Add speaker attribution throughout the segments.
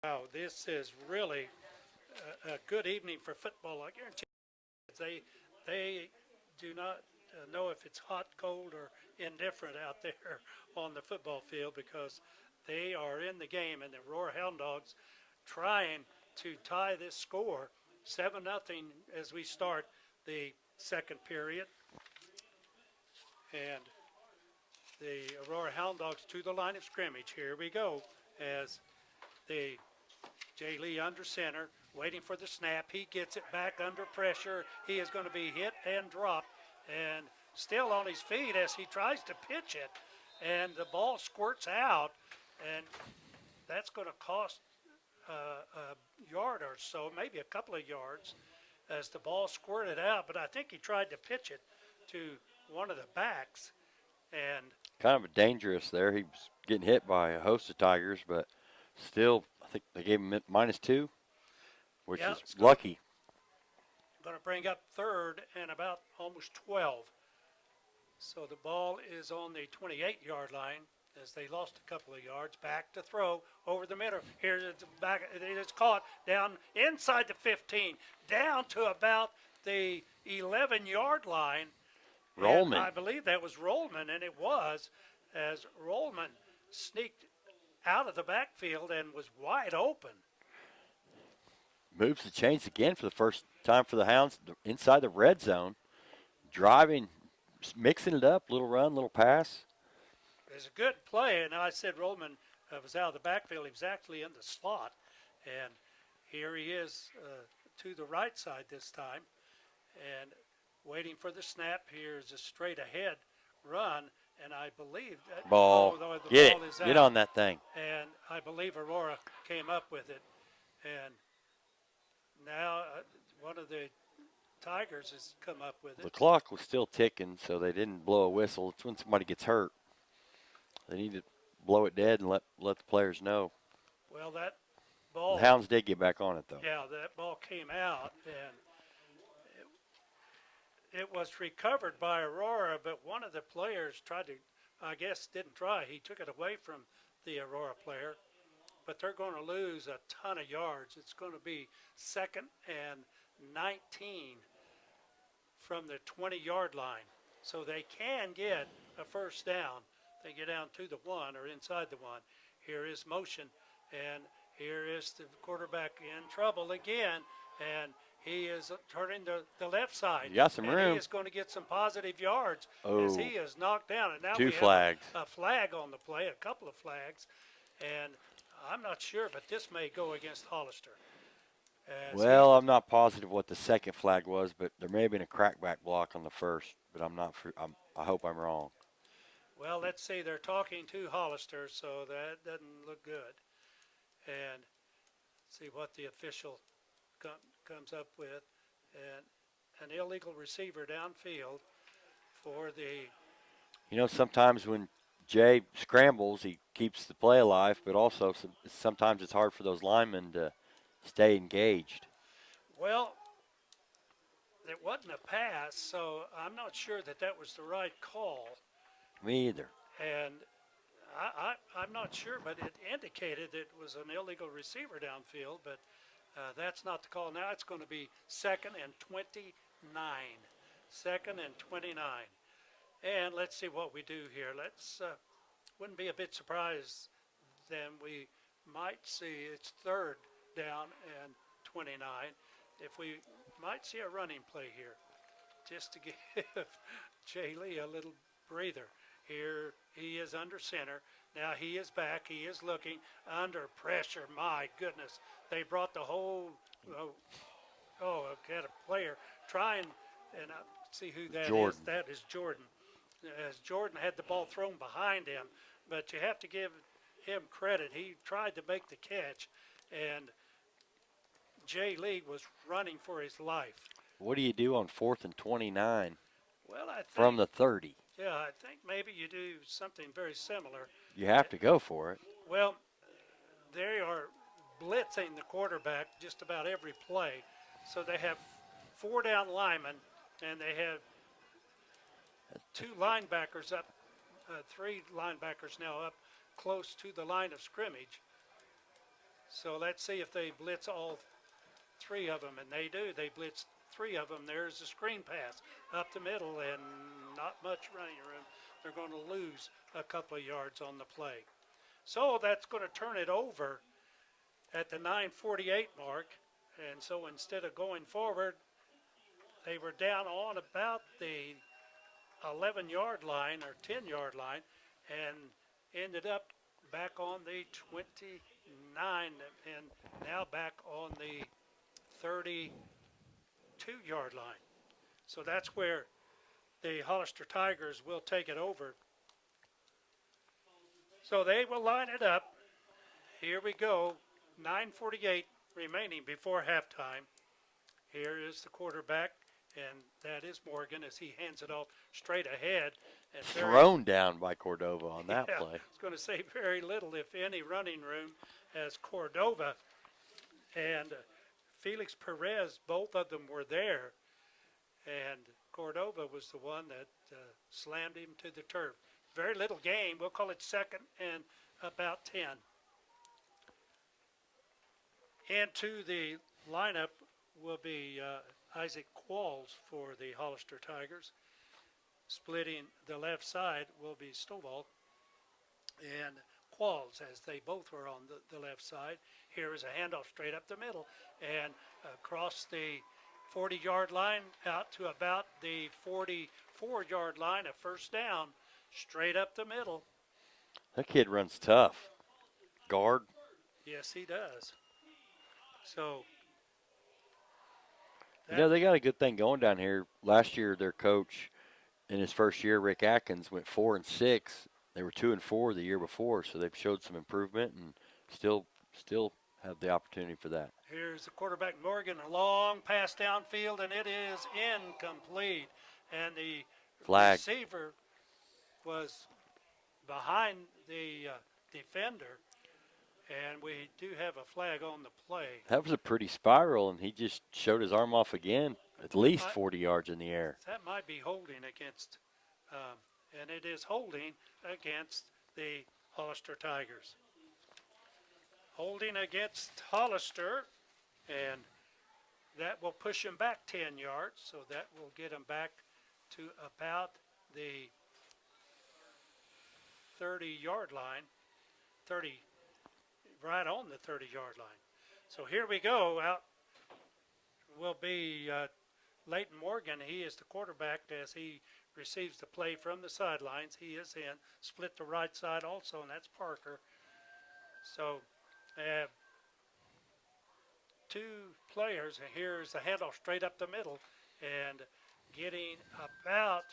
Speaker 1: Wow, this is really a good evening for football. I guarantee they do not know if it's hot, cold, or indifferent out there on the football field because they are in the game, and the Aurora Hound Dogs trying to tie this score 7-0 as we start the second period. And the Aurora Hound Dogs to the line of scrimmage. Here we go as the Jay Lee under center, waiting for the snap. He gets it back under pressure. He is going to be hit and dropped, and still on his feet as he tries to pitch it. And the ball squirts out, and that's going to cost a yard or so, maybe a couple of yards, as the ball squirted out. But I think he tried to pitch it to one of the backs, and
Speaker 2: kind of a dangerous there. He was getting hit by a host of Tigers, but still, I think they gave him -2, which is lucky.
Speaker 1: Going to bring up third and about almost 12. So the ball is on the 28-yard line as they lost a couple of yards. Back to throw over the middle. Here's the back. It is caught down inside the 15, down to about the 11-yard line.
Speaker 2: Rollman.
Speaker 1: I believe that was Rollman, and it was, as Rollman sneaked out of the backfield and was wide open.
Speaker 2: Moves the chains again for the first time for the Hounds inside the red zone. Driving, mixing it up, little run, little pass.
Speaker 1: It's a good play, and I said Rollman was out of the backfield. He was actually in the slot, and here he is to the right side this time, and waiting for the snap. Here's a straight ahead run, and I believe that
Speaker 2: ball.
Speaker 1: The ball is out.
Speaker 2: Get on that thing.
Speaker 1: And I believe Aurora came up with it, and now one of the Tigers has come up with it.
Speaker 2: The clock was still ticking, so they didn't blow a whistle. It's when somebody gets hurt. They need to blow it dead and let the players know.
Speaker 1: Well, that ball.
Speaker 2: The Hounds did get back on it, though.
Speaker 1: Yeah, that ball came out, and it was recovered by Aurora, but one of the players tried to, I guess, didn't try. He took it away from the Aurora player, but they're going to lose a ton of yards. It's going to be 2nd and 19 from the 20-yard line. So they can get a first down. They get down to the 1 or inside the 1. Here is motion, and here is the quarterback in trouble again, and he is turning the left side.
Speaker 2: You got some room.
Speaker 1: He is going to get some positive yards as he is knocked down. And now
Speaker 2: 2
Speaker 1: we
Speaker 2: flags.
Speaker 1: have a flag on the play, a couple of flags, and I'm not sure, but this may go against Hollister.
Speaker 2: Well, I'm not positive what the second flag was, but there may have been a crackback block on the first, but I'm not. I hope I'm wrong.
Speaker 1: Well, let's see. They're talking to Hollister, so that doesn't look good. And see what the official comes up with. And an illegal receiver downfield for the.
Speaker 2: You know, sometimes when Jay scrambles, he keeps the play alive, but also sometimes it's hard for those linemen to stay engaged.
Speaker 1: Well, it wasn't a pass, so I'm not sure that was the right call.
Speaker 2: Me either.
Speaker 1: And I'm not sure, but it indicated it was an illegal receiver downfield, but that's not the call. Now it's going to be 2nd and 29. 2nd and 29. And let's see what we do here. Wouldn't be a bit surprised then we might see it's 3rd down and 29. If we might see a running play here, just to give Jay Lee a little breather. Here he is under center. Now he is back. He is looking under pressure. My goodness. They brought the whole, had a player trying, and see who that is. That is Jordan. As Jordan had the ball thrown behind him, but you have to give him credit. He tried to make the catch, and Jay Lee was running for his life.
Speaker 2: What do you do on 4th and 29?
Speaker 1: Well, I think
Speaker 2: from the 30.
Speaker 1: Yeah, I think maybe you do something very similar.
Speaker 2: You have to go for it.
Speaker 1: Well, they are blitzing the quarterback just about every play. So they have 4 down linemen, and they have 2 linebackers up, 3 linebackers now up close to the line of scrimmage. So let's see if they blitz all three of them, and they do. They blitz three of them. There's a screen pass up the middle, and not much running room. They're going to lose a couple of yards on the play. So that's going to turn it over at the 9:48 mark. And so instead of going forward, they were down on about the 11-yard line or 10-yard line and ended up back on the 29 and now back on the 32-yard line. So that's where the Hollister Tigers will take it over. So they will line it up. Here we go. 9:48 remaining before halftime. Here is the quarterback, and that is Morgan as he hands it off straight ahead. And
Speaker 2: Thrown down by Cordova on that
Speaker 1: yeah,
Speaker 2: play.
Speaker 1: I was going to say very little, if any, running room as Cordova and Felix Perez, both of them were there. And Cordova was the one that slammed him to the turf. Very little game. We'll call it second and about 10. Into the lineup will be Isaac Qualls for the Hollister Tigers. Splitting the left side will be Stovall and Qualls, as they both were on the left side. Here is a handoff straight up the middle and across the 40-yard line out to about the 44-yard line, a first down, straight up the middle.
Speaker 2: That kid runs tough. Guard.
Speaker 1: Yes, he does. So,
Speaker 2: You know, they got a good thing going down here. Last year, their coach, in his first year, Rick Atkins, went 4-6. They were 2-4 the year before, so they've showed some improvement and still have the opportunity for that.
Speaker 1: here's the quarterback, Morgan, a long pass downfield, and it is incomplete. And the
Speaker 2: Flag.
Speaker 1: receiver was behind the defender, and we do have a flag on the play.
Speaker 2: That was a pretty spiral, and he just showed his arm off again, at least 40 yards in the air.
Speaker 1: That might be holding against, and it is holding against the Hollister Tigers. Holding against Hollister, and that will push him back 10 yards, so that will get him back to about the 30-yard line, right on the 30-yard line. So here we go. Out will be Leighton Morgan. He is the quarterback as he receives the play from the sidelines. He is in, split the right side also, and that's Parker. So two players, and here's the handoff straight up the middle, and getting about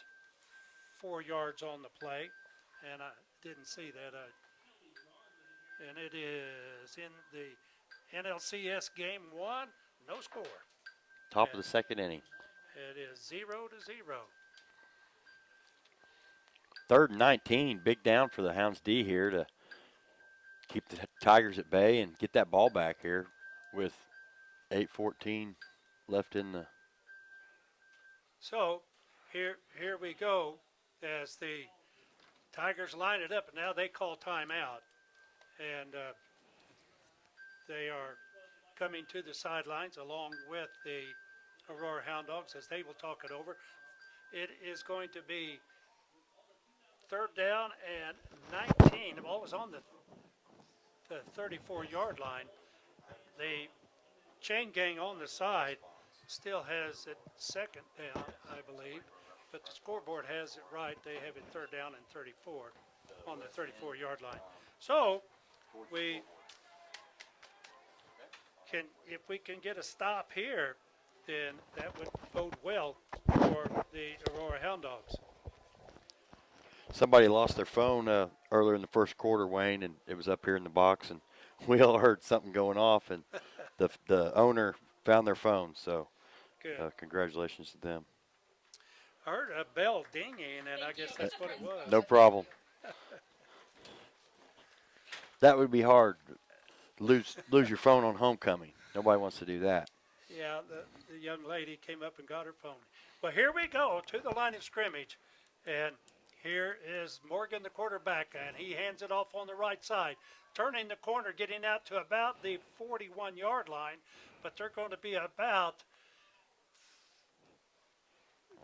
Speaker 1: 4 yards on the play, and I didn't see that. And it is in the NLCS Game 1, no score.
Speaker 2: Top of the second inning.
Speaker 1: It is 0-0.
Speaker 2: 3rd and 19, big down for the Hounds D here to keep the Tigers at bay and get that ball back here with 8:14 left in the.
Speaker 1: So here we go as the Tigers line it up, and now they call timeout. And they are coming to the sidelines along with the Aurora Hound Dogs as they will talk it over. It is going to be 3rd down and 19. The ball was on the 34-yard line. The chain gang on the side still has it 2nd down, I believe, but the scoreboard has it right. They have it 3rd down and 34 on the 34-yard line. So we can, if we can get a stop here, then that would bode well for the Aurora Hound Dogs.
Speaker 2: Somebody lost their phone earlier in the first quarter, Wayne, and it was up here in the box, and we all heard something going off, and the owner found their phone. So, congratulations to them.
Speaker 1: I heard a bell dinging, and I guess that's what it was.
Speaker 2: No problem. That would be hard. Lose your phone on homecoming. Nobody wants to do that.
Speaker 1: Yeah, the young lady came up and got her phone. Well, here we go to the line of scrimmage, and Here is Morgan, the quarterback, and he hands it off on the right side. Turning the corner, getting out to about the 41-yard line, but they're going to be about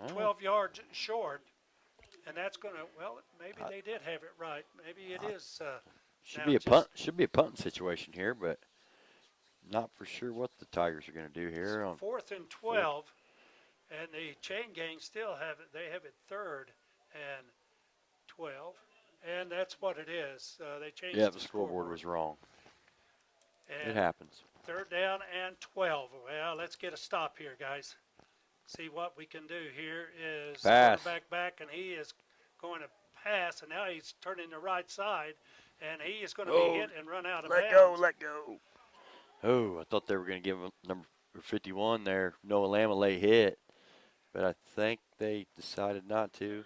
Speaker 2: Oh,
Speaker 1: 12 yards short. And that's going to, well, maybe
Speaker 2: I-
Speaker 1: they did have it right. Maybe it is
Speaker 2: should
Speaker 1: now
Speaker 2: be a
Speaker 1: just
Speaker 2: punt. Should be a punting situation here, but not for sure what the Tigers are going to do here on
Speaker 1: 4th and
Speaker 2: fourth.
Speaker 1: 12. And the chain gang still have it. They have it 3rd and 12. And that's what it is. They changed
Speaker 2: Yeah,
Speaker 1: the
Speaker 2: the scoreboard was wrong. It
Speaker 1: And
Speaker 2: happens.
Speaker 1: 3rd down and 12. Well, let's get a stop here, guys. See what we can do. Here is
Speaker 2: Pass.
Speaker 1: quarterback back, and he is going to pass, and now he's turning the right side, and he is going to be hit and run out of bounds.
Speaker 2: Let go. Oh, I thought they were going to give him number 51 there. Noah Lamalay hit, but I think they decided not to.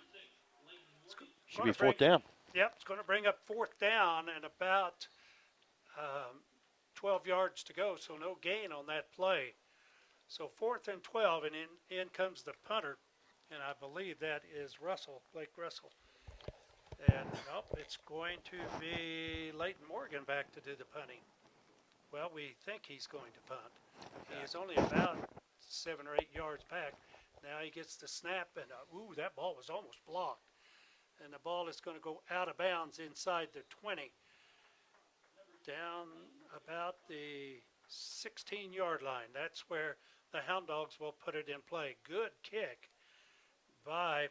Speaker 2: Should be fourth down.
Speaker 1: Yep, it's going to bring up 4th down and about 12 yards to go, so no gain on that play. So 4th and 12, and in comes the punter, and I believe that is Blake Russell. And it's going to be Leighton Morgan back to do the punting. Well, we think he's going to punt. He is only about 7 or 8 yards back. Now he gets the snap, and that ball was almost blocked. And the ball is going to go out of bounds inside the 20, down about the 16-yard line. That's where the Hound Dogs will put it in play. Good kick by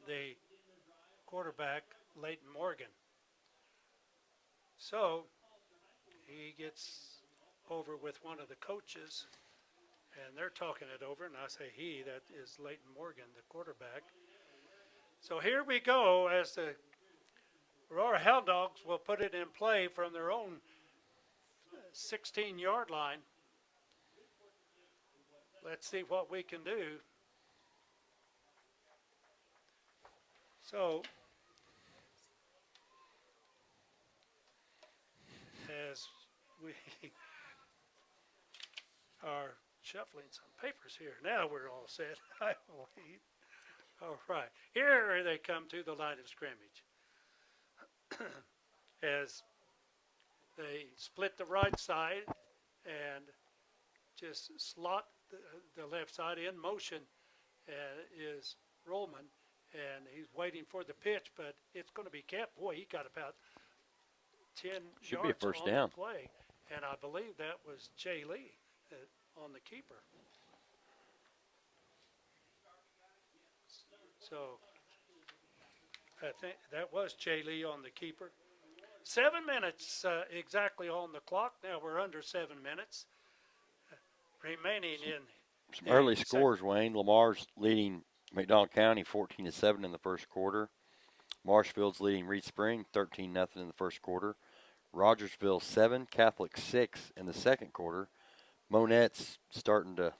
Speaker 1: the quarterback, Leighton Morgan. So he gets over with one of the coaches, and they're talking it over, and I say he, that is Leighton Morgan, the quarterback. So here we go as the Aurora Hound Dogs will put it in play from their own 16-yard line. Let's see what we can do. So as we are shuffling some papers here, now we're all set, I believe. All right, here they come to the line of scrimmage. As they split the right side and just slot the left side in motion is Rollman, and he's waiting for the pitch, but it's going to be kept. Boy, he got about 10
Speaker 2: Should
Speaker 1: yards
Speaker 2: be a first
Speaker 1: on
Speaker 2: down.
Speaker 1: the play, and I believe that was Jay Lee on the keeper. So I think that was Jay Lee on the keeper. 7 minutes exactly on the clock. Now we're under 7 minutes remaining in
Speaker 2: Some early scores, Wayne. Lamar's leading McDonald County 14-7 in the first quarter. Marshfield's leading Reed Spring 13-0 in the first quarter. Rogersville 7, Catholic 6 in the second quarter. Monette's starting to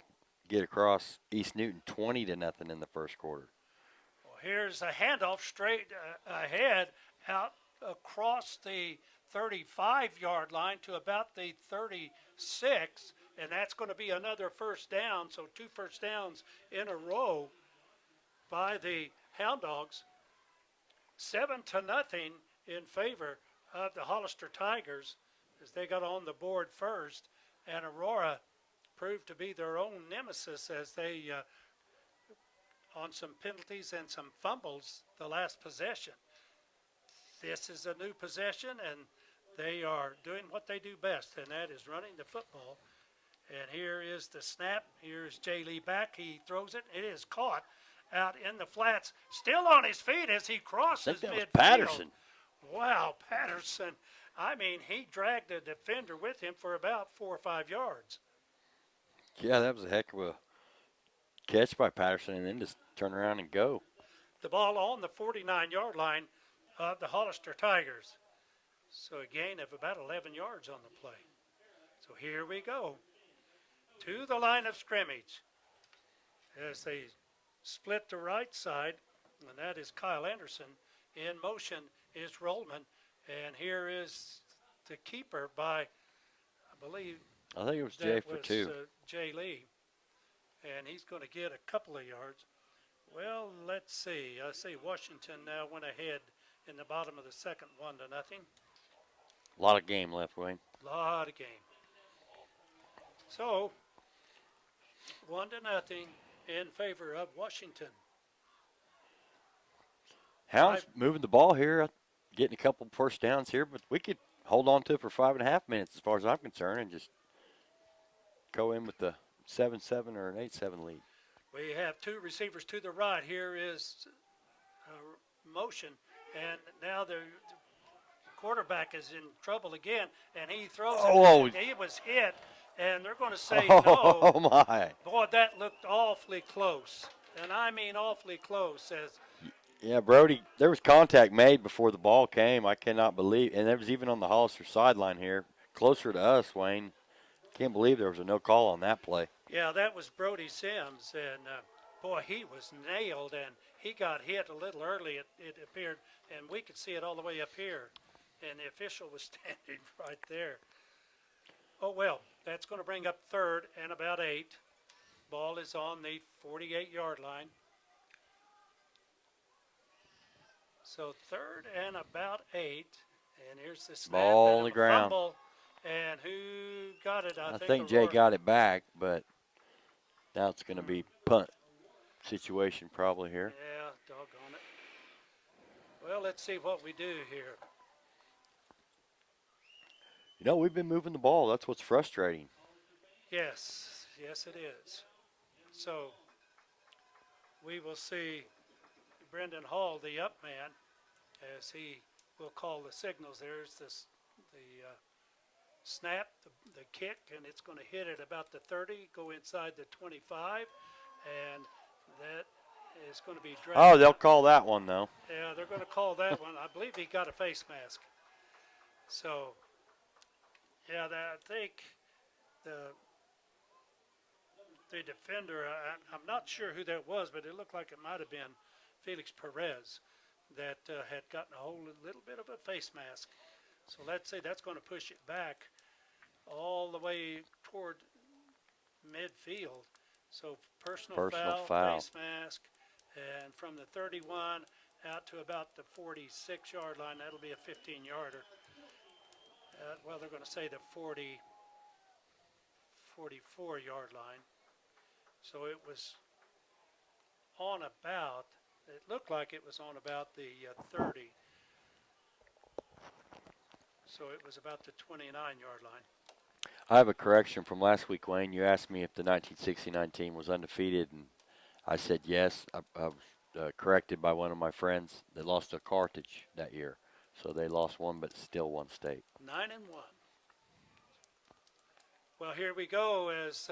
Speaker 2: get across East Newton 20-0 in the first quarter.
Speaker 1: Well, here's a handoff straight ahead out across the 35-yard line to about the 36, and that's going to be another first down. So 2 first downs in a row by the Hound Dogs. 7-0 in favor of the Hollister Tigers as they got on the board first, and Aurora proved to be their own nemesis as they on some penalties and some fumbles the last possession. This is a new possession, and they are doing what they do best, and that is running the football. And here is the snap. Here's Jay Lee back. He throws it. It is caught out in the flats, still on his feet as he crosses
Speaker 2: I think that was
Speaker 1: midfield.
Speaker 2: Patterson.
Speaker 1: Wow, Patterson. I mean, he dragged the defender with him for about 4 or 5 yards.
Speaker 2: Yeah, that was a heck of a catch by Patterson, and then just turn around and go.
Speaker 1: The ball on the 49-yard line of the Hollister Tigers. So a gain of about 11 yards on the play. So here we go to the line of scrimmage as they split the right side, and that is Kyle Anderson. In motion is Rollman, and here is the keeper by, I believe,
Speaker 2: I think it was Jay for 2.
Speaker 1: Jay Lee, and he's going to get a couple of yards. Well, let's see. I see Washington now went ahead in the bottom of the second, 1-0.
Speaker 2: A lot of game left, Wayne.
Speaker 1: Lot of game. So 1-0 in favor of Washington.
Speaker 2: Hounds moving the ball here, getting a couple first downs here, but we could hold on to it for 5.5 minutes as far as I'm concerned and just go in with the 7-7 or an 8-7 lead.
Speaker 1: We have two receivers to the right. Here is motion, and now the quarterback is in trouble again, and he throws
Speaker 2: Oh.
Speaker 1: it. He was hit, and they're going to say
Speaker 2: Oh,
Speaker 1: no.
Speaker 2: my.
Speaker 1: Boy, that looked awfully close, and I mean awfully close.
Speaker 2: Yeah, Brody, there was contact made before the ball came. I cannot believe, and it was even on the Hollister sideline here, closer to us, Wayne. Can't believe there was a no call on that play.
Speaker 1: Yeah, that was Brody Sims, and boy, he was nailed, and he got hit a little early, it appeared, and we could see it all the way up here, and the official was standing right there. Oh, well, that's going to bring up third and about 8. Ball is on the 48-yard line. So third and about 8, and here's the snap
Speaker 2: Ball
Speaker 1: and
Speaker 2: on the
Speaker 1: a
Speaker 2: ground.
Speaker 1: fumble, and who got it? I
Speaker 2: think Jay
Speaker 1: Aurora.
Speaker 2: got it back, but now it's going to be punt situation probably here.
Speaker 1: Yeah, doggone it. Well, let's see what we do here.
Speaker 2: You know, we've been moving the ball. That's what's frustrating.
Speaker 1: Yes, yes it is. So we will see Brendan Hall, the up man, as he will call the signals. There's the snap, the kick, and it's going to hit at about the 30, go inside the 25, and that is going to be dragged.
Speaker 2: Oh, they'll call that one, though.
Speaker 1: Yeah, they're going to call that one. I believe he got a face mask. So, yeah, I think the defender, I'm not sure who that was, but it looked like it might have been Felix Perez that had gotten a little bit of a face mask. So let's say that's going to push it back all the way toward midfield. So personal foul, face mask, and from the 31 out to about the 46-yard line, that'll be a 15-yarder. Well, they're going to say the 44-yard line. So it was on about, it looked like it was on about the 30. So it was about the 29-yard line.
Speaker 2: I have a correction from last week, Wayne. You asked me if the 1969 team was undefeated, and I said yes. I was corrected by one of my friends. They lost to Carthage that year. So they lost one, but still won state.
Speaker 1: 9-1. Well, here we go as,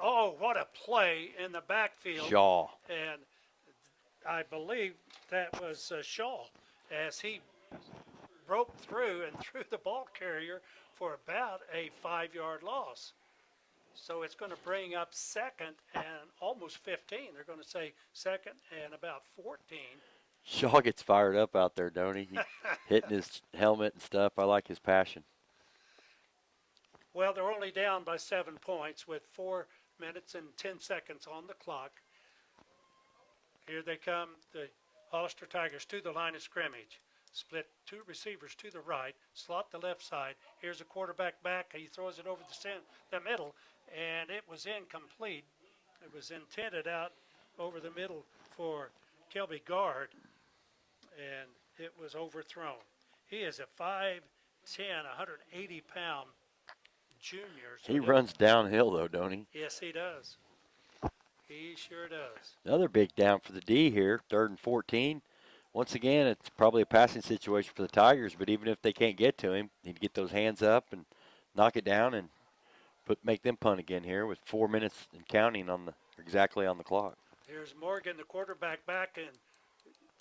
Speaker 1: oh, what a play in the backfield.
Speaker 2: Shaw.
Speaker 1: And I believe that was Shaw as he broke through and threw the ball carrier for about a 5-yard loss. So it's going to bring up second and almost 15. They're going to say second and about 14.
Speaker 2: Shaw gets fired up out there, don't he? He's hitting his helmet and stuff. I like his passion.
Speaker 1: Well, they're only down by 7 points with 4 minutes and 10 seconds on the clock. Here they come, the Hollister Tigers to the line of scrimmage. Split 2 receivers to the right, slot the left side. Here's a quarterback back. He throws it over the middle, and it was incomplete. It was intended out over the middle for Kelby Guard, and it was overthrown. He is a 5'10", 180-pound junior. So
Speaker 2: he runs downhill, though, don't he?
Speaker 1: Yes, he does. He sure does.
Speaker 2: Another big down for the D here, 3rd and 14. Once again, it's probably a passing situation for the Tigers, but even if they can't get to him, he'd get those hands up and knock it down and make them punt again here with 4 minutes and counting exactly on the clock.
Speaker 1: Here's Morgan, the quarterback, back in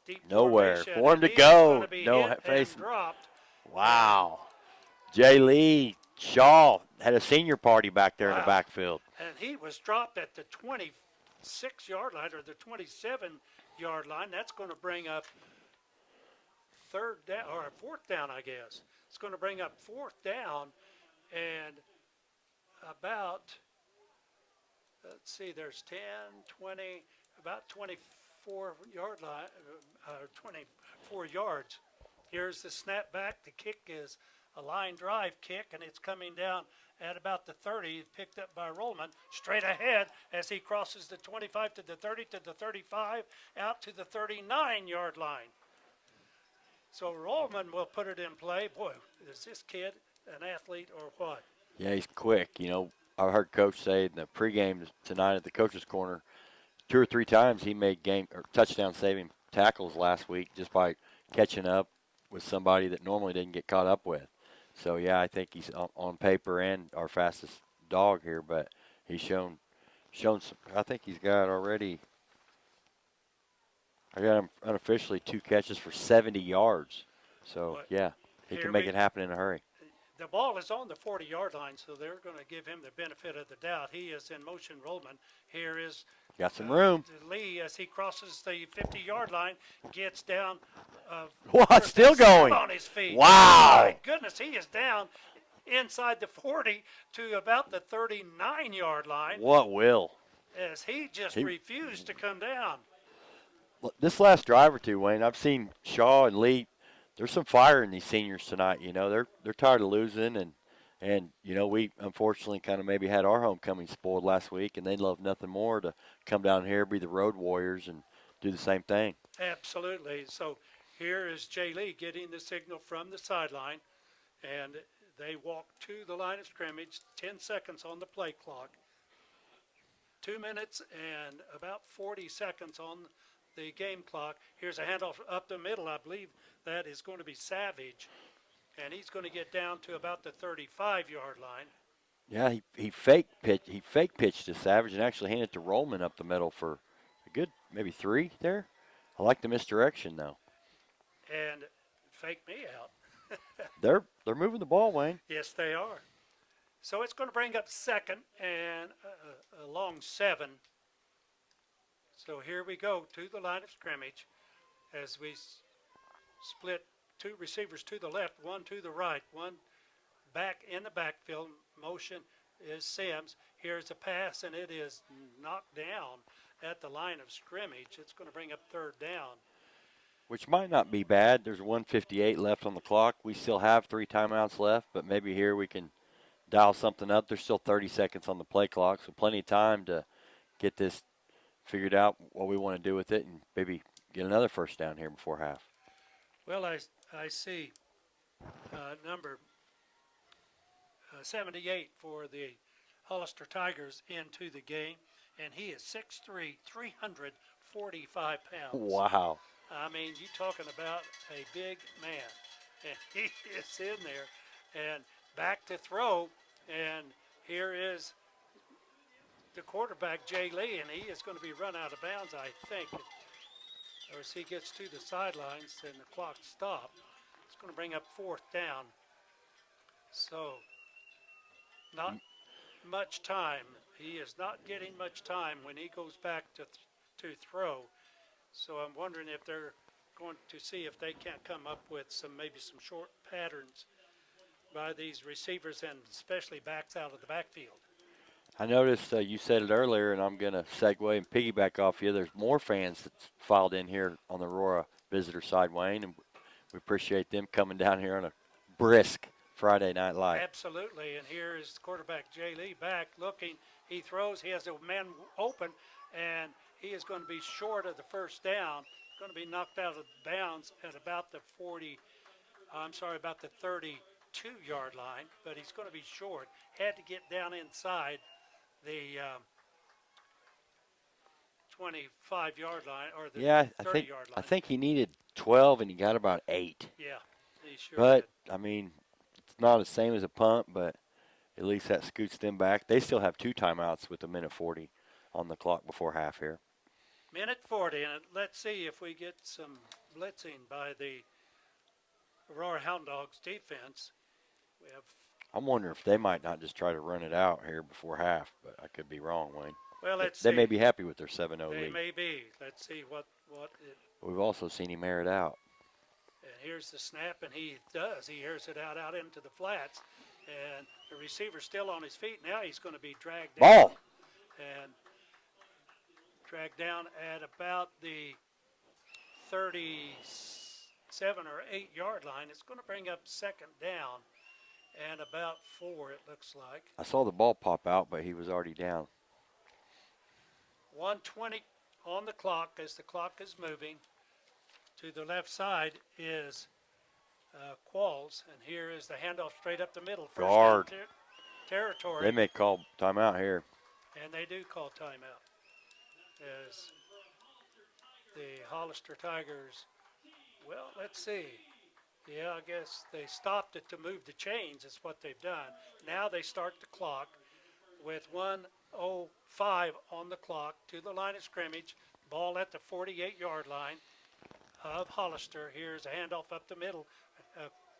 Speaker 1: deep
Speaker 2: nowhere
Speaker 1: formation,
Speaker 2: for him to go. No face.
Speaker 1: Dropped.
Speaker 2: Wow. Jay Lee, Shaw had a senior party back there in the backfield.
Speaker 1: And he was dropped at the 26-yard line or the 27-yard line. That's going to bring up 4th down, I guess. It's going to bring up 4th down and about, let's see, there's 10, 20, about 25 24-yard line, 24 yards. Here's the snap back. The kick is a line drive kick, and it's coming down at about the 30, picked up by Rollman, straight ahead as he crosses the 25 to the 30 to the 35, out to the 39-yard line. So Rollman will put it in play. Boy, is this kid an athlete or what?
Speaker 2: Yeah, he's quick. You know, I heard Coach say in the pregame tonight at the coach's corner, 2 or 3 times he made game or touchdown saving tackles last week just by catching up with somebody that normally didn't get caught up with. So yeah, I think he's on paper and our fastest dog here, but he's shown some. I think he's got already. I got him unofficially 2 catches for 70 yards. So
Speaker 1: But
Speaker 2: yeah, he can make it happen in a hurry.
Speaker 1: the ball is on the 40-yard line, so they're going to give him the benefit of the doubt. He is in motion, Rollman. Here is
Speaker 2: Got some room.
Speaker 1: Lee as he crosses the 50-yard line, gets down.
Speaker 2: What? Still going.
Speaker 1: On his feet.
Speaker 2: Wow.
Speaker 1: My goodness, he is down inside the 40 to about the 39-yard line.
Speaker 2: What will?
Speaker 1: As he just refused to come down.
Speaker 2: This last drive or two, Wayne, I've seen Shaw and Lee. There's some fire in these seniors tonight. You know, they're tired of losing, and you know, we unfortunately kind of maybe had our homecoming spoiled last week, and they'd love nothing more to come down here, be the road warriors, and do the same thing.
Speaker 1: Absolutely. So here is Jay Lee getting the signal from the sideline, and they walk to the line of scrimmage. 10 seconds on the play clock. 2 minutes and about 40 seconds on the game clock. Here's a handoff up the middle. I believe that is going to be Savage, and he's going to get down to about the 35-yard line.
Speaker 2: Yeah, he fake pitched to Savage and actually handed it to Rollman up the middle for a good maybe 3 there. I like the misdirection though.
Speaker 1: And fake me out.
Speaker 2: They're moving the ball, Wayne.
Speaker 1: Yes, they are. So it's going to bring up second and a long 7. So here we go to the line of scrimmage as we split 2 receivers to the left, 1 to the right, 1 back in the backfield. Motion is Sims. Here's a pass, and it is knocked down at the line of scrimmage. It's going to bring up 3rd down.
Speaker 2: Which might not be bad. There's 1:58 left on the clock. We still have 3 timeouts left, but maybe here we can dial something up. There's still 30 seconds on the play clock, so plenty of time to get this figured out, what we want to do with it, and maybe get another first down here before half.
Speaker 1: Well, I see number 78 for the Hollister Tigers into the game, and he is 6'3", 345 pounds.
Speaker 2: Wow.
Speaker 1: I mean, you talking about a big man, and he is in there, and back to throw, and here is the quarterback, Jay Lee, and he is going to be run out of bounds, I think, or as he gets to the sidelines and the clock stopped. It's going to bring up 4th down. So, not much time. He is not getting much time when he goes back to throw. So I'm wondering if they're going to see if they can't come up with maybe some short patterns by these receivers and especially backs out of the backfield.
Speaker 2: I noticed you said it earlier, and I'm going to segue and piggyback off you. There's more fans that's filed in here on the Aurora visitor side, Wayne, and we appreciate them coming down here on a brisk Friday night live.
Speaker 1: Absolutely, and here is quarterback Jay Lee back looking. He throws. He has a man open, and he is going to be short of the first down. Going to be knocked out of bounds at about the 32-yard line, but he's going to be short. Had to get down inside the 25-yard line or the 30-yard line.
Speaker 2: I think he needed 12, and he got about 8.
Speaker 1: Yeah, he sure
Speaker 2: But,
Speaker 1: did.
Speaker 2: I mean, it's not the same as a punt, but at least that scoots them back. They still have 2 timeouts with a minute 40 on the clock before half here.
Speaker 1: Minute 40, and let's see if we get some blitzing by the Aurora Hound Dogs defense.
Speaker 2: I'm wondering if they might not just try to run it out here before half, but I could be wrong, Wayne.
Speaker 1: Well,
Speaker 2: They may be happy with their 7-0
Speaker 1: They
Speaker 2: lead.
Speaker 1: may be. Let's see what
Speaker 2: We've also seen him air it out.
Speaker 1: And here's the snap, and he does. He airs it out into the flats, and the receiver's still on his feet. Now he's going to be dragged down.
Speaker 2: Ball.
Speaker 1: And Dragged down at about the 37 or 8 yard line. It's going to bring up second down and about 4, it looks like.
Speaker 2: I saw the ball pop out, but he was already down.
Speaker 1: 1:20 on the clock as the clock is moving. To the left side is Qualls, and here is the handoff straight up the middle. First
Speaker 2: Guard.
Speaker 1: down territory.
Speaker 2: They may call timeout here.
Speaker 1: And they do call timeout as the Hollister Tigers, well, let's see. Yeah, I guess they stopped it to move the chains is what they've done. Now they start the clock with 1:05 on the clock to the line of scrimmage. Ball at the 48-yard line of Hollister. Here's a handoff up the middle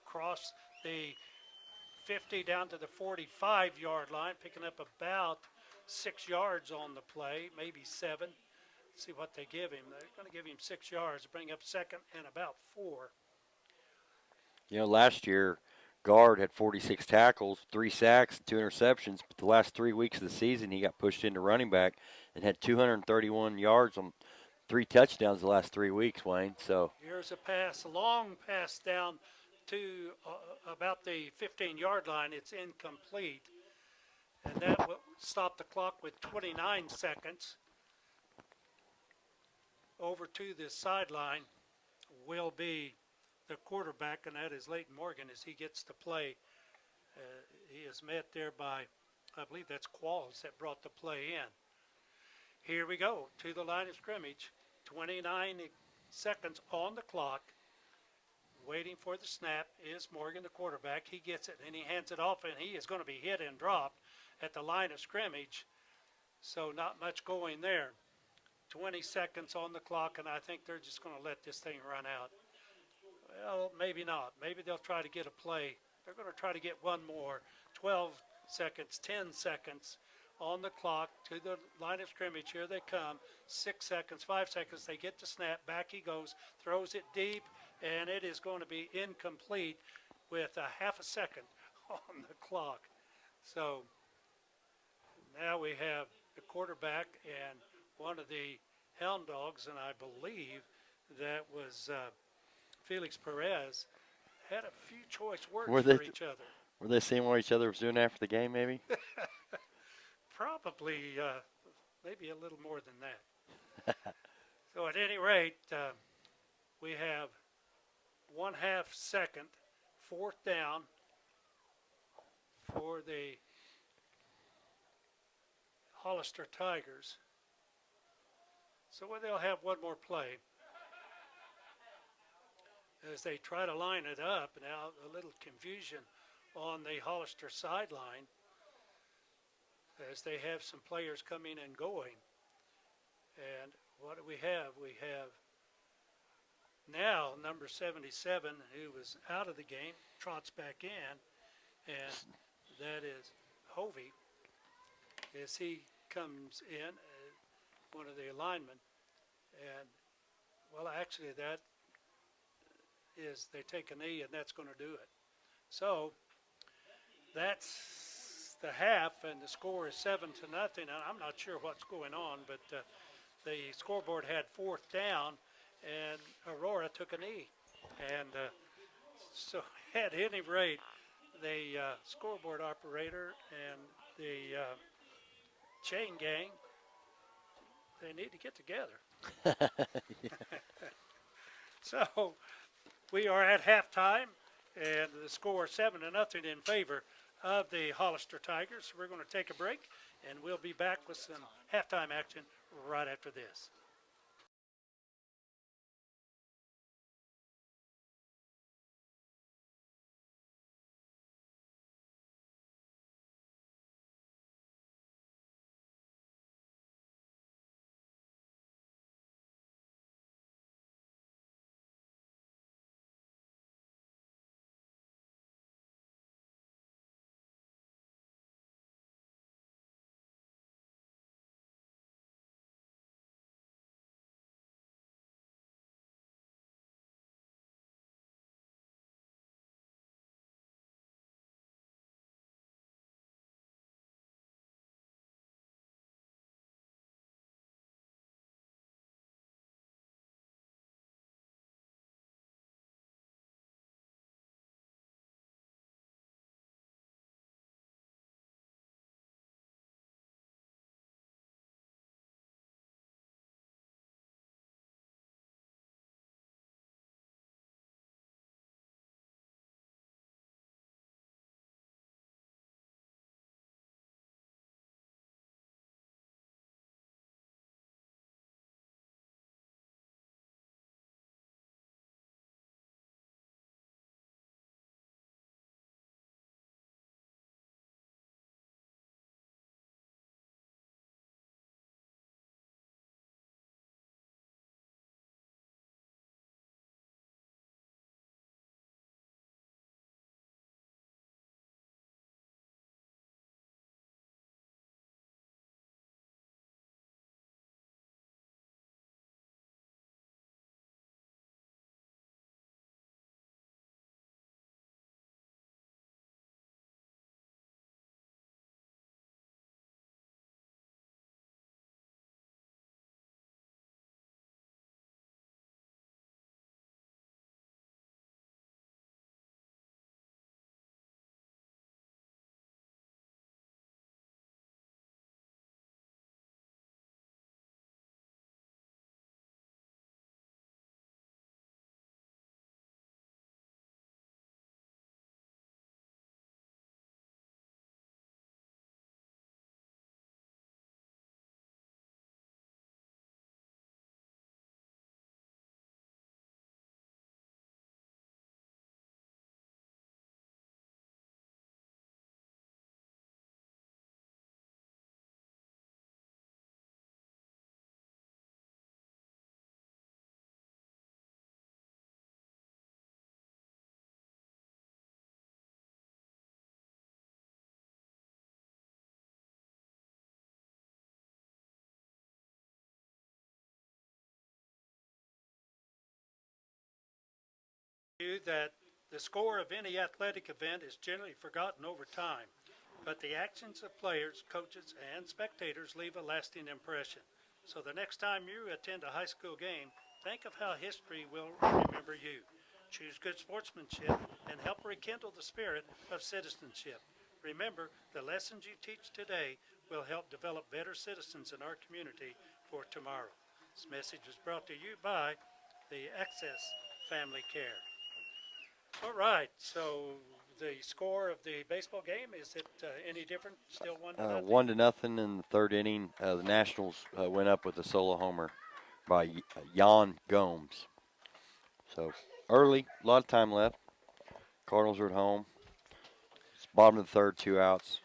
Speaker 1: across the 50 down to the 45-yard line, picking up about 6 yards on the play, maybe 7. Let's see what they give him. They're going to give him 6 yards, bring up second and about 4.
Speaker 2: You know, last year, Guard had 46 tackles, 3 sacks, 2 interceptions. But the last 3 weeks of the season, he got pushed into running back and had 231 yards on 3 touchdowns the last 3 weeks, Wayne. So
Speaker 1: here's a pass, a long pass down to about the 15-yard line. It's incomplete. And that will stop the clock with 29 seconds. Over to the sideline will be the quarterback, and that is Leighton Morgan as he gets to play. He is met there by, I believe that's Qualls that brought the play in. Here we go to the line of scrimmage. 29 seconds on the clock. Waiting for the snap is Morgan, the quarterback. He gets it and he hands it off, and he is going to be hit and dropped at the line of scrimmage. So not much going there. 20 seconds on the clock, and I think they're just going to let this thing run out. Well, maybe not. Maybe they'll try to get a play. They're going to try to get one more. 12 seconds, 10 seconds on the clock to the line of scrimmage. Here they come. 6 seconds, 5 seconds. They get the snap. Back he goes. Throws it deep, and it is going to be incomplete with a half a second on the clock. So now we have the quarterback and one of the Hound Dogs, and I believe that was Felix Perez, had a few choice words for each other.
Speaker 2: Were they seeing what each other was doing after the game, maybe?
Speaker 1: Probably, maybe a little more than that. So at any rate, we have 1/2 second, 4th down for the Hollister Tigers. So they'll have one more play as they try to line it up. Now a little confusion on the Hollister sideline as they have some players coming and going. And what do we have? We have now number 77, who was out of the game, trots back in, and that is Hovey as he comes in, one of the linemen. And, well, actually that is, they take a knee, and that's going to do it. So that's the half, and the score is 7-0. And I'm not sure what's going on, but the scoreboard had 4th down, and Aurora took a knee. And so at any rate, the scoreboard operator and the chain gang, they need to get together. So we are at halftime, and the score 7-0 in favor of the Hollister Tigers. We're going to take a break, and we'll be back with some halftime action right after this. you that the score of any athletic event is generally forgotten over time, but the actions of players, coaches, and spectators leave a lasting impression. So the next time you attend a high school game, think of how history will remember you. Choose good sportsmanship and help rekindle the spirit of citizenship. Remember, the lessons you teach today will help develop better citizens in our community for tomorrow. This message was brought to you by the Access Family Care. All right, so the score of the baseball game, is it any different? Still 1-0?
Speaker 2: 1-0 in the third inning. The Nationals went up with a solo homer by Jan Gomes. So early, a lot of time left. Cardinals are at home. It's bottom of the third, 2 outs.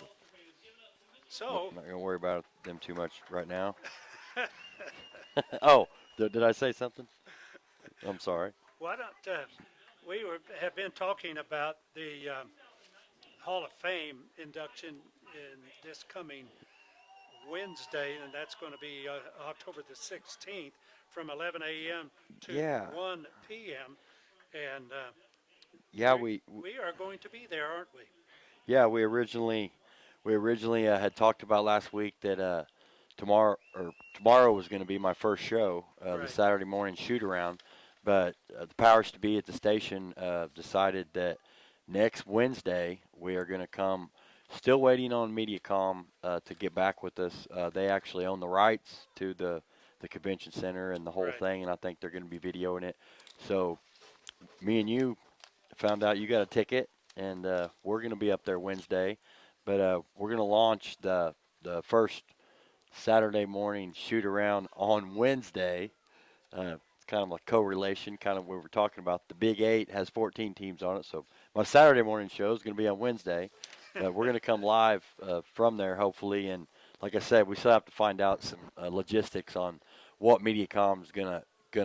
Speaker 1: So,
Speaker 2: I'm not going to worry about them too much right now. Oh, did I say something? I'm sorry.
Speaker 1: why don't have been talking about the Hall of Fame induction in this coming Wednesday, and that's going to be October the 16th from 11 a.m. to
Speaker 2: Yeah.
Speaker 1: 1 p.m. And
Speaker 2: Yeah,
Speaker 1: we are going to be there, aren't we?
Speaker 2: yeah, we originally had talked about last week that tomorrow was going to be my first show, the
Speaker 1: Right.
Speaker 2: Saturday morning shoot around, but the powers to be at the station decided that next Wednesday we are going to come. Still waiting on MediaCom to get back with us. They actually own the rights to the convention center and the whole
Speaker 1: Right.
Speaker 2: thing, and I think they're going to be videoing it. So me and you found out you got a ticket, and we're going to be up there Wednesday. But we're going to launch the first Saturday morning shoot around on Wednesday. It's kind of a correlation, kind of what we're talking about. The Big Eight has 14 teams on it, so my Saturday morning show is going to be on Wednesday. But we're going to come live from there, hopefully. And like I said, we still have to find out some logistics on what MediaCom is gonna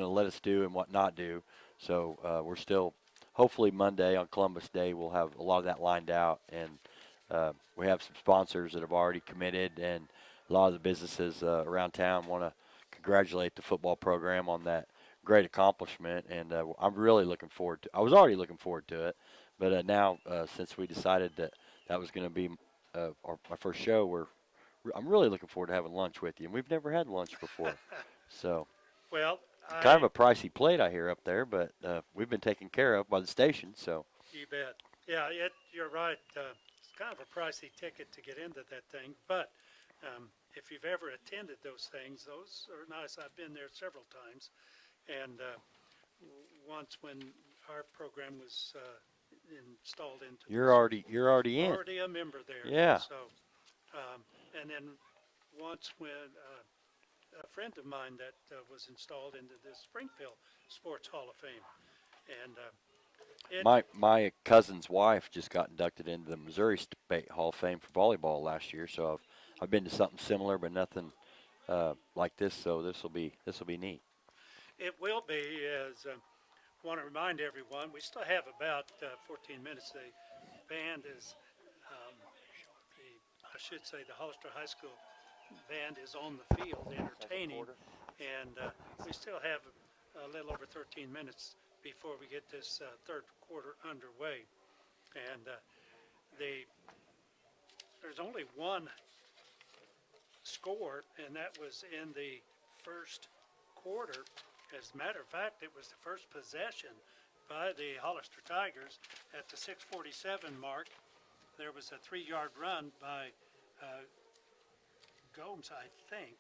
Speaker 2: let us do and what not do. So we're still, hopefully Monday on Columbus Day, we'll have a lot of that lined out. And we have some sponsors that have already committed, and a lot of the businesses around town want to congratulate the football program on that great accomplishment. And I'm really looking forward to. I was already looking forward to it, but now since we decided that that was going to be my first show, I'm really looking forward to having lunch with you. And we've never had lunch before, so
Speaker 1: Well,
Speaker 2: kind of a pricey plate I hear up there, but we've been taken care of by the station. So
Speaker 1: you bet. Yeah, you're right. It's kind of a pricey ticket to get into that thing, but if you've ever attended those things, those are nice. I've been there several times, and once when our program was installed into
Speaker 2: you're already in.
Speaker 1: already a member there.
Speaker 2: Yeah.
Speaker 1: So, and then once when a friend of mine that was installed into the Springfield Sports Hall of Fame, and
Speaker 2: My cousin's wife just got inducted into the Missouri State Hall of Fame for volleyball last year, so I've been to something similar, but nothing like this. So this will be neat.
Speaker 1: it will be. As want to remind everyone, we still have about 14 minutes. The band is, I should say, the Hollister High School band is on the field entertaining, and we still have a little over 13 minutes before we get this third quarter underway. And there's only one score, and that was in the first quarter. As a matter of fact, it was the first possession by the Hollister Tigers at the 6:47 mark. There was a 3-yard run by Gomes, I think,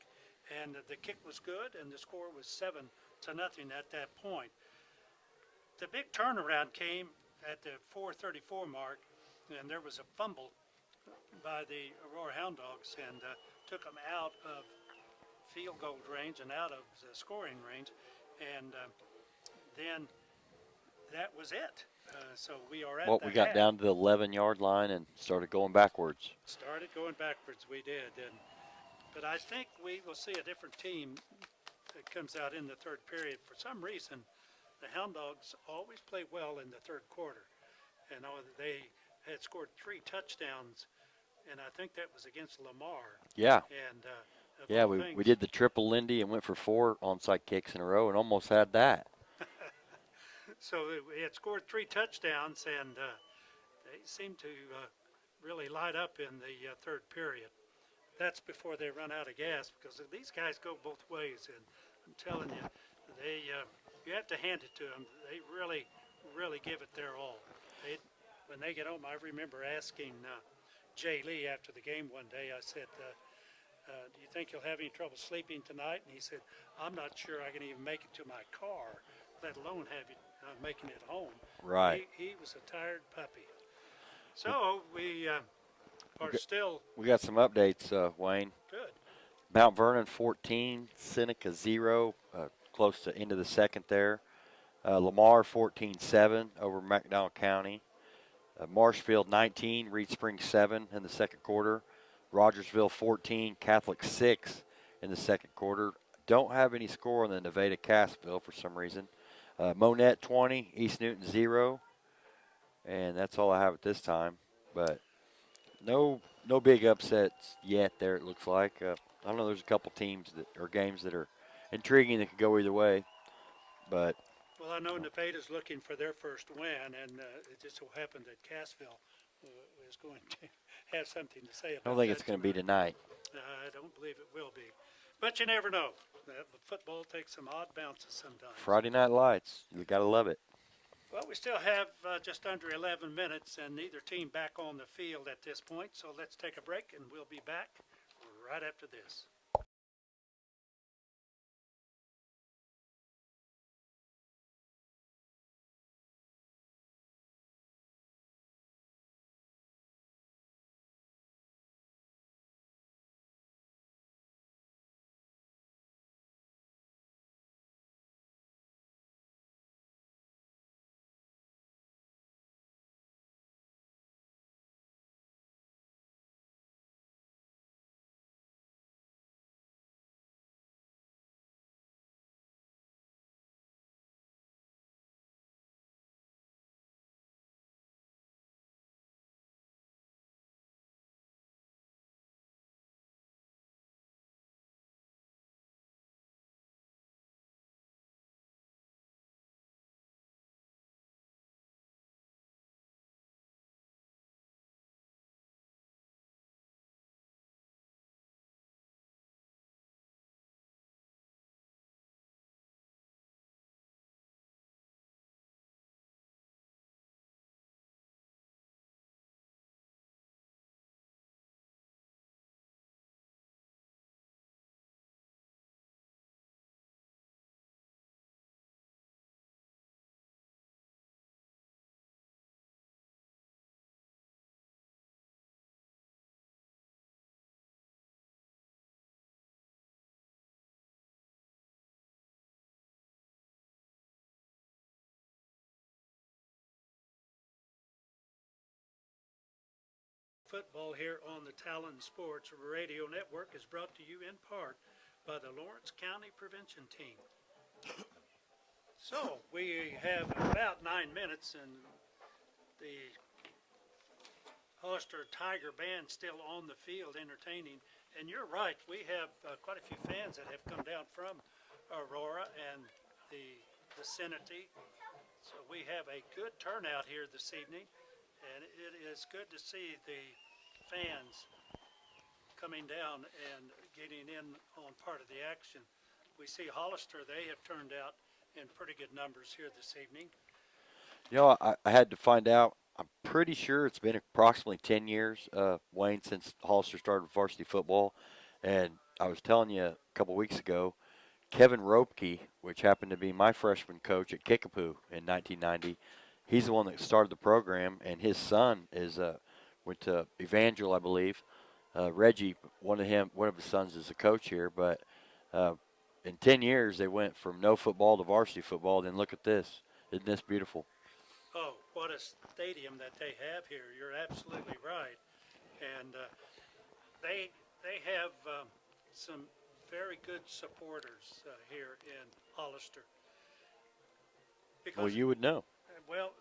Speaker 1: and the kick was good, and the score was 7-0 at that point. The big turnaround came at the 4:34 mark, and there was a fumble by the Aurora Hound Dogs, and took them out of field goal range and out of the scoring range, and then that was it. So we are at
Speaker 2: We got
Speaker 1: half.
Speaker 2: down to the 11-yard line and started going backwards.
Speaker 1: Started going backwards, we did, but I think we will see a different team that comes out in the third period. For some reason, the Hound Dogs always play well in the third quarter, and they had scored 3 touchdowns, and I think that was against Lamar.
Speaker 2: Yeah.
Speaker 1: And
Speaker 2: yeah, we did the triple Lindy and went for 4 onside kicks in a row and almost had that.
Speaker 1: So we had scored 3 touchdowns, and they seemed to really light up in the third period. That's before they run out of gas, because these guys go both ways, and I'm telling you, they you have to hand it to them. They really, really give it their all. They, when they get home, I remember asking Jay Lee after the game one day. I said, "Do you think you'll have any trouble sleeping tonight?" And he said, "I'm not sure I can even make it to my car, let alone have it making it home."
Speaker 2: Right.
Speaker 1: He was a tired puppy. So we
Speaker 2: We
Speaker 1: are
Speaker 2: got,
Speaker 1: still
Speaker 2: we got some updates, Wayne.
Speaker 1: good.
Speaker 2: Mount Vernon 14, Seneca 0, close to end of the second there. Lamar 14-7 over McDowell County. Marshfield 19, Reed Springs 7 in the second quarter. Rogersville 14, Catholic 6 in the second quarter. Don't have any score on the Nevada Cassville for some reason. Monette 20, East Newton 0, and that's all I have at this time. But no big upsets yet there, it looks like. I don't know, there's a couple teams that or games that are intriguing that could go either way. But
Speaker 1: Well, I know Nevada's looking for their first win, and it just so happened that Cassville is going to have something to say
Speaker 2: I
Speaker 1: about
Speaker 2: don't think
Speaker 1: that
Speaker 2: it's going to be tonight.
Speaker 1: I don't believe it will be. But you never know. Football takes some odd bounces sometimes.
Speaker 2: Friday Night Lights, you got to love it.
Speaker 1: Well, we still have just under 11 minutes, and neither team back on the field at this point. So let's take a break, and we'll be back right after this. Football here on the Talon Sports Radio Network is brought to you in part by the Lawrence County Prevention Team. So we have about 9 minutes, and the Hollister Tiger Band still on the field entertaining. And you're right, we have quite a few fans that have come down from Aurora and the vicinity. So we have a good turnout here this evening, and it is good to see the fans coming down and getting in on part of the action. We see Hollister, they have turned out in pretty good numbers here this evening.
Speaker 2: You know, I had to find out. I'm pretty sure it's been approximately 10 years, Wayne, since Hollister started varsity football. And I was telling you a couple weeks ago, Kevin Ropke, which happened to be my freshman coach at Kickapoo in 1990, he's the one that started the program, and his son is went to Evangel, I believe. Reggie, one of his sons is a coach here. But uh, in 10 years, they went from no football to varsity football. Then look at this. Isn't this beautiful?
Speaker 1: Oh, what a stadium that they have here. You're absolutely right. And they have some very good supporters here in Hollister.
Speaker 2: Well,
Speaker 1: Because,
Speaker 2: you would know.
Speaker 1: well,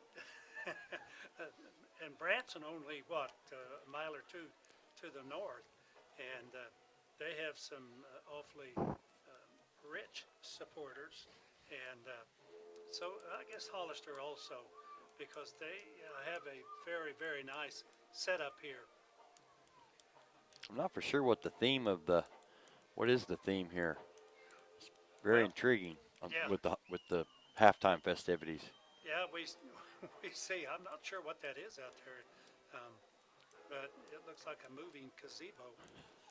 Speaker 1: and Branson only, what, a mile or two to the north. And they have some awfully rich supporters. And So I guess Hollister also, because they have a very, very nice setup here.
Speaker 2: I'm not for sure what the theme of the what is the theme here. Very
Speaker 1: Well,
Speaker 2: intriguing
Speaker 1: yeah,
Speaker 2: with the halftime festivities.
Speaker 1: yeah, we see. I'm not sure what that is out there, but it looks like a moving gazebo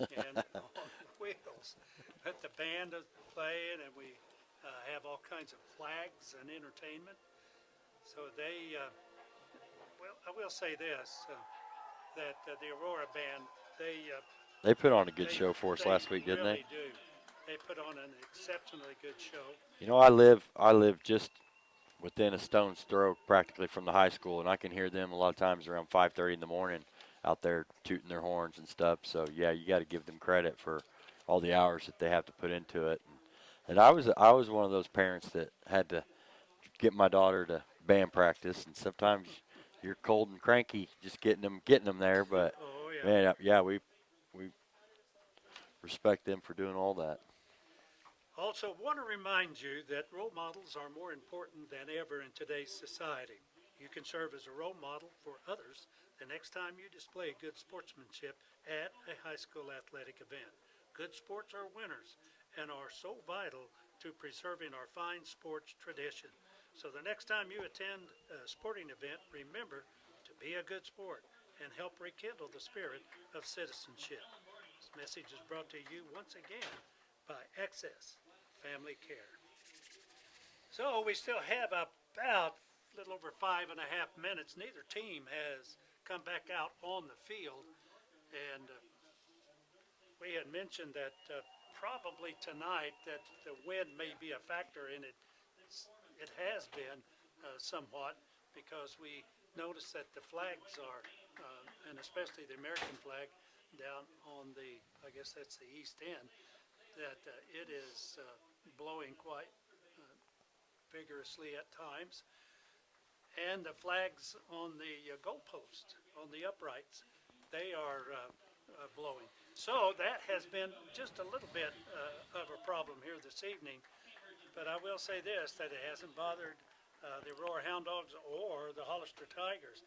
Speaker 1: and on wheels. But the band is playing, and we have all kinds of flags and entertainment. So well, I will say this, that the Aurora band, they uh,
Speaker 2: They put on a good
Speaker 1: they
Speaker 2: show for us
Speaker 1: they
Speaker 2: last week, didn't they?
Speaker 1: really do. They put on an exceptionally good show.
Speaker 2: You know, I live just within a stone's throw practically from the high school, and I can hear them a lot of times around 5:30 in the morning out there tooting their horns and stuff. So yeah, you got to give them credit for all the hours that they have to put into it. And I was one of those parents that had to get my daughter to band practice, and sometimes you're cold and cranky just getting them there. But
Speaker 1: Oh yeah.
Speaker 2: man, yeah, we respect them for doing all that.
Speaker 1: Also, want to remind you that role models are more important than ever in today's society. You can serve as a role model for others the next time you display good sportsmanship at a high school athletic event. Good sports are winners and are so vital to preserving our fine sports tradition. So the next time you attend a sporting event, remember to be a good sport and help rekindle the spirit of citizenship. This message is brought to you once again by Access Family Care. So we still have about a little over 5.5 minutes. Neither team has come back out on the field, and we had mentioned that probably tonight that the wind may be a factor in it. It has been somewhat because we noticed that the flags are, and especially the American flag down on the, I guess that's the east end, that it is blowing quite vigorously at times, and the flags on the goalpost, on the uprights, they are blowing. So that has been just a little bit of a problem here this evening. But I will say this, that it hasn't bothered the Aurora Hound Dogs or the Hollister Tigers.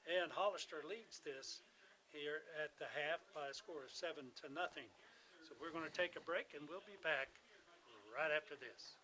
Speaker 1: And Hollister leads this here at the half by a score of 7-0. So we're going to take a break, and we'll be back right after this.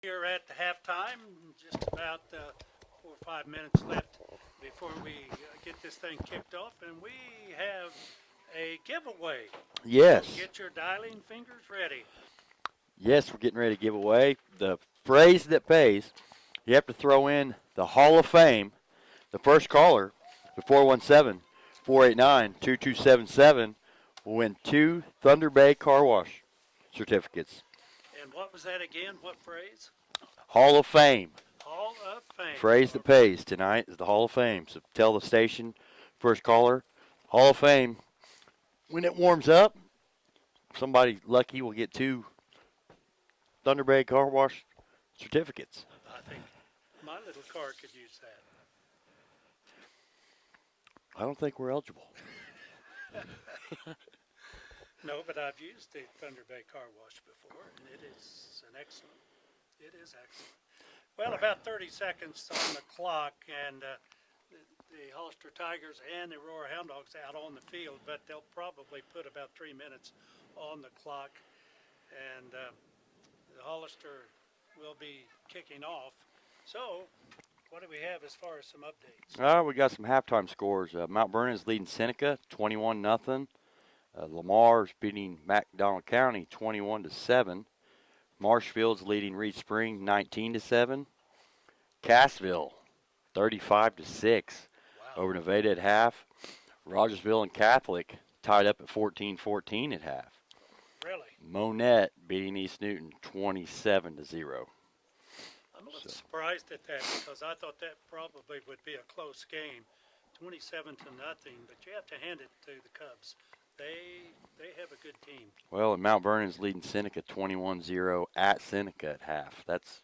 Speaker 1: We're at the halftime, just about 4 or 5 minutes left before we get this thing kicked off, and we have a giveaway. So
Speaker 2: Yes.
Speaker 1: get your dialing fingers ready.
Speaker 2: Yes, we're getting ready to give away the phrase that pays. You have to throw in the Hall of Fame. The first caller, the 417-489-2277, will win 2 Thunder Bay Car Wash certificates.
Speaker 1: And what was that again? What phrase?
Speaker 2: Hall of Fame.
Speaker 1: Hall of Fame.
Speaker 2: Phrase that pays tonight is the Hall of Fame. So tell the station, first caller, Hall of Fame. When it warms up, somebody lucky will get 2 Thunder Bay Car Wash certificates.
Speaker 1: I think my little car could use that.
Speaker 2: I don't think we're eligible.
Speaker 1: No, but I've used the Thunder Bay Car Wash before, and it is excellent. Well, about 30 seconds on the clock, and the Hollister Tigers and the Aurora Hound Dogs out on the field, but they'll probably put about 3 minutes on the clock, and the Hollister will be kicking off. So, what do we have as far as some updates?
Speaker 2: We got some halftime scores. Mount Vernon's leading Seneca 21-0. Lamar's beating McDonald County 21-7. Marshfield's leading Reed Spring 19-7. Cassville 35-6
Speaker 1: Wow.
Speaker 2: over Nevada at half. Rogersville and Catholic tied up at 14-14 at half.
Speaker 1: Really?
Speaker 2: Monette beating East Newton 27-0.
Speaker 1: I'm a little surprised at that because I thought that probably would be a close game, 27-0. But you have to hand it to the Cubs. They have a good team.
Speaker 2: Well, and Mount Vernon's leading Seneca 21-0 at Seneca at half. It's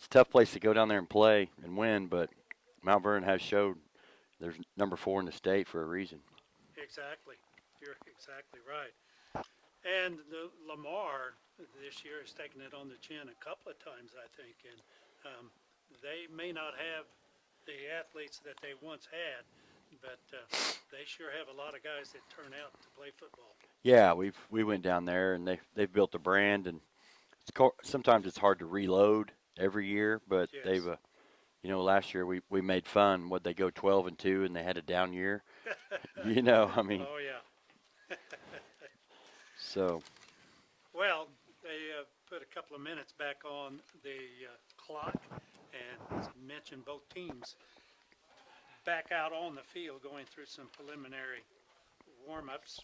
Speaker 2: a tough place to go down there and play and win, but Mount Vernon has showed they're number 4 in the state for a reason.
Speaker 1: Exactly. You're exactly right. And the Lamar this year has taken it on the chin a couple of times, I think, and they may not have the athletes that they once had, but they sure have a lot of guys that turn out to play football.
Speaker 2: Yeah, we went down there and they've built a brand, and sometimes it's hard to reload every year, but
Speaker 1: Yes.
Speaker 2: they've last year we made fun. Would they go 12-2 and they had a down year? I mean.
Speaker 1: Oh yeah.
Speaker 2: So.
Speaker 1: Well, they put a couple of minutes back on the clock, and as I mentioned, both teams back out on the field going through some preliminary warm-ups.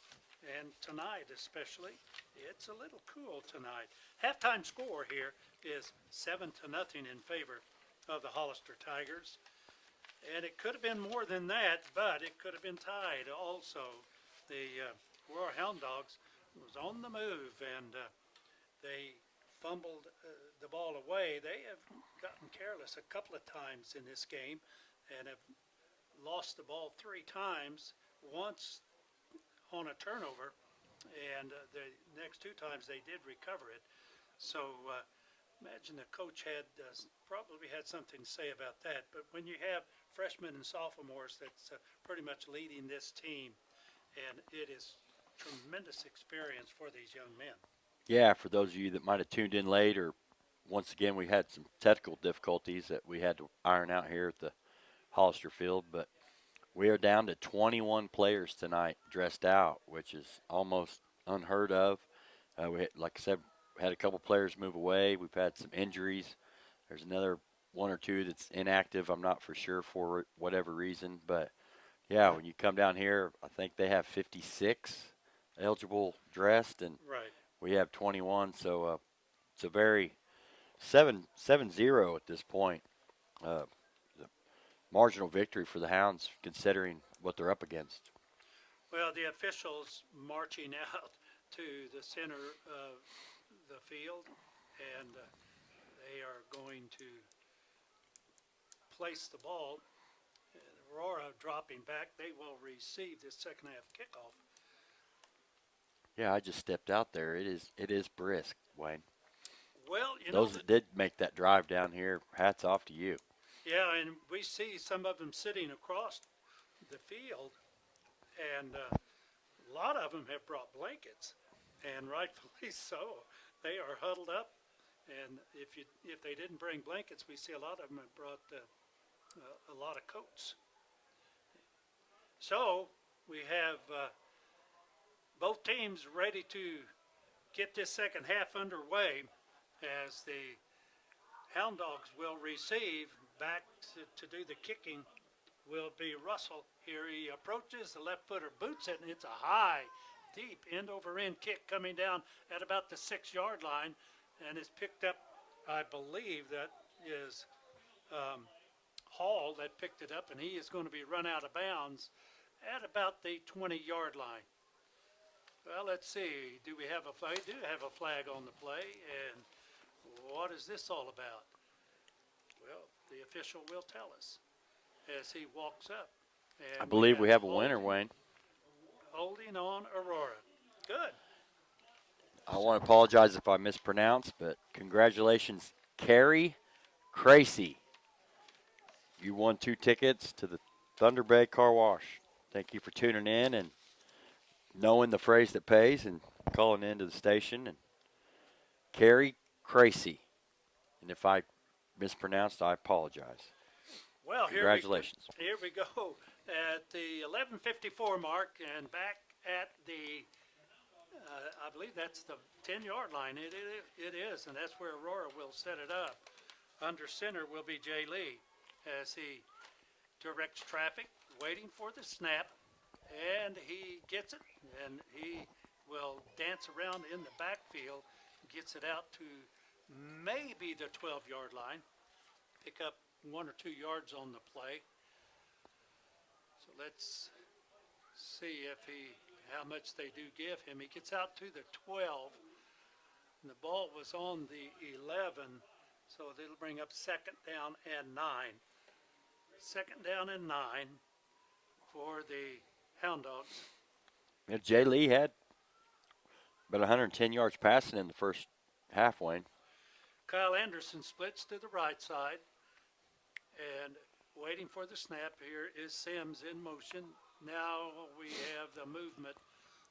Speaker 1: And tonight especially, it's a little cool tonight. Halftime score here is 7-0 in favor of the Hollister Tigers. And it could have been more than that, but it could have been tied also. The Aurora Hound Dogs was on the move, and they fumbled the ball away. They have gotten careless a couple of times in this game and have lost the ball 3 times, once on a turnover, and the next 2 times they did recover it. So imagine the coach had probably had something to say about that. But when you have freshmen and sophomores that's pretty much leading this team, and it is tremendous experience for these young men.
Speaker 2: Yeah, for those of you that might have tuned in late, or once again, we had some technical difficulties that we had to iron out here at the Hollister Field, but we are down to 21 players tonight dressed out, which is almost unheard of. Like I said, had a couple players move away. We've had some injuries. There's another 1 or 2 that's inactive. I'm not for sure for whatever reason, but yeah, when you come down here, I think they have 56 eligible dressed, and
Speaker 1: Right.
Speaker 2: we have 21. So it's a very 7-0 at this point. The marginal victory for the Hounds, considering what they're up against.
Speaker 1: Well, the officials marching out to the center of the field, and they are going to place the ball. Aurora dropping back. They will receive this second half kickoff.
Speaker 2: Yeah, I just stepped out there. It is brisk, Wayne.
Speaker 1: Well,
Speaker 2: Those that did make that drive down here, hats off to you.
Speaker 1: yeah, and we see some of them sitting across the field, and a lot of them have brought blankets, and rightfully so. They are huddled up, And if they didn't bring blankets, we see a lot of them have brought a lot of coats. So we have both teams ready to get this second half underway as the Hound Dogs will receive. Back to do the kicking will be Russell. Here he approaches, the left footer boots it, and it's a high, deep end over end kick coming down at about the 6-yard line, and is picked up, I believe that is Hall that picked it up, and he is going to be run out of bounds at about the 20-yard line. Well, let's see. Do we have a flag? We do have a flag on the play, and what is this all about? Well, the official will tell us as he walks up. And
Speaker 2: I believe we have a
Speaker 1: holding,
Speaker 2: winner, Wayne.
Speaker 1: Holding on Aurora. Good.
Speaker 2: I want to apologize if I mispronounced, but congratulations, Carrie Cracy. You won 2 tickets to the Thunder Bay Car Wash. Thank you for tuning in and knowing the phrase that pays and calling into the station. And Carrie Cracy. And if I mispronounced, I apologize.
Speaker 1: Well,
Speaker 2: Congratulations.
Speaker 1: Here we go at the 11:54 mark, and back at the, I believe that's the 10-yard line. It is, and that's where Aurora will set it up. Under center will be Jay Lee as he directs traffic, waiting for the snap, and he gets it, and he will dance around in the backfield, gets it out to maybe the 12-yard line, pick up 1 or 2 yards on the play. So let's see how much they do give him. He gets out to the 12, and the ball was on the 11, so it'll bring up 2nd down and 9. 2nd down and 9 for the Hound Dogs.
Speaker 2: Yeah, Jay Lee had about 110 yards passing in the first half, Wayne.
Speaker 1: Kyle Anderson splits to the right side, and waiting for the snap. Here is Sims in motion. Now we have the movement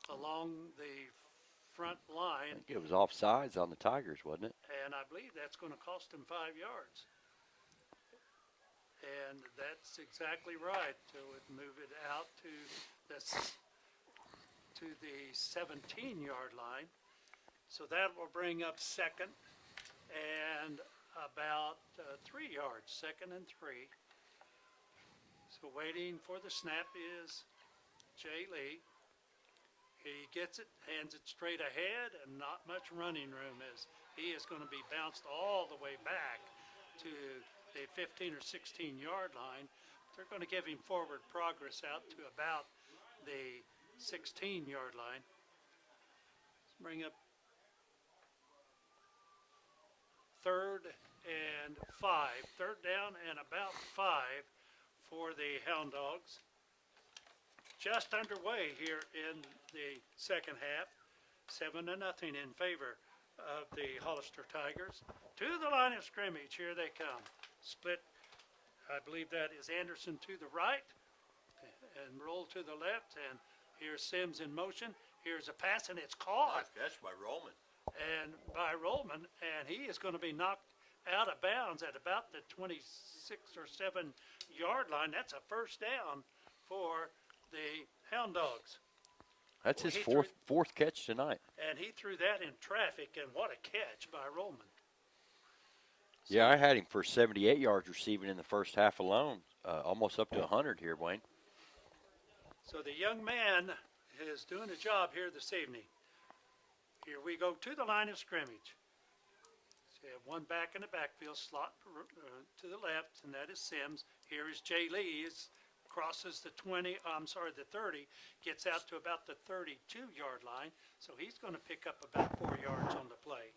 Speaker 1: along the front
Speaker 2: I
Speaker 1: line,
Speaker 2: think it was offsides on the Tigers, wasn't it?
Speaker 1: and I believe that's going to cost him 5 yards. And that's exactly right. So it move it out to the 17-yard line. So that will bring up 2nd and about 3 yards, 2nd and 3. So waiting for the snap is Jay Lee. He gets it, hands it straight ahead, and not much running room as he is going to be bounced all the way back to the 15 or 16-yard line. They're going to give him forward progress out to about the 16-yard line. Let's bring up 3rd and 5. 3rd down and about 5 for the Hound Dogs. Just underway here in the second half. 7-0 in favor of the Hollister Tigers. To the line of scrimmage, here they come. Split, I believe that is Anderson to the right and roll to the left. And here's Sims in motion. Here's a pass, and it's caught.
Speaker 2: Nice catch by Rollman.
Speaker 1: And by Rollman, and he is going to be knocked out of bounds at about the 26 or 7-yard line. That's a 1st down for the Hound Dogs.
Speaker 2: That's his fourth catch tonight.
Speaker 1: And he threw that in traffic, and what a catch by Rollman. So,
Speaker 2: Yeah, I had him for 78 yards receiving in the first half alone, almost up to 100 here, Wayne.
Speaker 1: So the young man is doing a job here this evening. Here we go to the line of scrimmage. So you have one back in the backfield, slot to the left, and that is Sims. Here is Jay Lee. He crosses the 30, gets out to about the 32-yard line. So he's going to pick up about 4 yards on the play.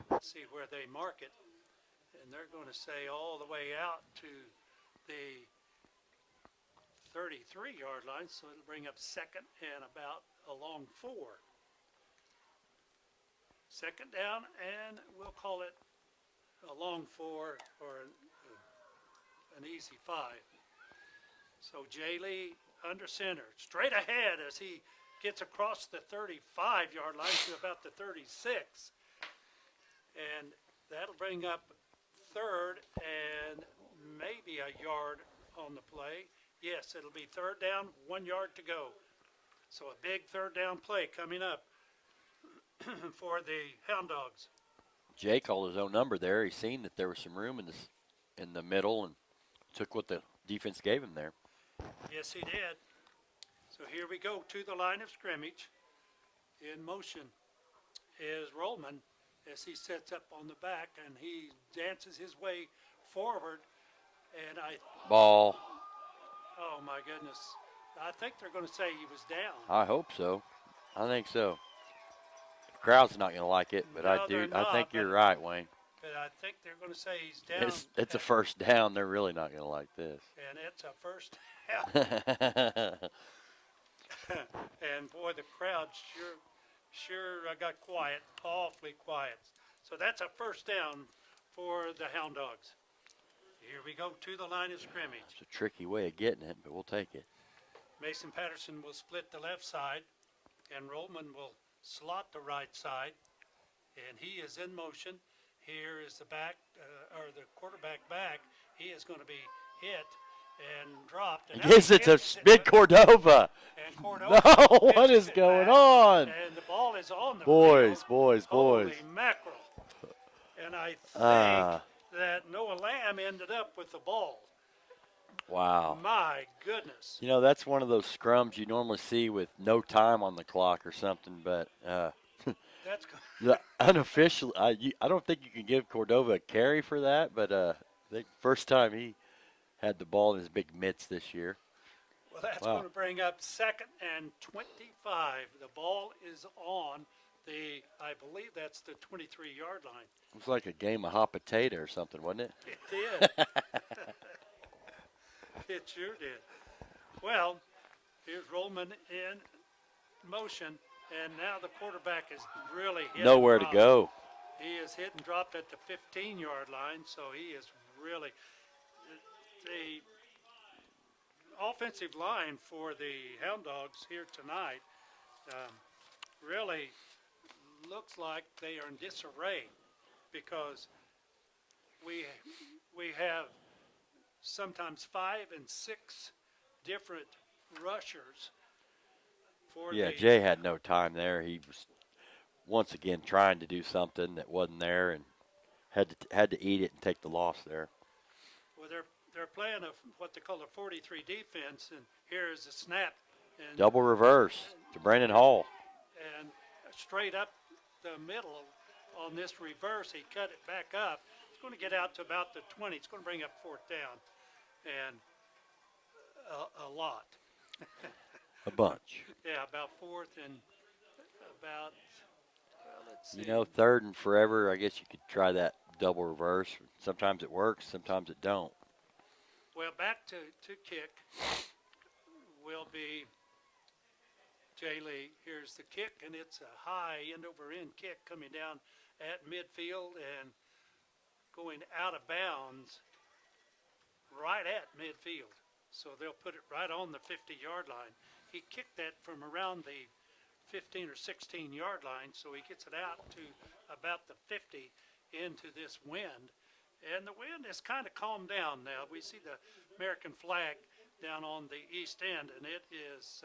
Speaker 1: Let's see where they mark it. And they're going to say all the way out to the 33-yard line, so it'll bring up 2nd and about a long 4. 2nd down, and we'll call it a long 4 or an easy 5. So Jay Lee under center, straight ahead as he gets across the 35-yard line to about the 36. And That'll bring up third and maybe a yard on the play. Yes, it'll be third down, 1 yard to go. So a big third down play coming up for the Hound Dogs.
Speaker 2: Jay called his own number there. He seen that there was some room in the middle and took what the defense gave him there.
Speaker 1: Yes, he did. So here we go to the line of scrimmage. In motion is Rollman as he sets up on the back and he dances his way forward. And
Speaker 2: Ball.
Speaker 1: oh my goodness, I think they're going to say he was down.
Speaker 2: I hope so. I think so. The crowd's not going to like it, but
Speaker 1: No,
Speaker 2: I
Speaker 1: they're
Speaker 2: do. I
Speaker 1: not,
Speaker 2: think
Speaker 1: but
Speaker 2: you're right, Wayne.
Speaker 1: But I think they're going to say he's down.
Speaker 2: It's a first down. They're really not going to like this.
Speaker 1: And it's a first down. And boy, the crowd sure got quiet, awfully quiet. So that's a first down for the Hound Dogs. Here we go to the line of scrimmage.
Speaker 2: It's a tricky way of getting it, but we'll take it.
Speaker 1: Mason Patterson will split the left side, and Rollman will slot the right side. And he is in motion. Here is the quarterback back. He is going to be hit and dropped. And
Speaker 2: I guess it's a big Cordova.
Speaker 1: And Cordova.
Speaker 2: No, what is going on?
Speaker 1: And the ball is on the
Speaker 2: Boys,
Speaker 1: field.
Speaker 2: boys.
Speaker 1: Holy mackerel. And I think that Noah Lamb ended up with the ball.
Speaker 2: Wow.
Speaker 1: My goodness.
Speaker 2: You know, that's one of those scrums you normally see with no time on the clock or something, but
Speaker 1: That's
Speaker 2: unofficially, I don't think you can give Cordova a carry for that, but I think first time he had the ball in his big mitts this year.
Speaker 1: Well, that's going to bring up 2nd and 25. The ball is on I believe that's the 23-yard line.
Speaker 2: It was like a game of hot potato or something, wasn't it?
Speaker 1: It did. It sure did. Well, here's Rollman in motion, and now the quarterback is really hit.
Speaker 2: Nowhere to go.
Speaker 1: He is hit and dropped at the 15-yard line, so he is really the offensive line for the Hound Dogs here tonight really looks like they are in disarray because we have sometimes 5 and 6 different rushers for
Speaker 2: Jay had no time there. He was once again trying to do something that wasn't there and had to eat it and take the loss there.
Speaker 1: Well, they're playing what they call a 43 defense, and here is the snap. And
Speaker 2: double reverse to Brandon Hall.
Speaker 1: And straight up the middle on this reverse, he cut it back up. It's going to get out to about the 20. It's going to bring up 4th down, and a lot.
Speaker 2: A bunch.
Speaker 1: Yeah, about 4th and about, let's see.
Speaker 2: You know, 3rd and forever, I guess you could try that double reverse. Sometimes it works, sometimes it don't.
Speaker 1: Well, back to kick will be Jay Lee. Here's the kick, and it's a high end-over-end kick coming down at midfield and going out of bounds right at midfield. So they'll put it right on the 50-yard line. He kicked that from around the 15 or 16-yard line, so he gets it out to about the 50 into this wind. And the wind has kind of calmed down now. We see the American flag down on the east end, and it is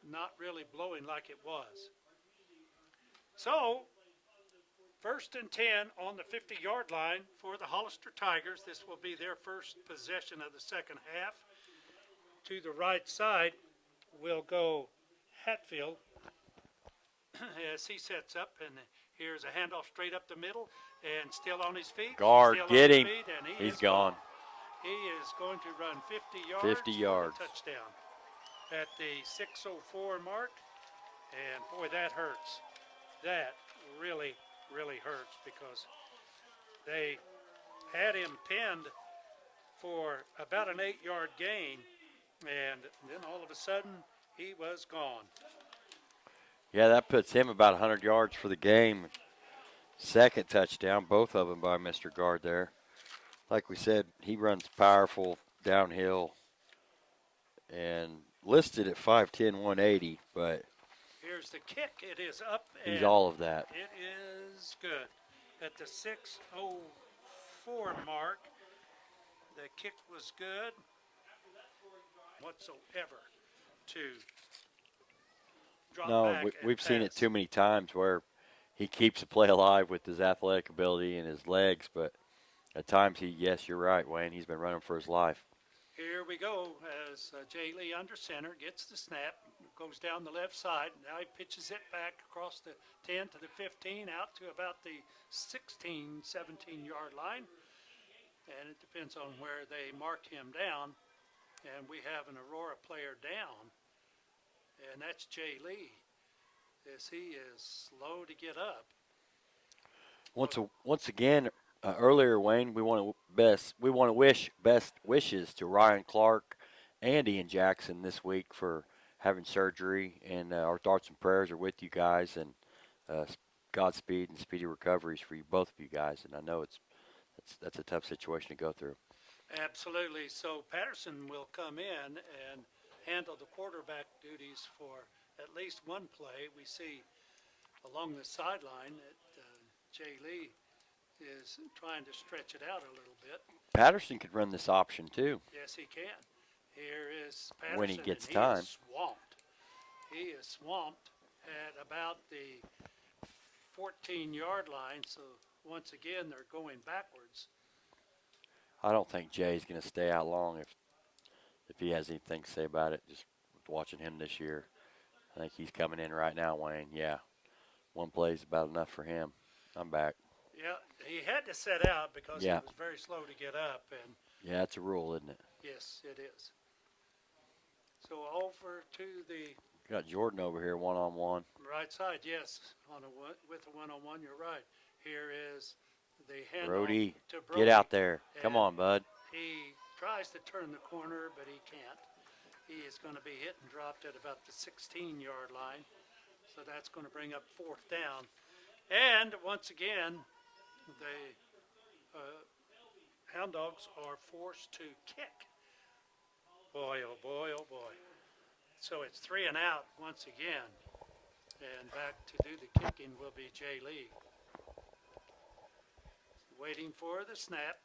Speaker 1: not really blowing like it was. So, 1st and 10 on the 50-yard line for the Hollister Tigers. This will be their first possession of the second half. To the right side will go Hatfield as he sets up, and here's a handoff straight up the middle, and still on his feet.
Speaker 2: Guard, get him.
Speaker 1: He's
Speaker 2: gone.
Speaker 1: He is going to run 50 yards.
Speaker 2: 50 yards.
Speaker 1: For a touchdown at the 6:04 mark, and boy, that hurts. That really, really hurts because they had him pinned for about an 8-yard gain, and then all of a sudden he was gone.
Speaker 2: Yeah, that puts him about 100 yards for the game. 2nd touchdown, both of them by Mr. Guard there. Like we said, he runs powerful downhill and listed at 5'10", 180, but
Speaker 1: here's the kick. It is up.
Speaker 2: He's all of that.
Speaker 1: It is good. at the 6:04 mark. The kick was good whatsoever to drop
Speaker 2: No,
Speaker 1: back and
Speaker 2: we've seen it
Speaker 1: pass.
Speaker 2: too many times where he keeps the play alive with his athletic ability and his legs, but at times yes, you're right, Wayne. He's been running for his life.
Speaker 1: Here we go as Jay Lee under center gets the snap, goes down the left side. Now he pitches it back across the 10 to the 15, out to about the 16, 17-yard line. And it depends on where they mark him down. And we have an Aurora player down, and that's Jay Lee, as he is slow to get up.
Speaker 2: Once again, earlier, Wayne, we want to wish best wishes to Ryan Clark and Ian Jackson this week for having surgery, and our thoughts and prayers are with you guys, and uh, Godspeed and speedy recoveries for you, both of you guys. And I know that's a tough situation to go through.
Speaker 1: Absolutely. So Patterson will come in and handle the quarterback duties for at least one play. We see along the sideline that Jay Lee is trying to stretch it out a little bit.
Speaker 2: Patterson could run this option too
Speaker 1: Yes, he can. Here is
Speaker 2: when he
Speaker 1: Patterson, and
Speaker 2: gets
Speaker 1: he
Speaker 2: time.
Speaker 1: is swamped. He is swamped at about the 14-yard line. So once again, they're going backwards.
Speaker 2: I don't think Jay's going to stay out long if he has anything to say about it. Just watching him this year, I think he's coming in right now, Wayne. Yeah, one play is about enough for him. I'm back.
Speaker 1: Yeah, he had to set out because
Speaker 2: Yeah.
Speaker 1: he was very slow to get up, and
Speaker 2: Yeah, that's a rule, isn't it?
Speaker 1: yes, it is. So over to the
Speaker 2: Got Jordan over here one-on-one.
Speaker 1: right side, yes, with a one-on-one. You're right. Here is the handoff
Speaker 2: Brody,
Speaker 1: to Brody.
Speaker 2: get out there. Come
Speaker 1: And
Speaker 2: on, bud.
Speaker 1: he tries to turn the corner, but he can't. He is going to be hit and dropped at about the 16-yard line. So that's going to bring up fourth down. And once again, the Hound Dogs are forced to kick. Boy, oh boy, oh boy. So it's 3 and out once again. And back to do the kicking will be Jay Lee. Waiting for the snap.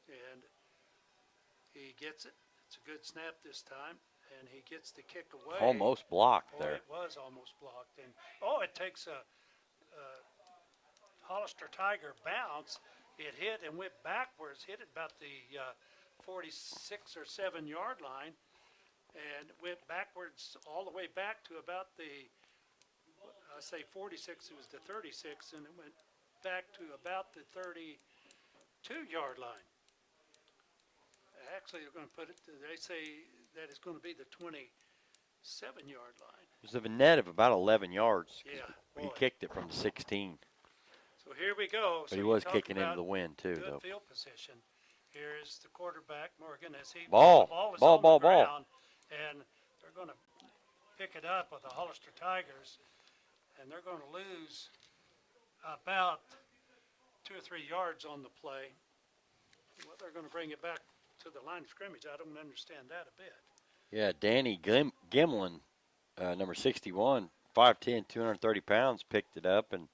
Speaker 1: And he gets it. It's a good snap this time. And he gets the kick away.
Speaker 2: Almost blocked
Speaker 1: Boy,
Speaker 2: there.
Speaker 1: it was almost blocked. And it takes a Hollister Tiger bounce. It hit and went backwards, hit at about the 46 or 7-yard line, and went backwards all the way back to about the, I say 46, it was the 36, and it went back to about the 32-yard line. Actually, they're going to put it, they say that it's going to be the 27-yard line.
Speaker 2: It was a net of about 11 yards.
Speaker 1: Yeah,
Speaker 2: He
Speaker 1: boy.
Speaker 2: kicked it from 16.
Speaker 1: So here we go.
Speaker 2: But
Speaker 1: so
Speaker 2: he
Speaker 1: you
Speaker 2: was
Speaker 1: talk
Speaker 2: kicking into
Speaker 1: about
Speaker 2: the wind, too,
Speaker 1: good
Speaker 2: though.
Speaker 1: field position. Here's the quarterback, Morgan, as he
Speaker 2: Ball.
Speaker 1: the ball is
Speaker 2: Ball,
Speaker 1: on
Speaker 2: ball,
Speaker 1: the
Speaker 2: ball.
Speaker 1: ground, and they're going to pick it up with the Hollister Tigers, and they're going to lose about 2 or 3 yards on the play. Well, they're going to bring it back to the line of scrimmage. I don't understand that a bit.
Speaker 2: Yeah, Danny Gimlin, number 61, 5'10", 230 pounds, picked it up and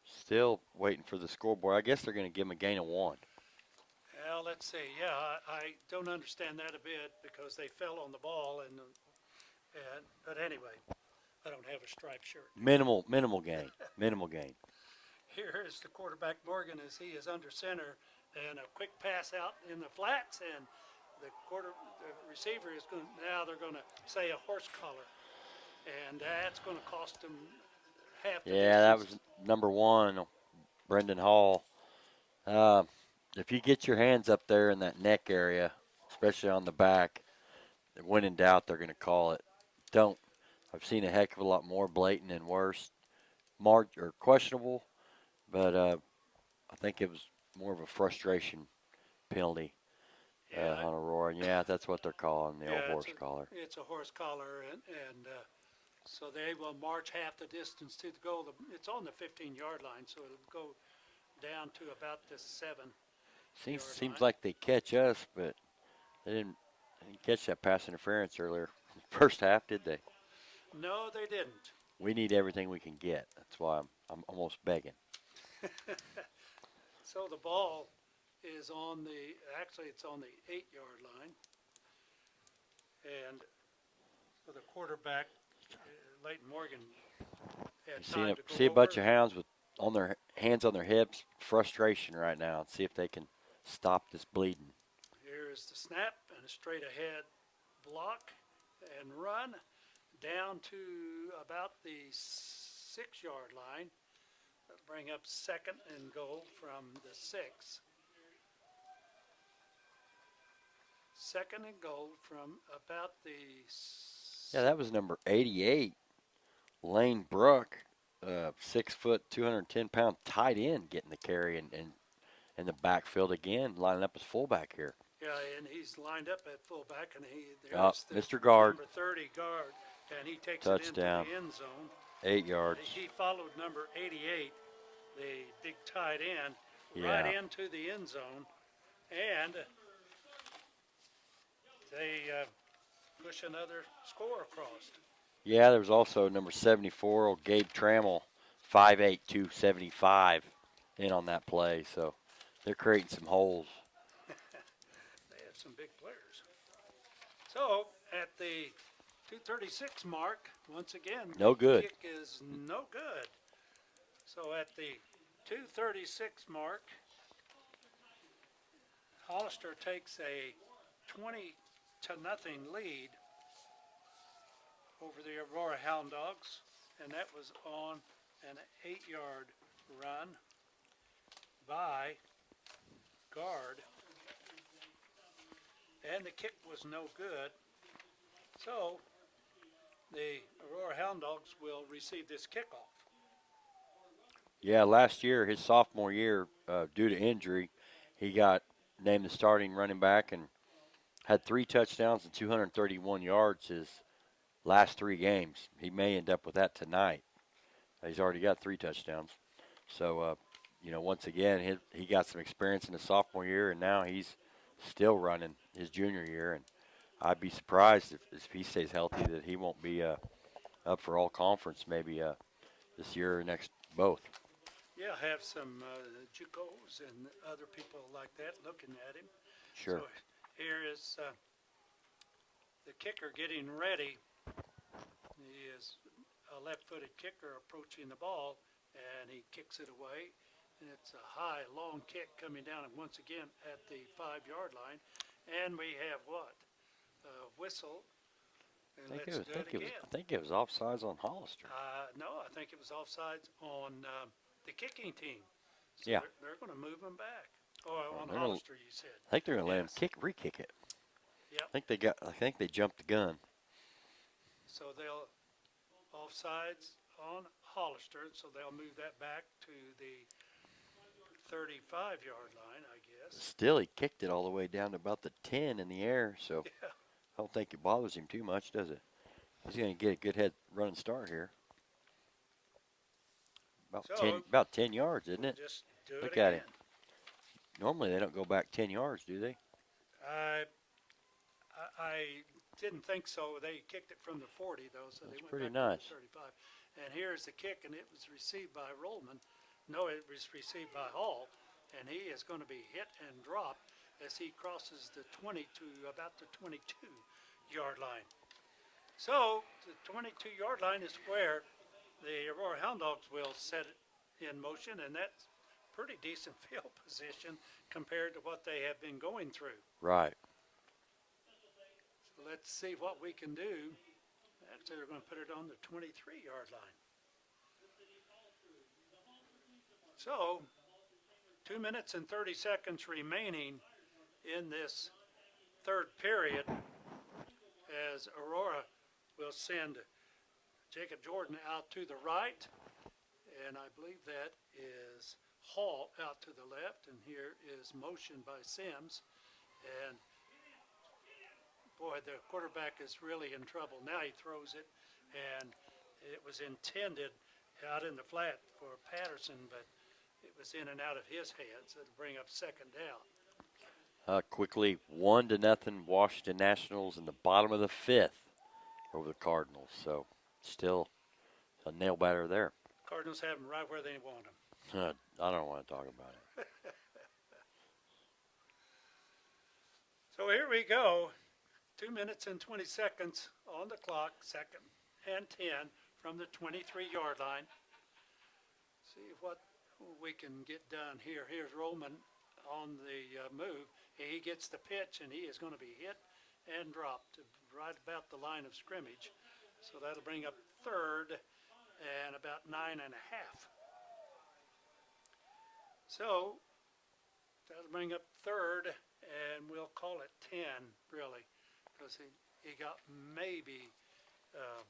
Speaker 2: still waiting for the scoreboard. I guess they're going to give him a gain of 1.
Speaker 1: Well, let's see. Yeah, I don't understand that a bit because they fell on the ball, but anyway, I don't have a striped shirt.
Speaker 2: Minimal gain. Minimal gain.
Speaker 1: Here is the quarterback, Morgan, as he is under center, and a quick pass out in the flats, and the receiver is going. Now they're going to say a horse collar, and that's going to cost them half the
Speaker 2: Yeah, that
Speaker 1: distance.
Speaker 2: was number 1, Brendan Hall. If you get your hands up there in that neck area, especially on the back, when in doubt, they're going to call it. Don't. I've seen a heck of a lot more blatant and worse, or questionable, but I think it was more of a frustration penalty on Aurora. And yeah, that's what they're calling the old horse collar.
Speaker 1: It's a horse collar, and so they will march half the distance to the goal. It's on the 15-yard line, so it'll go down to about the 7.
Speaker 2: Seems like they catch us, but they didn't catch that pass interference earlier. First half, did they?
Speaker 1: No, they didn't.
Speaker 2: We need everything we can get. That's why I'm almost begging.
Speaker 1: So the ball is on actually it's on the 8-yard line. And so the quarterback, Leighton Morgan,
Speaker 2: You
Speaker 1: had
Speaker 2: see
Speaker 1: time to
Speaker 2: see
Speaker 1: go
Speaker 2: a bunch
Speaker 1: over.
Speaker 2: of hounds with on their hands on their hips, frustration right now. See if they can stop this bleeding.
Speaker 1: Here is the snap and a straight ahead block and run down to about the 6-yard line. Bring up second and goal from the 6. Second and goal from about the
Speaker 2: Yeah, that was number 88, Lane Bruck, 6 foot, 210-pound tight end, getting the carry and in the backfield again, lining up as fullback here.
Speaker 1: yeah, and he's lined up at fullback, and
Speaker 2: Oh,
Speaker 1: there's the
Speaker 2: Mr. Guard,
Speaker 1: number 30 guard, and he takes it into
Speaker 2: touchdown,
Speaker 1: the end zone.
Speaker 2: 8 yards.
Speaker 1: He followed number 88, the big tight end, right
Speaker 2: Yeah,
Speaker 1: into the end zone, and they push another score across.
Speaker 2: yeah. There was also number 74, old Gabe Trammell, 5'8", 275, in on that play. So they're creating some holes.
Speaker 1: They have some big players. So at the 2:36 mark, once again,
Speaker 2: No good.
Speaker 1: kick is no good. So at the 2:36 mark, Hollister takes a 20-0 lead over the Aurora Hound Dogs, and that was on an 8-yard run by Guard, and the kick was no good. So the Aurora Hound Dogs will receive this kickoff.
Speaker 2: Yeah, last year, his sophomore year, due to injury, he got named the starting running back and had 3 touchdowns and 231 yards his last 3 games. He may end up with that tonight. He's already got 3 touchdowns. So, once again, he got some experience in his sophomore year, and now he's still running his junior year. And I'd be surprised if he stays healthy that he won't be up for all conference maybe this year or next both.
Speaker 1: Yeah, have some JUCOs and other people like that looking at him. So
Speaker 2: Sure.
Speaker 1: here is the kicker getting ready. He is a left-footed kicker approaching the ball, and he kicks it away. And it's a high, long kick coming down, and once again at the 5-yard line. And we have what? A whistle. And let's do it again.
Speaker 2: I think it was offsides on Hollister.
Speaker 1: No, I think it was offsides on the kicking team. So
Speaker 2: Yeah.
Speaker 1: they're going to move him back. Oh, on
Speaker 2: They're gonna,
Speaker 1: Hollister, you said.
Speaker 2: I think they're gonna let him
Speaker 1: Yes.
Speaker 2: re-kick it.
Speaker 1: Yep.
Speaker 2: I think they jumped the gun.
Speaker 1: So they'll offsides on Hollister, so they'll move that back to the 35-yard line, I guess.
Speaker 2: Still, he kicked it all the way down to about the 10 in the air, so
Speaker 1: Yeah.
Speaker 2: I don't think it bothers him too much, does it? He's gonna get a good head running start here.
Speaker 1: So
Speaker 2: About 10 yards, isn't
Speaker 1: we'll
Speaker 2: it?
Speaker 1: just do
Speaker 2: Look
Speaker 1: it
Speaker 2: at
Speaker 1: again.
Speaker 2: him. Normally they don't go back 10 yards, do they?
Speaker 1: I didn't think so. They kicked it from the 40, though, so they
Speaker 2: That's
Speaker 1: went
Speaker 2: pretty
Speaker 1: back
Speaker 2: nice.
Speaker 1: to the 35. And here's the kick, and it was received by Rollman. No, it was received by Hall, and he is going to be hit and dropped as he crosses the 20 to about the 22-yard line. So the 22-yard line is where the Aurora Hound Dogs will set it in motion, and that's pretty decent field position compared to what they have been going through.
Speaker 2: Right.
Speaker 1: So let's see what we can do. Actually, they're going to put it on the 23-yard line. So 2 minutes and 30 seconds remaining in this third period as Aurora will send Jacob Jordan out to the right, and I believe that is Hall out to the left, and here is motion by Sims, and boy, the quarterback is really in trouble. Now he throws it, and it was intended out in the flat for Patterson, but it was in and out of his hands. It'll bring up second down.
Speaker 2: Quickly, 1-0 Washington Nationals in the bottom of the 5th over the Cardinals. So still a nail biter there.
Speaker 1: Cardinals have them right where they want them.
Speaker 2: I don't want to talk about it.
Speaker 1: So here we go. 2 minutes and 20 seconds on the clock, second and 10 from the 23-yard line. See what we can get done here. Here's Roman on the move. He gets the pitch, and he is going to be hit and dropped right about the line of scrimmage. So that'll bring up third and about 9.5. So that'll bring up third, and we'll call it 10, really, because he got maybe a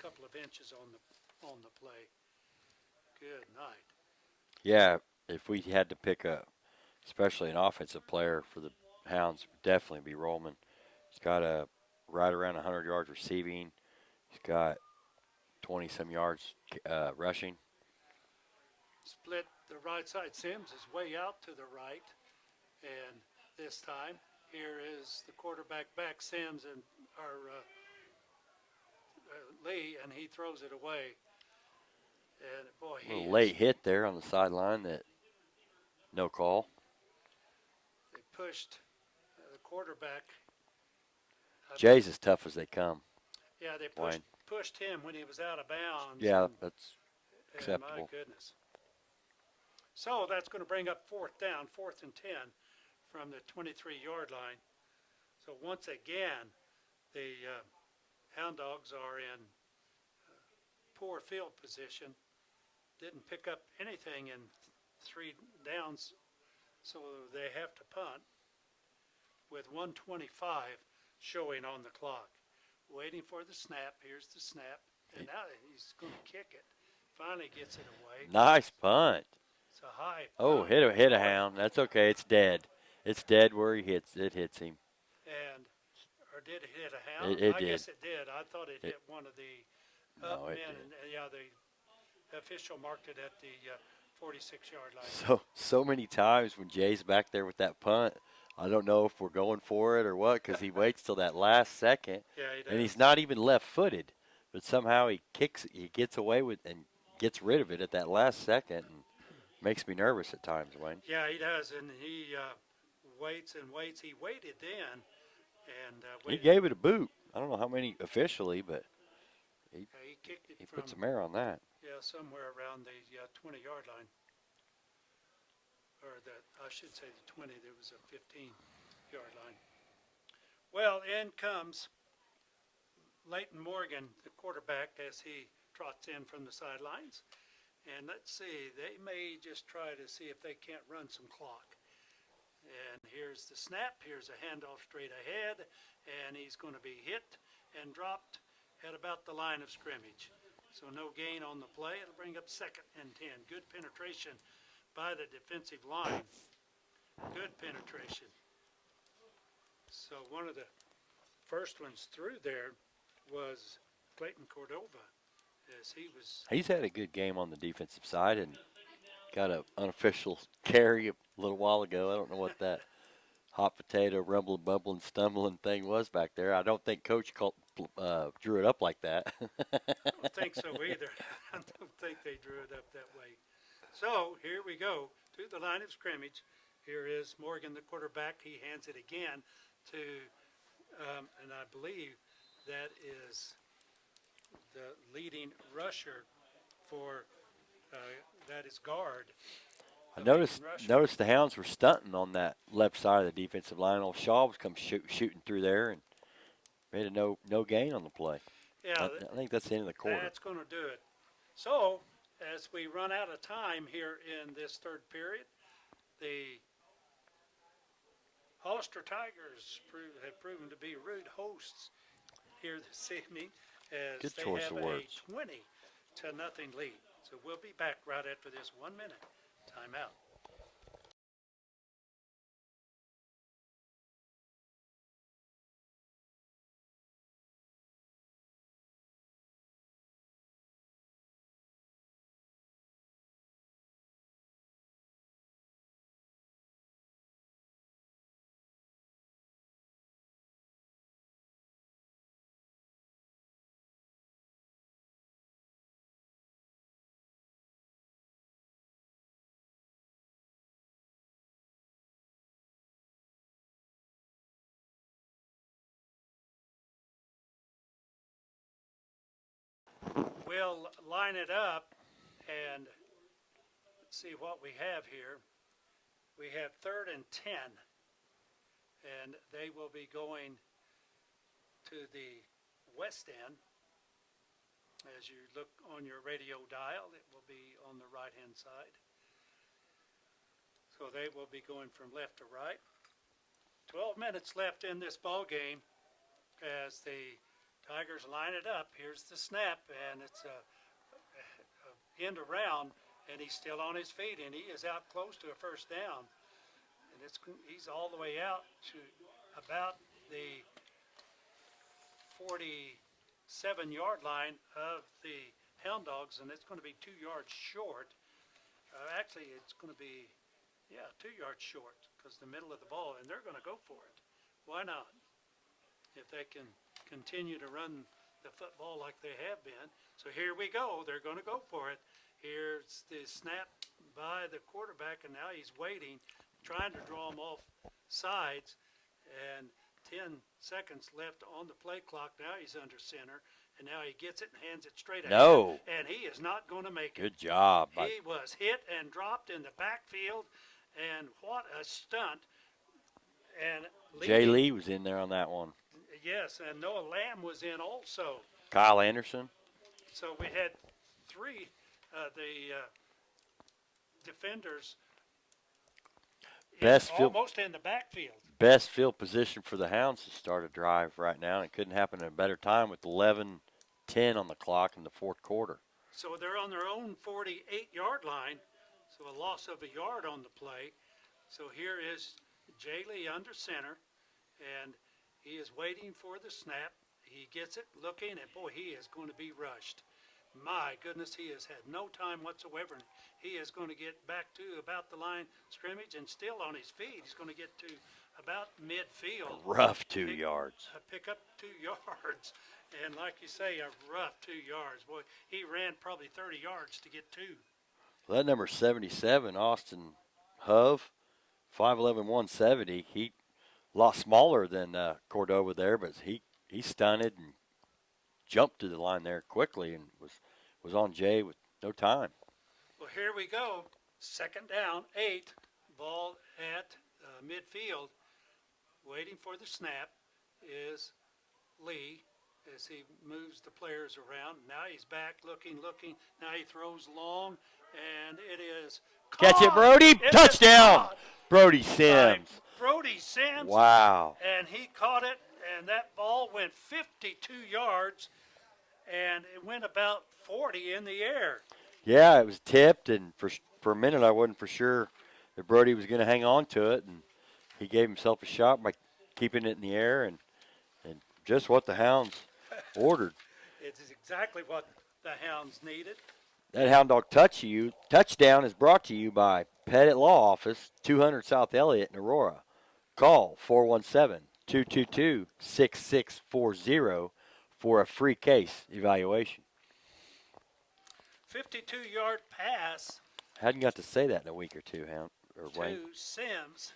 Speaker 1: couple of inches on the play. Good night.
Speaker 2: Yeah, if we had to pick especially an offensive player for the Hounds, would definitely be Rollman. He's got right around 100 yards receiving. He's got 20 some yards rushing.
Speaker 1: Split the right side. Sims is way out to the right. And this time, here is the quarterback back, Sims, and our Lee, and he throws it away. And boy,
Speaker 2: A
Speaker 1: he
Speaker 2: little
Speaker 1: is.
Speaker 2: late hit there on the sideline that no call.
Speaker 1: They pushed the quarterback.
Speaker 2: Jay's as tough as they come.
Speaker 1: Yeah, they
Speaker 2: Wayne.
Speaker 1: pushed him when he was out of bounds.
Speaker 2: Yeah,
Speaker 1: and,
Speaker 2: that's
Speaker 1: and
Speaker 2: acceptable.
Speaker 1: my goodness. So that's going to bring up fourth down, 4th and 10 from the 23-yard line. So once again, the Hound Dogs are in poor field position. Didn't pick up anything in 3 downs, so they have to punt with 1:25 showing on the clock. Waiting for the snap. Here's the snap, and now he's going to kick it. Finally gets it away.
Speaker 2: Nice punt.
Speaker 1: It's a high
Speaker 2: Oh,
Speaker 1: punt.
Speaker 2: hit a Hound. That's okay. It's dead. It's dead where he hits. It hits him.
Speaker 1: And or did it hit a Hound?
Speaker 2: It
Speaker 1: I
Speaker 2: did.
Speaker 1: guess it did. I thought it hit one of the up
Speaker 2: No, it
Speaker 1: men,
Speaker 2: did.
Speaker 1: and yeah, the official marked it at the 46-yard line.
Speaker 2: So many times when Jay's back there with that punt, I don't know if we're going for it or what because he waits till that last second,
Speaker 1: Yeah, he does.
Speaker 2: and he's not even left-footed, but somehow he gets away with and gets rid of it at that last second, and makes me nervous at times, Wayne.
Speaker 1: Yeah, he does, and he waits and waits. He waited then, and
Speaker 2: He gave it a boot. I don't know how many officially, but
Speaker 1: he kicked it
Speaker 2: he
Speaker 1: from
Speaker 2: put some air on that.
Speaker 1: somewhere around the 20-yard line, or I should say the 20. There was a 15-yard line. Well, in comes Leighton Morgan, the quarterback, as he trots in from the sidelines. And let's see, they may just try to see if they can't run some clock. And here's the snap. Here's a handoff straight ahead. And he's going to be hit and dropped at about the line of scrimmage. So no gain on the play. It'll bring up 2nd and 10. Good penetration by the defensive line. Good penetration. So one of the first ones through there was Clayton Cordova, as
Speaker 2: He's had a good game on the defensive side and got an unofficial carry a little while ago. I don't know what that hot potato rumbling, bumbling, stumbling thing was back there. I don't think Coach drew it up like that.
Speaker 1: I don't think so either. I don't think they drew it up that way. So here we go to the line of scrimmage. Here is Morgan, the quarterback. He hands it again to, and I believe that is the leading rusher for that is guard.
Speaker 2: I noticed the Hounds were stunting on that left side of the defensive line. Old Shaw was shooting through there and made a no gain on the play.
Speaker 1: Yeah,
Speaker 2: I think that's the end of the quarter.
Speaker 1: that's going to do it. So as we run out of time here in this third period, the Hollister Tigers have proven to be rude hosts here this evening as
Speaker 2: Good
Speaker 1: they
Speaker 2: choice
Speaker 1: have
Speaker 2: of
Speaker 1: a
Speaker 2: words.
Speaker 1: 20-0 lead. So we'll be back right after this 1 minute timeout. we'll line it up and let's see what we have here. We have 3rd and 10, and they will be going to the west end. As you look on your radio dial, it will be on the right-hand side. So they will be going from left to right. 12 minutes left in this ball game as the Tigers line it up. Here's the snap, and it's a end around, and he's still on his feet, and he is out close to a first down. And he's all the way out to about the 47-yard line of the Hound Dogs, and it's going to be 2 yards short. Actually, it's going to be, 2 yards short because the middle of the ball, and they're going to go for it. Why not? If they can continue to run the football like they have been. So here we go. They're going to go for it. Here's the snap by the quarterback, and now he's waiting, trying to draw him off sides, and 10 seconds left on the play clock. Now he's under center, and now he gets it and hands it straight ahead.
Speaker 2: No.
Speaker 1: And he is not going to make it.
Speaker 2: Good job.
Speaker 1: He was hit and dropped in the backfield, and what a stunt. And
Speaker 2: Jay Lee was in there on that one.
Speaker 1: Yes, and Noah Lamb was in also.
Speaker 2: Kyle Anderson.
Speaker 1: So we had 3 the defenders almost in the backfield.
Speaker 2: Best field position for the Hounds to start a drive right now. It couldn't happen at a better time with 11:10 on the clock in the 4th quarter.
Speaker 1: So they're on their own 48-yard line, so a loss of a yard on the play. So here is Jay Lee under center, and he is waiting for the snap. He gets it, looking, and boy, he is going to be rushed. My goodness, he has had no time whatsoever. He is going to get back to about the line scrimmage and still on his feet. He's going to get to about midfield.
Speaker 2: Rough 2 yards.
Speaker 1: Pick up 2 yards. And like you say, a rough 2 yards. Boy, he ran probably 30 yards to get 2.
Speaker 2: Well, that number 77, Austin Hove, 5'11", 170. He a lot smaller than Cordova there, but he stunted and jumped to the line there quickly and was on Jay with no time.
Speaker 1: Well, here we go. 2nd down, 8. Ball at midfield. Waiting for the snap is Lee as he moves the players around. Now he's back looking. Now he throws long, and it is caught.
Speaker 2: Catch it, Brody. Touchdown. Brody Sims.
Speaker 1: Brody Sims.
Speaker 2: Wow.
Speaker 1: And he caught it, and that ball went 52 yards, and it went about 40 in the air.
Speaker 2: Yeah, it was tipped, and for a minute I wasn't for sure that Brody was going to hang on to it, and he gave himself a shot by keeping it in the air, and just what the Hounds ordered.
Speaker 1: It's exactly what the Hounds needed.
Speaker 2: That Hound Dog touchdown is brought to you by Pettit Law Office, 200 South Elliott in Aurora. Call 417-222-6640 for a free case evaluation.
Speaker 1: 52-yard pass.
Speaker 2: Hadn't got to say that in a week or two, Hound or Wayne.
Speaker 1: To Sims.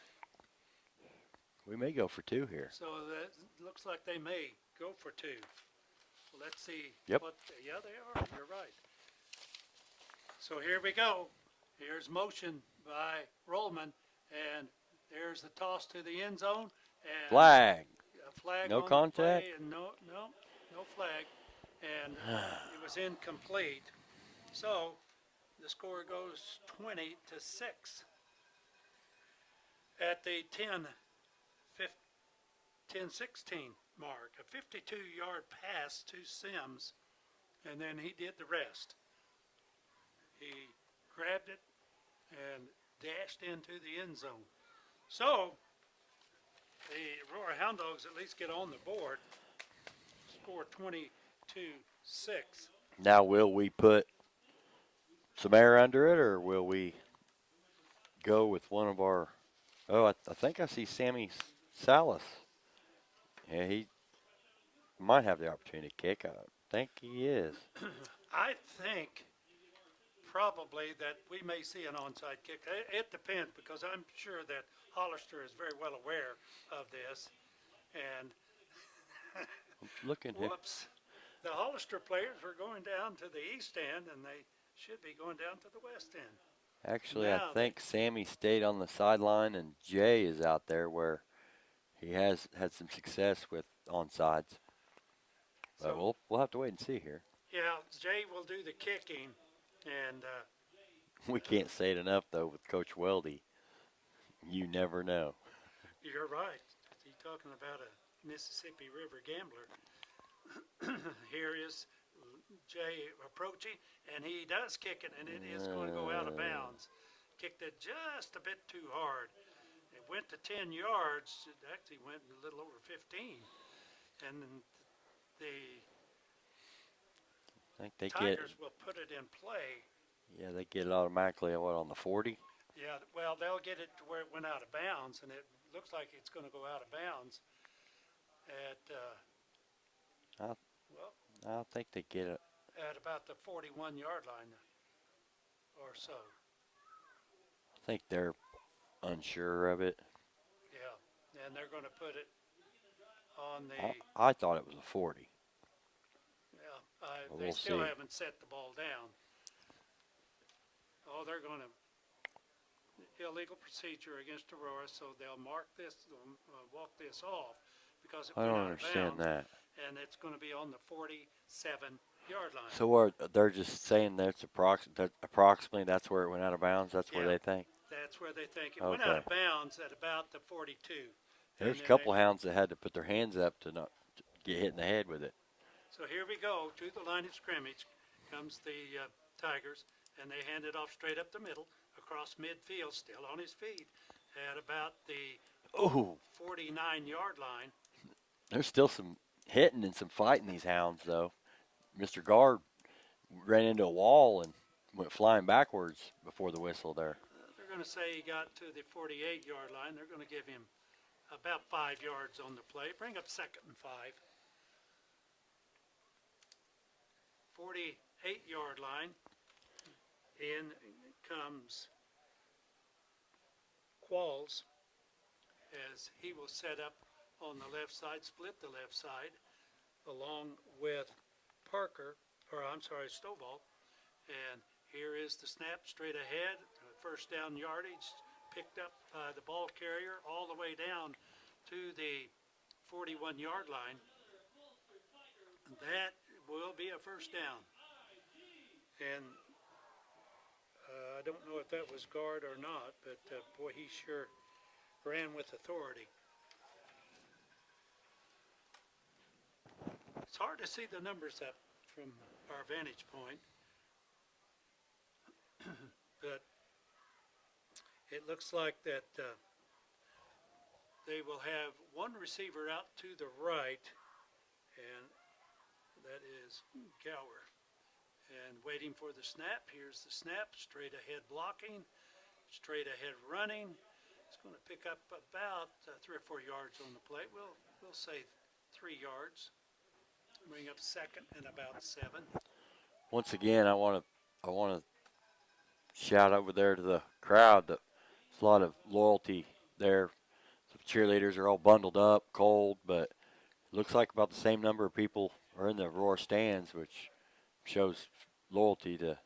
Speaker 2: We may go for 2 here.
Speaker 1: So that looks like they may go for 2. Let's see.
Speaker 2: Yep.
Speaker 1: Yeah, they are. You're right. So here we go. Here's motion by Rollman, and there's the toss to the end zone. And
Speaker 2: Flag.
Speaker 1: A flag.
Speaker 2: No
Speaker 1: on
Speaker 2: contact?
Speaker 1: The play, and no flag, and it was incomplete. So the score goes 20-6 at the 10-16 mark. A 52-yard pass to Sims, and then he did the rest. He grabbed it and dashed into the end zone. So the Aurora Hound Dogs at least get on the board. Score 20-6.
Speaker 2: Now, will we put some air under it, or will we go with one of our – I think I see Sammy Salas. Yeah, he might have the opportunity to kick. I think he is.
Speaker 1: I think probably that we may see an onside kick. It depends, because I'm sure that Hollister is very well aware of this. And
Speaker 2: looking here.
Speaker 1: whoops. The Hollister players were going down to the east end, and they should be going down to the west end.
Speaker 2: Actually, I
Speaker 1: Now they,
Speaker 2: think Sammy stayed on the sideline, and Jay is out there where he has had some success with onsides. But
Speaker 1: so
Speaker 2: we'll have to wait and see here.
Speaker 1: yeah, Jay will do the kicking, and
Speaker 2: We can't say it enough though with Coach Weldy. You never know.
Speaker 1: you're right. He's talking about a Mississippi River gambler. Here is Jay approaching, and he does kick it, and it is going to go out of bounds. Kicked it just a bit too hard. It went to 10 yards. It actually went a little over 15. And the
Speaker 2: I think they get
Speaker 1: Tigers will put it in play.
Speaker 2: yeah they get it automatically on the 40.
Speaker 1: Yeah, well, they'll get it to where it went out of bounds, and it looks like it's going to go out of bounds at,
Speaker 2: I
Speaker 1: well,
Speaker 2: I think they get it.
Speaker 1: at about the 41-yard line or so.
Speaker 2: I think they're unsure of it.
Speaker 1: Yeah, and they're going to put it on the,
Speaker 2: I thought it was a 40.
Speaker 1: yeah,
Speaker 2: Well,
Speaker 1: they
Speaker 2: we'll
Speaker 1: still
Speaker 2: see.
Speaker 1: haven't set the ball down. Oh, they're going to illegal procedure against Aurora, so they'll mark this, walk this off because it
Speaker 2: I
Speaker 1: went
Speaker 2: don't
Speaker 1: out of
Speaker 2: understand
Speaker 1: bounds,
Speaker 2: that.
Speaker 1: and it's going to be on the 47-yard line.
Speaker 2: So they're just saying that's approximately that's where it went out of bounds. That's where
Speaker 1: Yeah,
Speaker 2: they think.
Speaker 1: that's where they think it went out
Speaker 2: Okay.
Speaker 1: of bounds at about the 42. And
Speaker 2: There's a
Speaker 1: then
Speaker 2: couple hounds that had to put their hands up to not get hit in the head with it.
Speaker 1: so here we go to the line of scrimmage. Comes the Tigers, and they hand it off straight up the middle across midfield, still on his feet at about the
Speaker 2: Oh,
Speaker 1: 49-yard line.
Speaker 2: there's still some hitting and some fighting these hounds though. Mr. Guard ran into a wall and went flying backwards before the whistle there.
Speaker 1: They're going to say he got to the 48-yard line. They're going to give him about 5 yards on the play. Bring up 2nd and 5. 48-yard line. In comes Qualls as he will set up on the left side, split the left side, along with Parker, or I'm sorry, Stovall. And here is the snap straight ahead, first down yardage, picked up by the ball carrier all the way down to the 41-yard line. That will be a first down. And I don't know if that was guard or not, but boy, he sure ran with authority. It's hard to see the numbers up from our vantage point, but it looks like that they will have one receiver out to the right, and that is Gower. And waiting for the snap. Here's the snap. Straight ahead blocking. Straight ahead running. It's going to pick up about 3 or 4 yards on the play. We'll say 3 yards. Bring up 2nd and about 7.
Speaker 2: Once again, I want to shout over there to the crowd that there's a lot of loyalty there. The cheerleaders are all bundled up, cold, but it looks like about the same number of people are in the Aurora stands, which shows loyalty to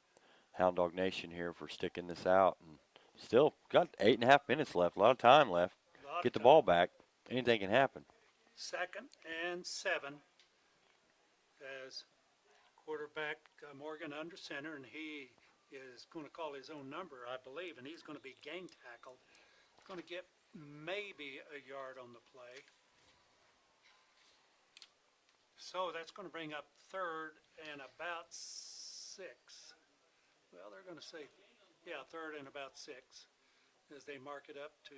Speaker 2: Hound Dog Nation here for sticking this out. And still got 8.5 minutes left, a lot of time left.
Speaker 1: A lot
Speaker 2: Get
Speaker 1: of
Speaker 2: the
Speaker 1: time.
Speaker 2: ball back. Anything can happen.
Speaker 1: 2nd and 7 as quarterback Morgan under center, and he is going to call his own number, I believe, and he's going to be gang tackled. Going to get maybe a yard on the play. So that's going to bring up 3rd and about 6. Well, they're going to say, yeah, 3rd and about 6 as they mark it up to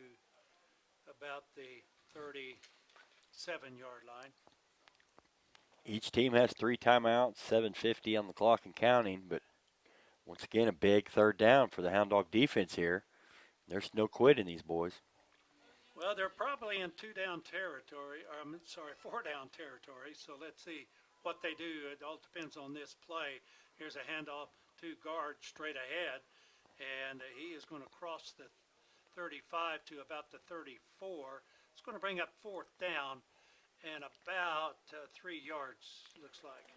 Speaker 1: about the 37-yard line.
Speaker 2: Each team has 3 timeouts, 7:50 on the clock and counting, but once again, a big third down for the Hound Dog defense here. There's no quitting these boys.
Speaker 1: Well, they're probably in 2-down territory, or I'm sorry, 4-down territory, so let's see what they do. It all depends on this play. Here's a handoff to guard straight ahead, and he is going to cross the 35 to about the 34. It's going to bring up 4th down and about 3 yards, looks like.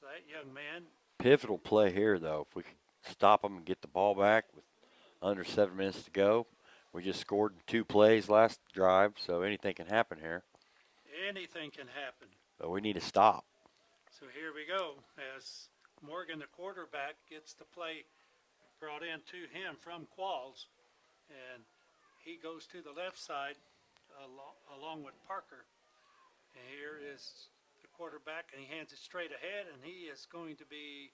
Speaker 1: that young man.
Speaker 2: Pivotal play here, though. If we could stop them and get the ball back with under 7 minutes to go, we just scored 2 plays last drive, so anything can happen here.
Speaker 1: Anything can happen.
Speaker 2: But we need to stop.
Speaker 1: So here we go as Morgan, the quarterback, gets the play brought in to him from Qualls, and he goes to the left side along with Parker. And here is the quarterback, and he hands it straight ahead, and he is going to be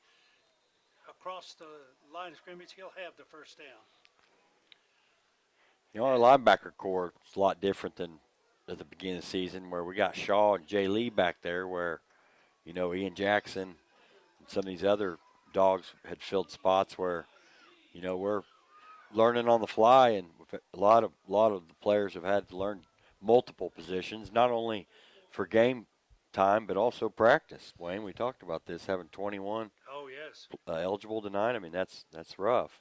Speaker 1: across the line of scrimmage. He'll have the first down.
Speaker 2: You know, our linebacker core is a lot different than at the beginning of the season, where we got Shaw and Jay Lee back there, where, you know, Ian Jackson and some of these other dogs had filled spots where, you know, we're learning on the fly, and a lot of the players have had to learn multiple positions, not only for game time but also practice. Wayne, we talked about this, having 21
Speaker 1: Oh, yes.
Speaker 2: eligible tonight. I mean, that's rough.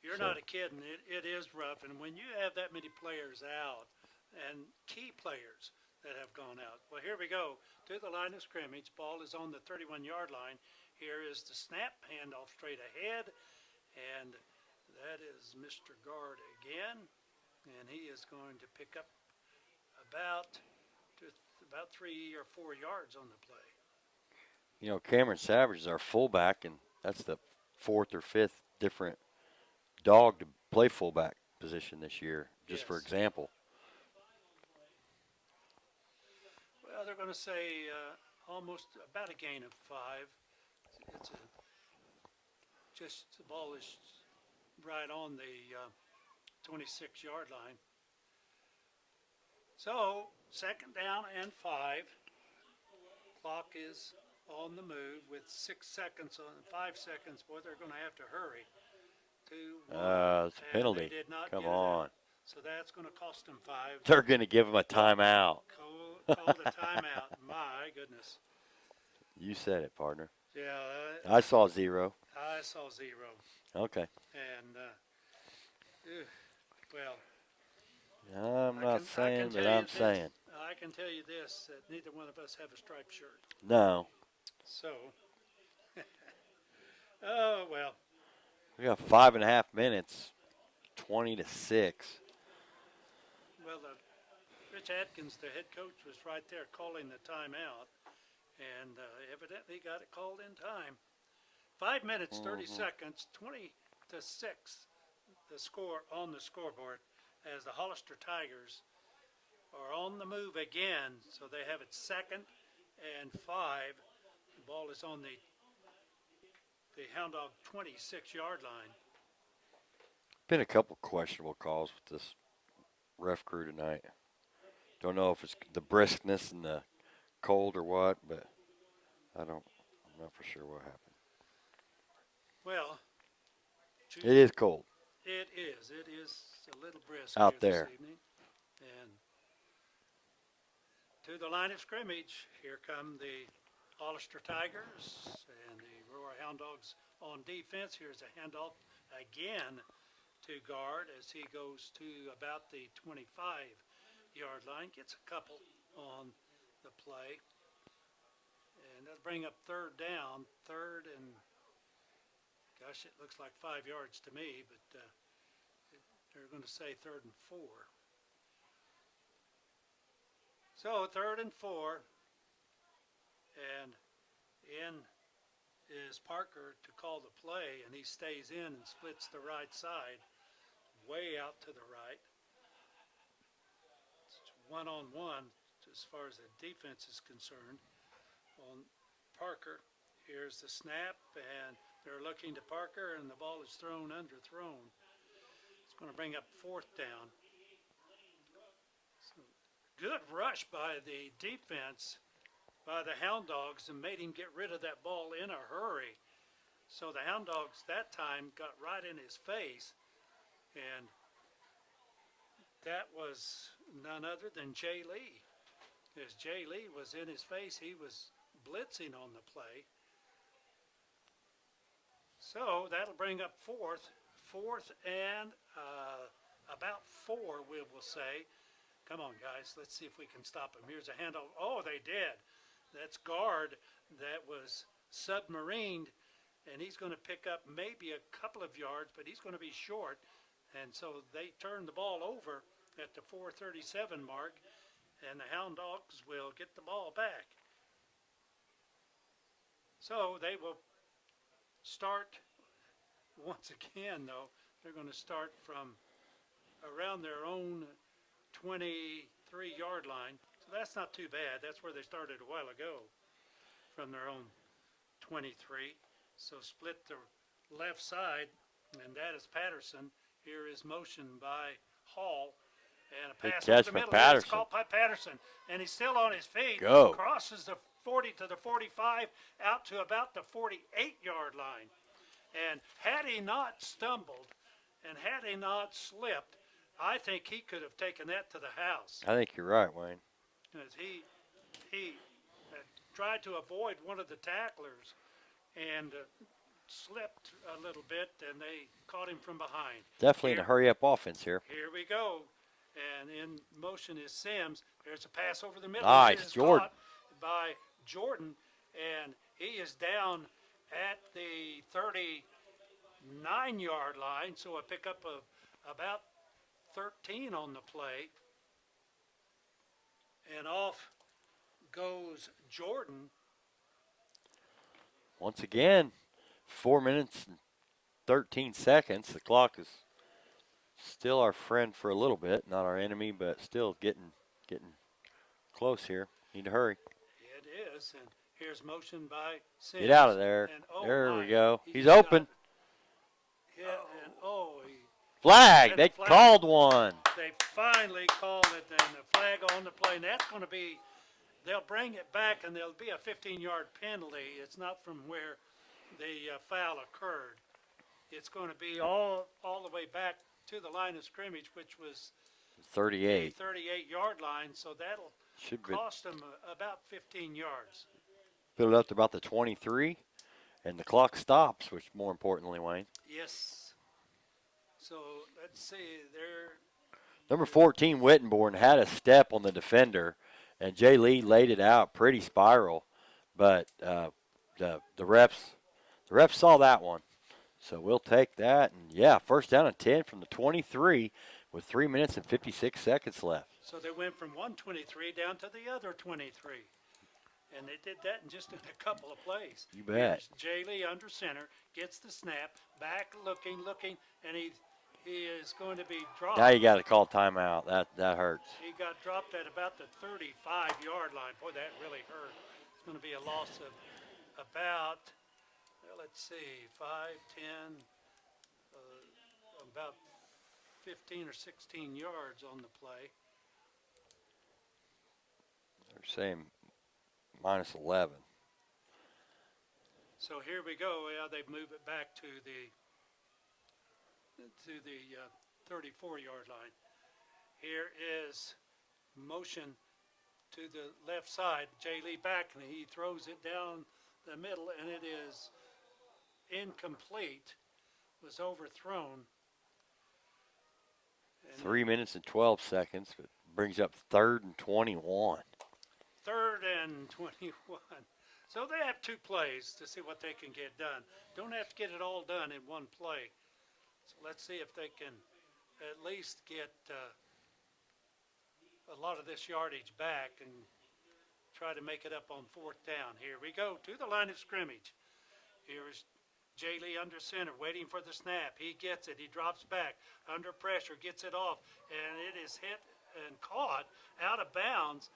Speaker 1: You're
Speaker 2: So,
Speaker 1: not kidding. It is rough. And when you have that many players out and key players that have gone out, well, here we go to the line of scrimmage. Ball is on the 31-yard line. Here is the snap, handoff straight ahead. And that is Mr. Guard again. And he is going to pick up about, about 3 or 4 yards on the play.
Speaker 2: you know, Cameron Savage is our fullback, and that's the fourth or fifth different dog to play fullback position this year, just for
Speaker 1: Yes.
Speaker 2: example.
Speaker 1: Well, they're going to say almost about a gain of 5. It's just the ball is right on the 26-yard line. So, second down and 5. Clock is on the move with 6 seconds on 5 seconds. Boy, they're going to have to hurry. 2, 1.
Speaker 2: It's a penalty.
Speaker 1: They did not
Speaker 2: Come
Speaker 1: get it
Speaker 2: on.
Speaker 1: out. So that's going to cost them 5.
Speaker 2: They're going to give him a timeout.
Speaker 1: Call the timeout. My goodness.
Speaker 2: You said it, partner.
Speaker 1: Yeah.
Speaker 2: I saw 0.
Speaker 1: I saw 0.
Speaker 2: Okay.
Speaker 1: And, well,
Speaker 2: I'm not saying, but I'm saying.
Speaker 1: I can tell you this, that neither one of us have a striped shirt.
Speaker 2: No.
Speaker 1: So, oh, well.
Speaker 2: We got 5.5 minutes, 20-6.
Speaker 1: Well, Rich Atkins, the head coach, was right there calling the timeout, and evidently got it called in time. 5 minutes, 30 seconds, 20-6, the score on the scoreboard as the Hollister Tigers are on the move again. So they have it 2nd and 5. The ball is on the Hound Dog 26-yard line.
Speaker 2: Been a couple questionable calls with this ref crew tonight. Don't know if it's the briskness and the cold or what, but I'm not for sure what happened.
Speaker 1: Well,
Speaker 2: It is cold.
Speaker 1: It is. It is a little brisk
Speaker 2: out
Speaker 1: here
Speaker 2: there
Speaker 1: this evening. And to the line of scrimmage, here come the Hollister Tigers and the Aurora Hound Dogs on defense. Here's a handoff again to Guard as he goes to about the 25-yard line. Gets a couple on the play. And that'll bring up third down. Third and, gosh, it looks like 5 yards to me, but they're going to say 3rd and 4. So 3rd and 4, and in is Parker to call the play, and he stays in and splits the right side, way out to the right. It's one-on-one as far as the defense is concerned on Parker. Here's the snap, and they're looking to Parker, and the ball is underthrown. It's going to bring up 4th down. So good rush by the defense, by the Hound Dogs, and made him get rid of that ball in a hurry. So the Hound Dogs that time got right in his face, and that was none other than Jay Lee. As Jay Lee was in his face, he was blitzing on the play. So that'll bring up 4th and about 4, we will say. Come on, guys, let's see if we can stop him. Here's a handoff. Oh, they did. That's Guard that was submarined, and he's going to pick up maybe a couple of yards, but he's going to be short. And so they turn the ball over at the 4:37 mark, and the Hound Dogs will get the ball back. So they will start once again, though. They're going to start from around their own 23-yard line. So that's not too bad. That's where they started a while ago, from their own 23. So split the left side, and that is Patterson. Here is motion by Hall. And a
Speaker 2: Good
Speaker 1: pass over
Speaker 2: catch
Speaker 1: the
Speaker 2: by
Speaker 1: middle.
Speaker 2: Patterson.
Speaker 1: It's caught by Patterson. And he's still on his feet.
Speaker 2: Go.
Speaker 1: Crosses the 40 to the 45 out to about the 48-yard line. And had he not stumbled and had he not slipped, I think he could have taken that to the house.
Speaker 2: I think you're right, Wayne.
Speaker 1: As he tried to avoid one of the tacklers and slipped a little bit, and they caught him from behind.
Speaker 2: Definitely in a hurry-up offense here.
Speaker 1: Here we go. And in motion is Sims. There's a pass over the middle.
Speaker 2: Nice, Jordan.
Speaker 1: By Jordan, and he is down at the 39-yard line, so a pickup of about 13 on the play. And off goes Jordan.
Speaker 2: Once again, 4 minutes and 13 seconds. The clock is still our friend for a little bit, not our enemy, but still getting close here. Need to hurry.
Speaker 1: It is, and here's motion by Sims.
Speaker 2: Get out of there.
Speaker 1: And,
Speaker 2: there we go. He's
Speaker 1: just
Speaker 2: open.
Speaker 1: Hit, and
Speaker 2: Flag. They
Speaker 1: flag.
Speaker 2: called one.
Speaker 1: They finally called it, and the flag on the play. And that's going to be, they'll bring it back, and there'll be a 15-yard penalty. It's not from where the foul occurred. It's going to be all the way back to the line of scrimmage, which was
Speaker 2: 38.
Speaker 1: the 38-yard line. So that'll
Speaker 2: Should be
Speaker 1: cost them about 15 yards.
Speaker 2: build up to about the 23, and the clock stops, which more importantly, Wayne.
Speaker 1: Yes. So let's see. There.
Speaker 2: Number 14, Wittenborn, had a step on the defender, and Jay Lee laid it out pretty spiral, but the refs saw that one. So we'll take that, and yeah, first down and 10 from the 23 with 3 minutes and 56 seconds left.
Speaker 1: So they went from 123 down to the other 23. And they did that in just a couple of plays.
Speaker 2: You bet.
Speaker 1: Jay Lee under center, gets the snap, back looking, and he is going to be dropped.
Speaker 2: Now you got to call timeout. That hurts.
Speaker 1: He got dropped at about the 35-yard line. Boy, that really hurt. It's going to be a loss of about, let's see, 5, 10, about 15 or 16 yards on the play.
Speaker 2: They're saying minus 11.
Speaker 1: So here we go. Yeah, they move it back to the 34-yard line. Here is motion to the left side. Jay Lee back, and he throws it down the middle, and it is incomplete. Was overthrown. And
Speaker 2: 3 minutes and 12 seconds, but brings up 3rd and 21.
Speaker 1: 3rd and 21. So they have 2 plays to see what they can get done. Don't have to get it all done in one play. So let's see if they can at least get a lot of this yardage back and try to make it up on 4th down. Here we go to the line of scrimmage. Here's Jay Lee under center, waiting for the snap. He gets it. He drops back under pressure, gets it off, and it is hit and caught out of bounds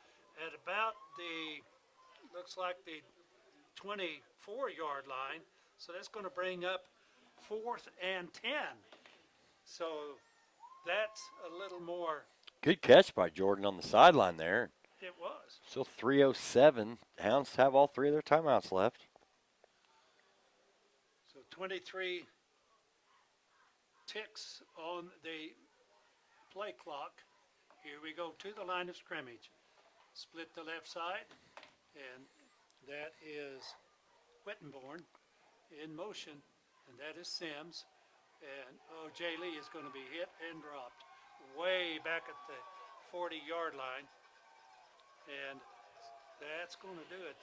Speaker 1: at about the, looks like the 24-yard line. So that's going to bring up 4th and 10. So that's a little more.
Speaker 2: Good catch by Jordan on the sideline there.
Speaker 1: It was.
Speaker 2: Still 3:07. Hounds have all 3 of their timeouts left.
Speaker 1: So 23 ticks on the play clock. Here we go to the line of scrimmage. Split the left side, and that is Wittenborn in motion, and that is Sims. And, Jay Lee is going to be hit and dropped way back at the 40-yard line. And that's going to do it.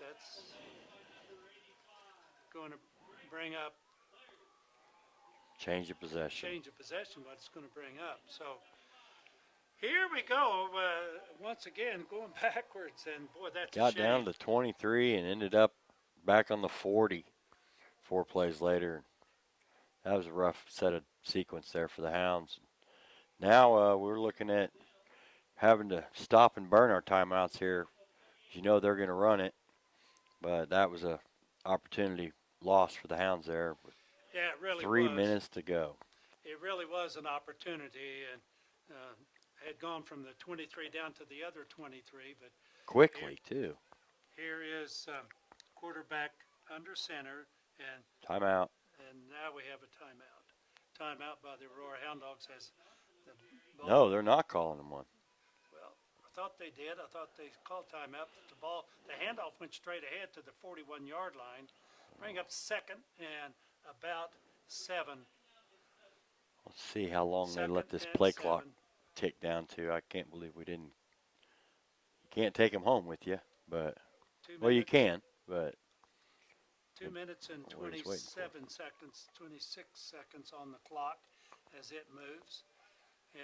Speaker 1: going to bring up
Speaker 2: Change of possession.
Speaker 1: change of possession, what it's going to bring up. So here we go. Once again, going backwards, and boy, that's a
Speaker 2: Got
Speaker 1: shame.
Speaker 2: down to 23 and ended up back on the 40 4 plays later. That was a rough set of sequence there for the Hounds. Now we're looking at having to stop and burn our timeouts here. You know they're going to run it, but that was a opportunity lost for the Hounds there.
Speaker 1: Yeah, it really
Speaker 2: 3
Speaker 1: was.
Speaker 2: minutes to go.
Speaker 1: It really was an opportunity, and had gone from the 23 down to the other 23. But
Speaker 2: Quickly, too.
Speaker 1: here is quarterback under center, and
Speaker 2: Timeout.
Speaker 1: now we have a timeout. Timeout by the Aurora Hound Dogs has the ball.
Speaker 2: No, they're not calling them one.
Speaker 1: Well, I thought they did. I thought they called timeout. The handoff went straight ahead to the 41-yard line. Bring up second and about 7.
Speaker 2: Let's see how long they let this
Speaker 1: Second and
Speaker 2: play clock
Speaker 1: 7.
Speaker 2: tick down to. I can't believe we didn't. You can't take them home with you, but
Speaker 1: 2
Speaker 2: well, you
Speaker 1: minutes.
Speaker 2: can, but
Speaker 1: 2 minutes and
Speaker 2: What he's waiting for.
Speaker 1: 27 seconds, 26 seconds on the clock as it moves.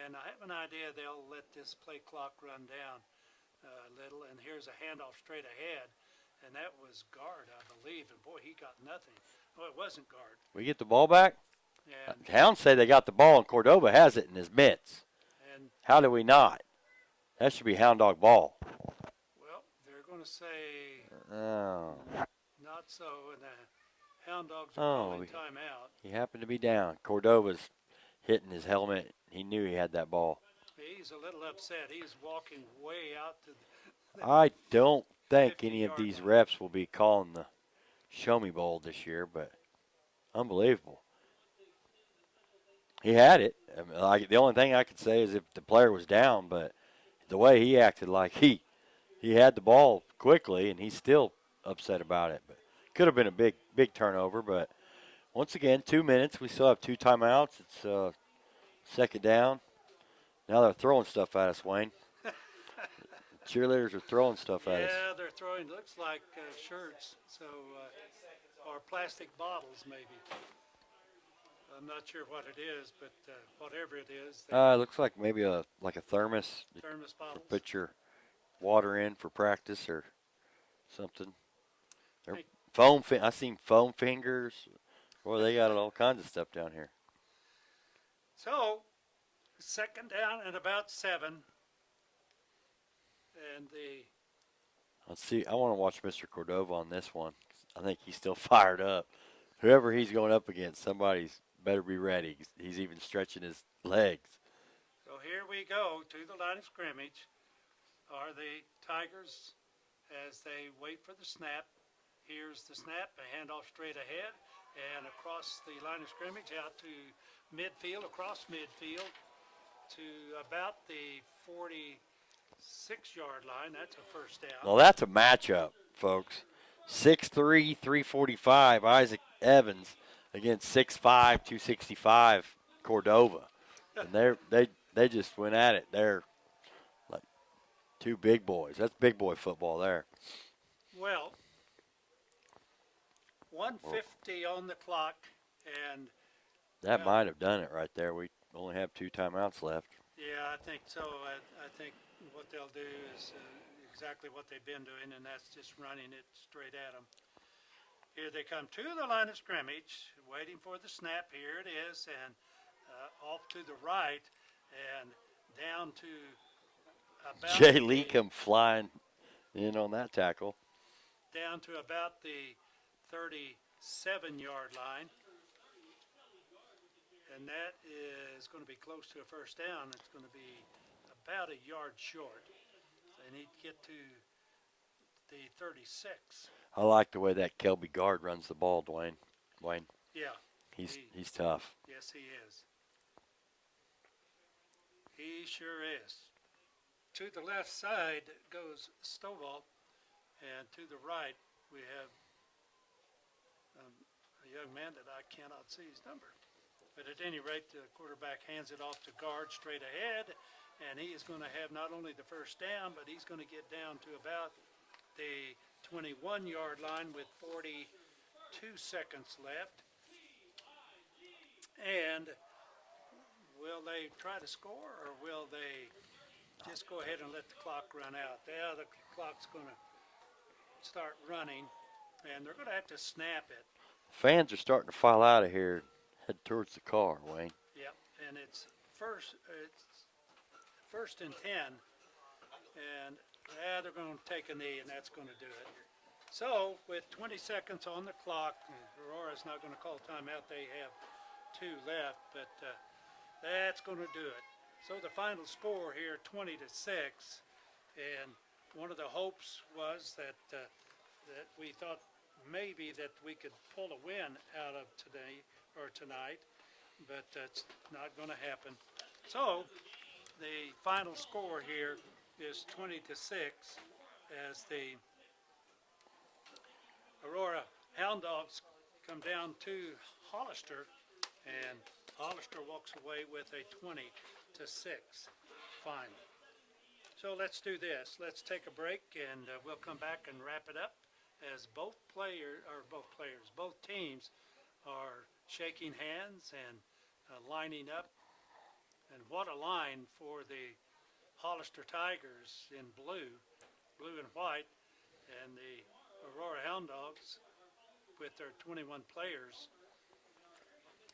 Speaker 1: And I have an idea they'll let this play clock run down a little. And here's a handoff straight ahead. And that was guard, I believe. And boy, he got nothing. Oh, it wasn't guard.
Speaker 2: we get the ball back.
Speaker 1: And,
Speaker 2: Hounds say they got the ball, and Cordova has it in his mitts.
Speaker 1: and
Speaker 2: How do we not? That should be Hound Dog ball.
Speaker 1: well, they're going to say
Speaker 2: Oh,
Speaker 1: not so. And the Hound Dogs are
Speaker 2: Oh,
Speaker 1: calling timeout.
Speaker 2: he happened to be down. Cordova's hitting his helmet. He knew he had that ball.
Speaker 1: He's a little upset. He's walking way out to the
Speaker 2: I don't think any of
Speaker 1: 50-yard
Speaker 2: these
Speaker 1: line.
Speaker 2: reps will be calling the Show Me Bowl this year, but unbelievable. He had it. I mean, like, the only thing I could say is if the player was down, but the way he acted, like he had the ball quickly, and he's still upset about it. But could have been a big turnover. But once again, 2 minutes. We still have 2 timeouts. It's second down. Now they're throwing stuff at us, Wayne. Cheerleaders are throwing stuff at us.
Speaker 1: Yeah, they're throwing, looks like shirts, so or plastic bottles maybe. I'm not sure what it is, but whatever it is,
Speaker 2: It looks like maybe a thermos.
Speaker 1: thermos bottles.
Speaker 2: Put your water in for practice or something. They're
Speaker 1: Hey.
Speaker 2: I seen foam fingers. Boy, they got all kinds of stuff down here.
Speaker 1: So, second down and about 7, and
Speaker 2: Let's see. I want to watch Mr. Cordova on this one. I think he's still fired up. Whoever he's going up against, somebody's better be ready. He's even stretching his legs.
Speaker 1: so here we go to the line of scrimmage. Are the Tigers as they wait for the snap? Here's the snap, a handoff straight ahead, and across the line of scrimmage out to midfield, across midfield to about the 46-yard line. That's a first down.
Speaker 2: Well, that's a matchup, folks. 6'3", 345, Isaac Evans against 6'5", 265, Cordova. And they just went at it. They're like 2 big boys. That's big boy football there.
Speaker 1: Well, 1:50 on the clock, and
Speaker 2: That might have done it right there. We only have 2 timeouts left.
Speaker 1: yeah, I think so. I think what they'll do is exactly what they've been doing, and that's just running it straight at them. Here they come to the line of scrimmage, waiting for the snap. Here it is, and off to the right, and down to about
Speaker 2: Jay Lee come flying in on that tackle.
Speaker 1: down to about the 37-yard line. And that is going to be close to a first down. It's going to be about a yard short. They need to get to the 36.
Speaker 2: I like the way that Kelby guard runs the ball, Dwayne.
Speaker 1: Yeah.
Speaker 2: He's tough.
Speaker 1: Yes, he is. He sure is. To the left side goes Stovall, and to the right we have a young man that I cannot see his number. But at any rate, the quarterback hands it off to guard straight ahead, and he is going to have not only the first down, but he's going to get down to about the 21-yard line with 2 seconds left. And will they try to score, or will they just go ahead and let the clock run out? Yeah, the clock's going to start running, and they're going to have to snap it.
Speaker 2: Fans are starting to file out of here, head towards the car, Wayne.
Speaker 1: Yep, and it's first and 10, and they're going to take a knee, and that's going to do it. So with 20 seconds on the clock, Aurora's not going to call timeout. They have 2 left, but that's going to do it. So the final score here, 20-6, and one of the hopes was that that we thought maybe that we could pull a win out of today or tonight, but that's not going to happen. So the final score here is 20-6 as the Aurora Hound Dogs come down to Hollister, and Hollister walks away with a 20-6 final. So let's do this. Let's take a break, and we'll come back and wrap it up as both teams are shaking hands and lining up. And what a line for the Hollister Tigers in blue and white, and the Aurora Hound Dogs with their 21 players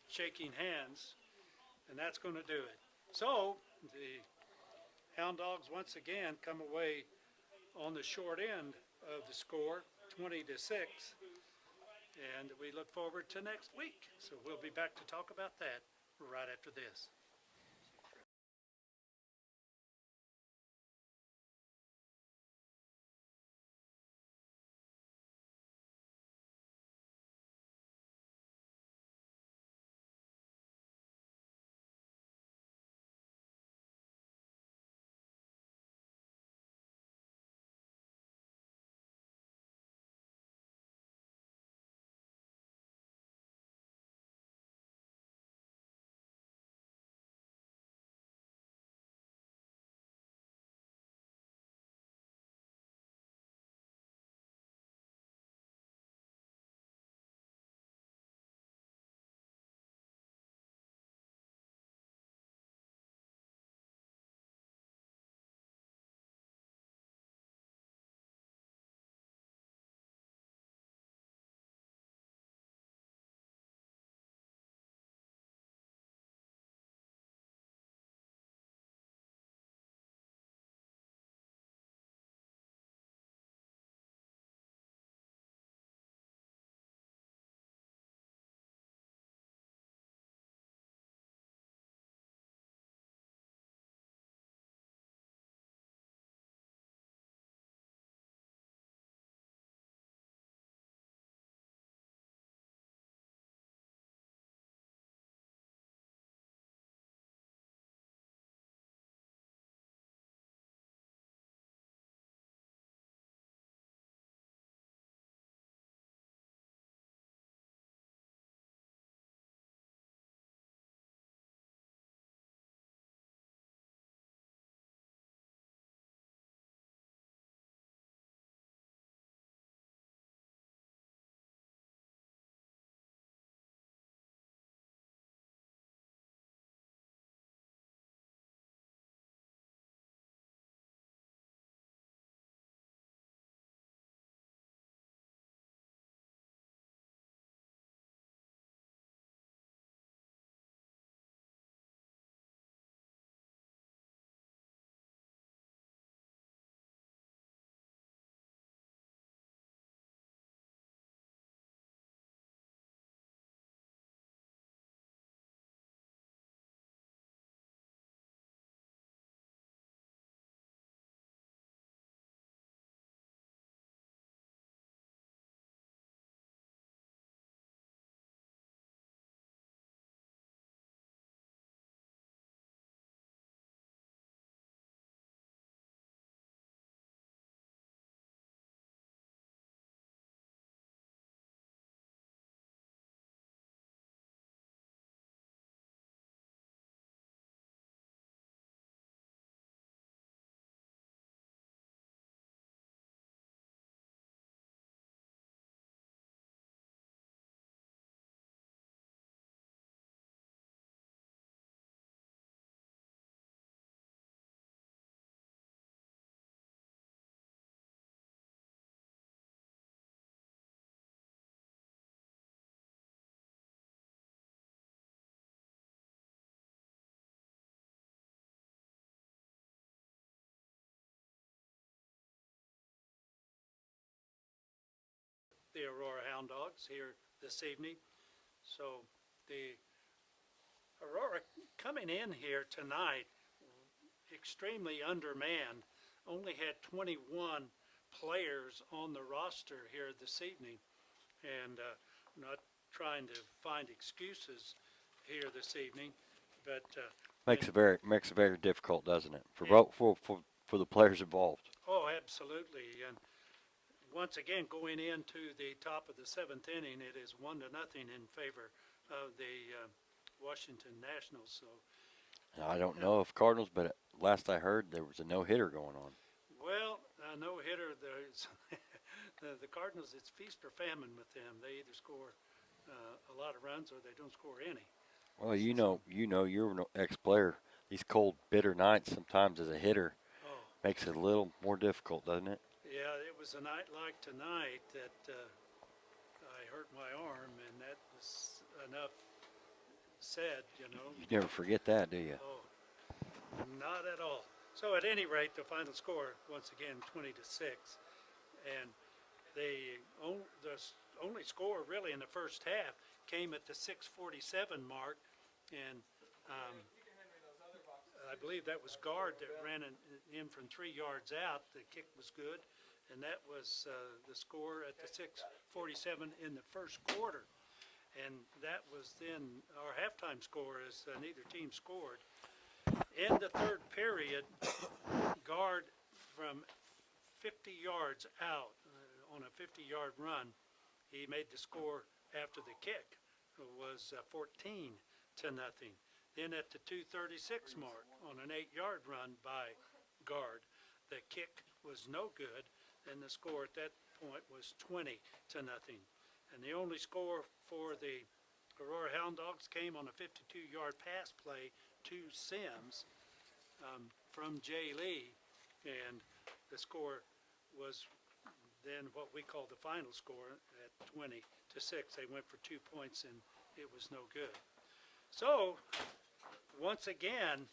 Speaker 1: shaking hands, and that's going to do it. So the Hound Dogs once again come away on the short end of the score, 20-6, and we look forward to next week. So we'll be back to talk about that right after this. the Aurora Hound Dogs here this evening. So the Aurora coming in here tonight extremely undermanned, only had 21 players on the roster here this evening, and not trying to find excuses here this evening, but and
Speaker 2: Makes it very difficult, doesn't it, for
Speaker 1: and
Speaker 2: both for the players involved.
Speaker 1: oh, absolutely, and once again going into the top of the seventh inning, it is 1-0 in favor of the Washington Nationals. So
Speaker 2: Now, I don't
Speaker 1: uh,
Speaker 2: know if Cardinals, but last I heard there was a no hitter going on.
Speaker 1: well, no hitter. There's the Cardinals. It's feast or famine with them. They either score a lot of runs or they don't score any.
Speaker 2: Well,
Speaker 1: So,
Speaker 2: you're an ex-player. These cold, bitter nights sometimes as a hitter
Speaker 1: oh
Speaker 2: makes it a little more difficult, doesn't it?
Speaker 1: yeah, it was a night like tonight that I hurt my arm, and that was enough said.
Speaker 2: You never forget that, do you?
Speaker 1: Oh, not at all. So at any rate, the final score once again 20-6, and the only score really in the first half came at the 6:47 mark, and um, I believe that was Guard that ran in from 3 yards out. The kick was good, and that was the score at the 6:47 in the first quarter. And that was then our halftime score, as neither team scored. In the third period, Guard from 50 yards out on a 50-yard run, he made the score after the kick. It was 14-0. Then at the 2:36 mark, on an 8-yard run by Guard, the kick was no good, and the score at that point was 20-0. And the only score for the Aurora Hound Dogs came on a 52-yard pass play to Sims from Jay Lee, and the score was then what we call the final score at 20-6. They went for 2 points, and it was no good. So once again,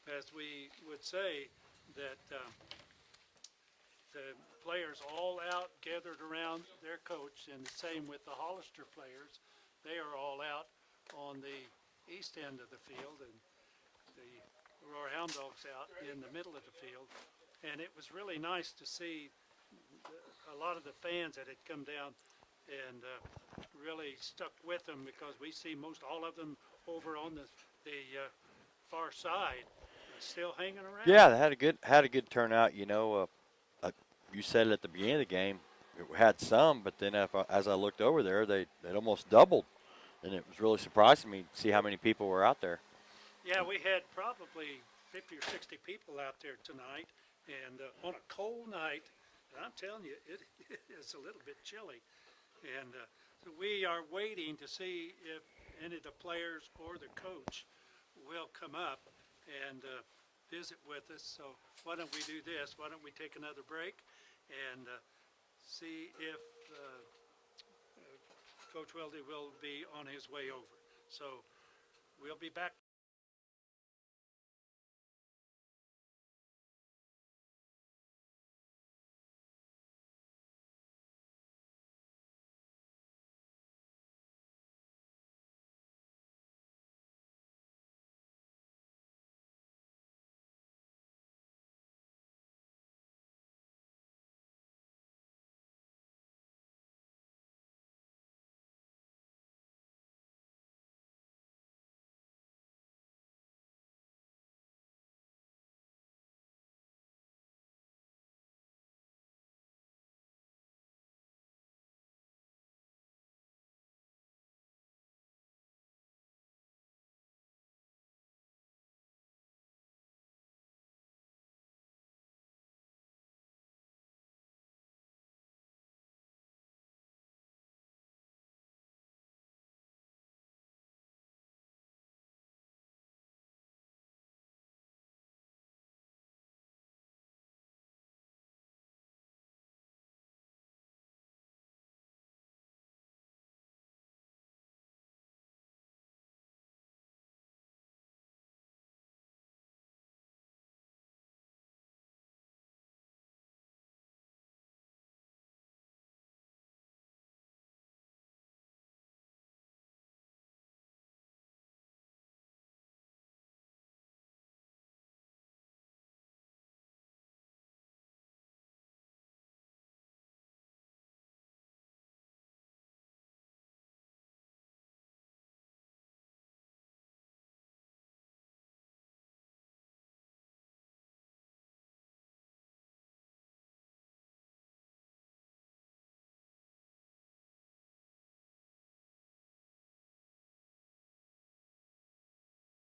Speaker 1: as we would say, that the players all out gathered around their coach, and the same with the Hollister players. They are all out on the east end of the field, and the Aurora Hound Dogs out in the middle of the field. And it was really nice to see a lot of the fans that had come down and really stuck with them, because we see most all of them over on the far side still hanging around.
Speaker 2: Yeah, they had a good turnout. You said it at the beginning of the game. It had some, but then as I looked over there, they'd almost doubled, and it was really surprising me to see how many people were out there.
Speaker 1: Yeah, we had probably 50 or 60 people out there tonight, and on a cold night, and I'm telling you, it is a little bit chilly. And so we are waiting to see if any of the players or the coach will come up and visit with us. So why don't we do this? Why don't we take another break and see if Coach Weldy will be on his way over. So we'll be back.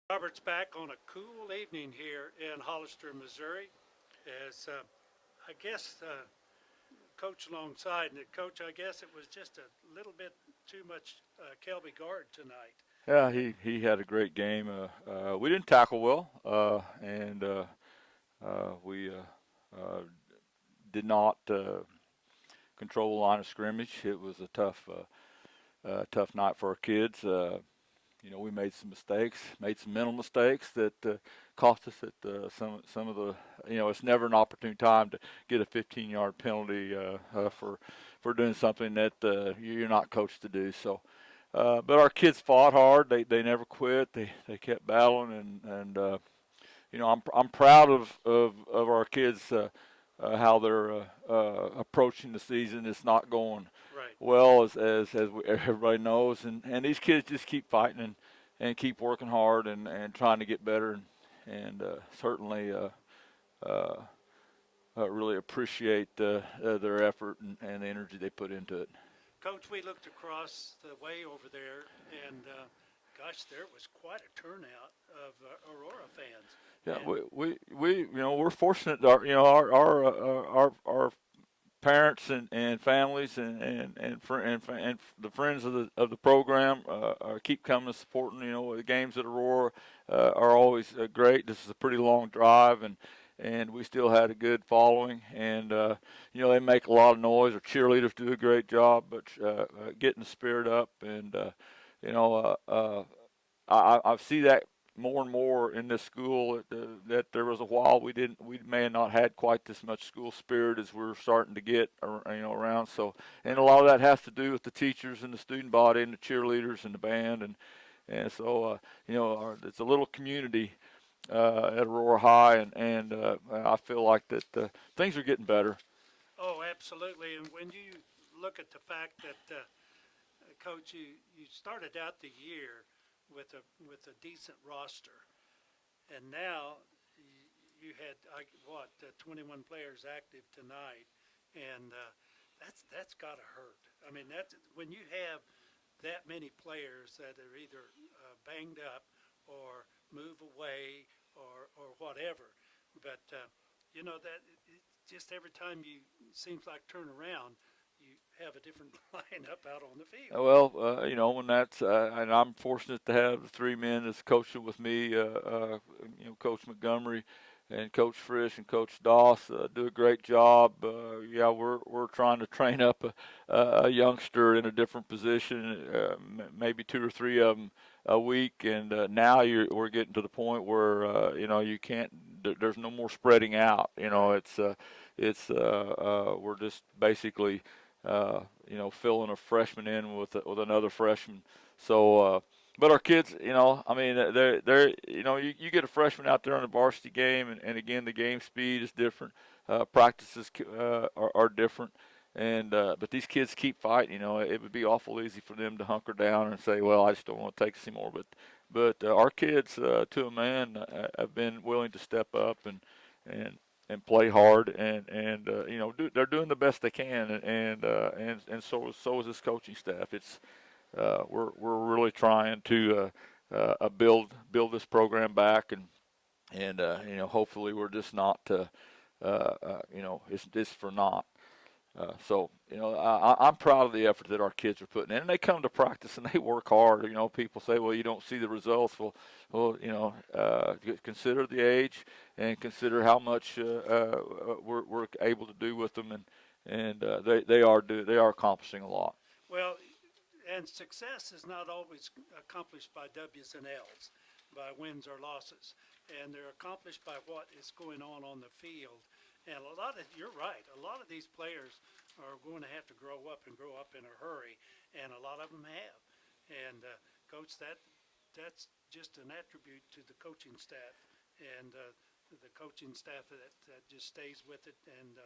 Speaker 1: Robert's back on a cool evening here in Hollister, Missouri. As I guess coach alongside, and coach, I guess it was just a little bit too much Kelby guard tonight.
Speaker 3: Yeah,
Speaker 1: And
Speaker 3: he had a great game. We didn't tackle well, and we did not control the line of scrimmage. It was a tough night for our kids. We made some mistakes, made some mental mistakes that cost us at some of the. It's never an opportune time to get a 15-yard penalty for doing something that you're not coached to do. So. But our kids fought hard. They never quit. They kept battling, and I'm proud of our kids how they're approaching the season. It's not going
Speaker 1: right,
Speaker 3: well everybody knows, and these kids just keep fighting and keep working hard and trying to get better, and certainly uh, really appreciate their effort and the energy they put into it.
Speaker 1: coach, we looked across the way over there, and gosh, there was quite a turnout of Aurora fans.
Speaker 3: Yeah,
Speaker 1: And
Speaker 3: we're fortunate. Our parents and families and the friends of the program keep coming and supporting. The games at Aurora are always great. This is a pretty long drive, and we still had a good following. And they make a lot of noise. Our cheerleaders do a great job, but getting the spirit up and you know I see that more and more in this school that there was a while we may have not had quite this much school spirit as we're starting to get around. So, and a lot of that has to do with the teachers and the student body and the cheerleaders and the band, and so it's a little community at Aurora High, and I feel like that things are getting better.
Speaker 1: oh, absolutely. And when you look at the fact that coach, you started out the year with a decent roster, and now you had 21 players active tonight, and that's got to hurt. I mean, that's when you have that many players that are either banged up or move away or whatever. But that just every time you seems like turn around, you have a different lineup out on the field.
Speaker 3: Well, when that's and I'm fortunate to have the three men that's coaching with me, Coach Montgomery and Coach Frisch and Coach Doss do a great job. Yeah, we're trying to train up a youngster in a different position, maybe two or three of them a week, and now we're getting to the point where you can't. There's no more spreading out.
Speaker 1: Right.
Speaker 3: We're just basically filling a freshman in with another freshman. So, but our kids, I mean, they're you get a freshman out there on a varsity game, and again, the game speed is different. Practices are different, and but these kids keep fighting. It would be awful easy for them to hunker down and say, "Well, I just don't want to take this anymore." But our kids, to a man, have been willing to step up and play hard, and they're doing the best they can, and so is this coaching staff. It's we're really trying to build this program back, and hopefully we're just not it's for naught. I'm proud of the effort that our kids are putting in, and they come to practice and they work hard. People say, "Well, you don't see the results." Consider the age and consider how much we're able to do with them, and they are accomplishing a lot.
Speaker 1: Well, and success is not always accomplished by W's and L's, by wins or losses, and they're accomplished by what is going on the field. And you're right, a lot of these players are going to have to grow up and grow up in a hurry, and a lot of them have. And coach, that's just an attribute to the coaching staff, and the coaching staff that just stays with it, and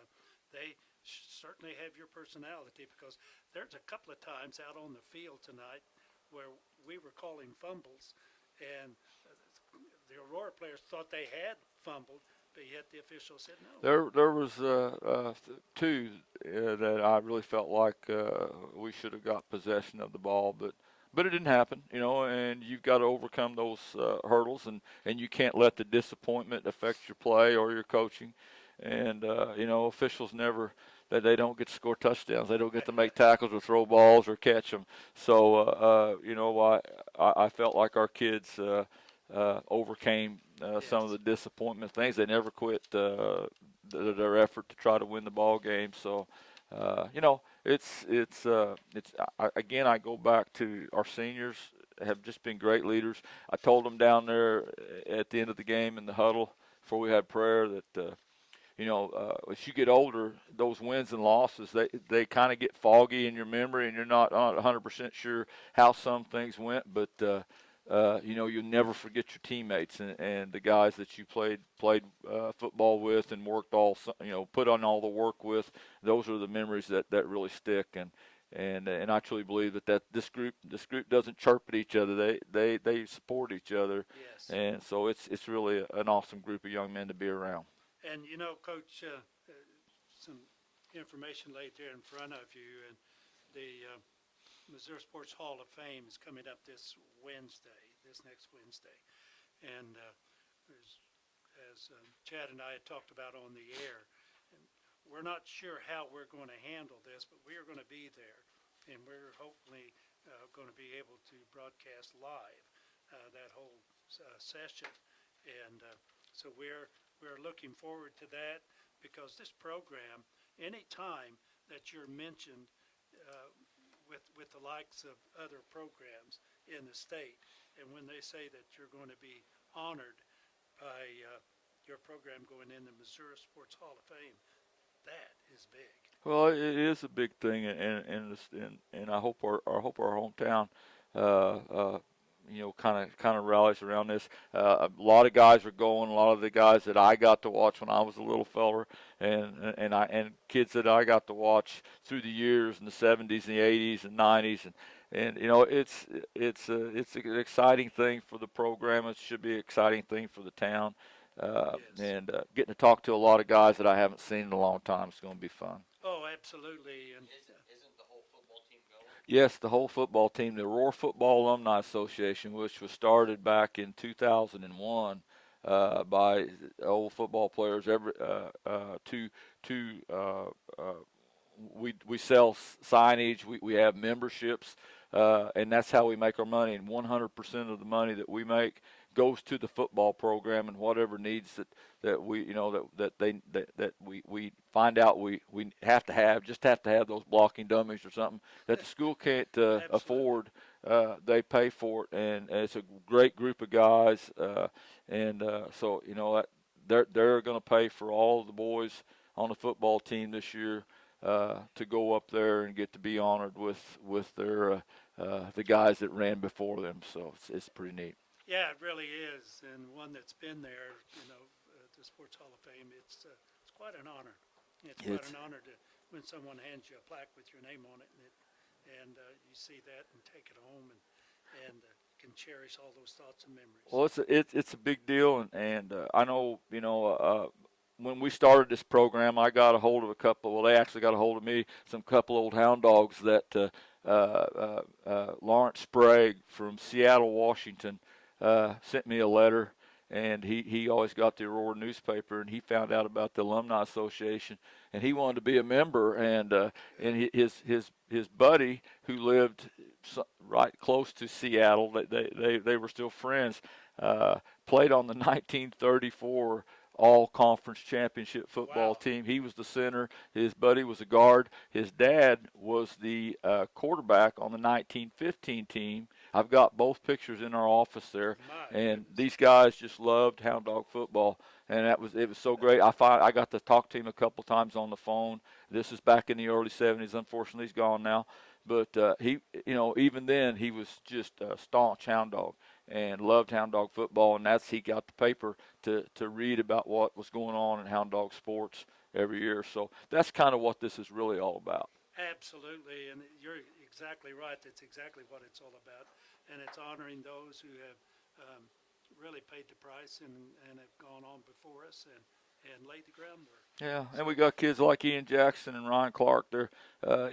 Speaker 1: they certainly have your personality because there's a couple of times out on the field tonight where we were calling fumbles, and the Aurora players thought they had fumbled, but yet the official said no.
Speaker 3: There was two that I really felt like we should have got possession of the ball, but but it didn't happen, you know, and you've got to overcome those hurdles, and you can't let the disappointment affect your play or your coaching. And you know, officials never that they don't get to score touchdowns, they don't get to make tackles or throw balls or catch them. So you know, I felt like our kids overcame some of
Speaker 1: Yes.
Speaker 3: the disappointment things. They never quit their effort to try to win the ball game. So you know, again, I go back to our seniors have just been great leaders. I told them down there at the end of the game in the huddle before we had prayer that you know, as you get older, those wins and losses they kind of get foggy in your memory, and you're not 100% sure how some things went. But you know, you'll never forget your teammates and the guys that you played football with and worked you know, put on all the work with. Those are the memories that really stick. And I truly believe that this group doesn't chirp at each other. They support each other,
Speaker 1: Yes.
Speaker 3: and so it's really an awesome group of young men to be around.
Speaker 1: And you know, Coach, some information laid there in front of you, and the Missouri Sports Hall of Fame is coming up this Wednesday, this next Wednesday. And as Chad and I had talked about on the air, and we're not sure how we're going to handle this, but we are going to be there, and we're hopefully going to be able to broadcast live that whole session. And so we're looking forward to that because this program, any time that you're mentioned with the likes of other programs in the state, and when they say that you're going to be honored by your program going in the Missouri Sports Hall of Fame, that is big.
Speaker 3: Well, it is a big thing, and I hope our hometown, uh, uh, you know, kind of rallies around this. A lot of guys are going. A lot of the guys that I got to watch when I was a little feller, and kids that I got to watch through the years in the '70s and the '80s and '90s, and you know, it's an exciting thing for the program. It should be an exciting thing for the town.
Speaker 1: Yes.
Speaker 3: And getting to talk to a lot of guys that I haven't seen in a long time is going to be fun.
Speaker 1: Oh, absolutely. And
Speaker 3: Yes, the whole football team, the Aurora Football Alumni Association, which was started back in 2001 by old football players. To we sell signage, we have memberships, and that's how we make our money. And 100% of the money that we make goes to the football program and whatever needs that we you know that we find out we have to have those blocking dummies or something that the school can't
Speaker 1: absolutely.
Speaker 3: afford. They pay for it, and it's a great group of guys, and so you know that they're going to pay for all of the boys on the football team this year to go up there and get to be honored with their the guys that ran before them. So it's pretty neat.
Speaker 1: Yeah, it really is. And one that's been there, the Sports Hall of Fame, it's quite an honor. It's quite
Speaker 3: It's
Speaker 1: an honor to when someone hands you a plaque with your name on it, and you see that and take it home and can cherish all those thoughts and memories.
Speaker 3: well, it's a big deal, and I know you know. When we started this program, I got a hold of a couple. Well, they actually got a hold of me. Some couple old hound dogs that Lawrence Sprague from Seattle, Washington, sent me a letter, and he always got the Aurora newspaper, and he found out about the Alumni Association, and he wanted to be a member, and his buddy who lived right close to Seattle, they were still friends, played on the 1934 all conference championship football
Speaker 1: Wow.
Speaker 3: team. He was the center. His buddy was a guard. His dad was the quarterback on the 1915 team. I've got both pictures in our office there,
Speaker 1: My
Speaker 3: and
Speaker 1: goodness.
Speaker 3: these guys just loved hound dog football, and it was so great. I got to talk to him a couple times on the phone. This is back in the early '70s. Unfortunately, he's gone now, but he, you know, even then he was just a staunch hound dog and loved hound dog football, and he got the paper to read about what was going on in hound dog sports every year. So that's kind of what this is really all about.
Speaker 1: Absolutely, and you're exactly right. That's exactly what it's all about, and it's honoring those who have really paid the price and have gone on before us and laid the groundwork.
Speaker 3: Yeah, and we got kids like Ian Jackson and Ryan Clark.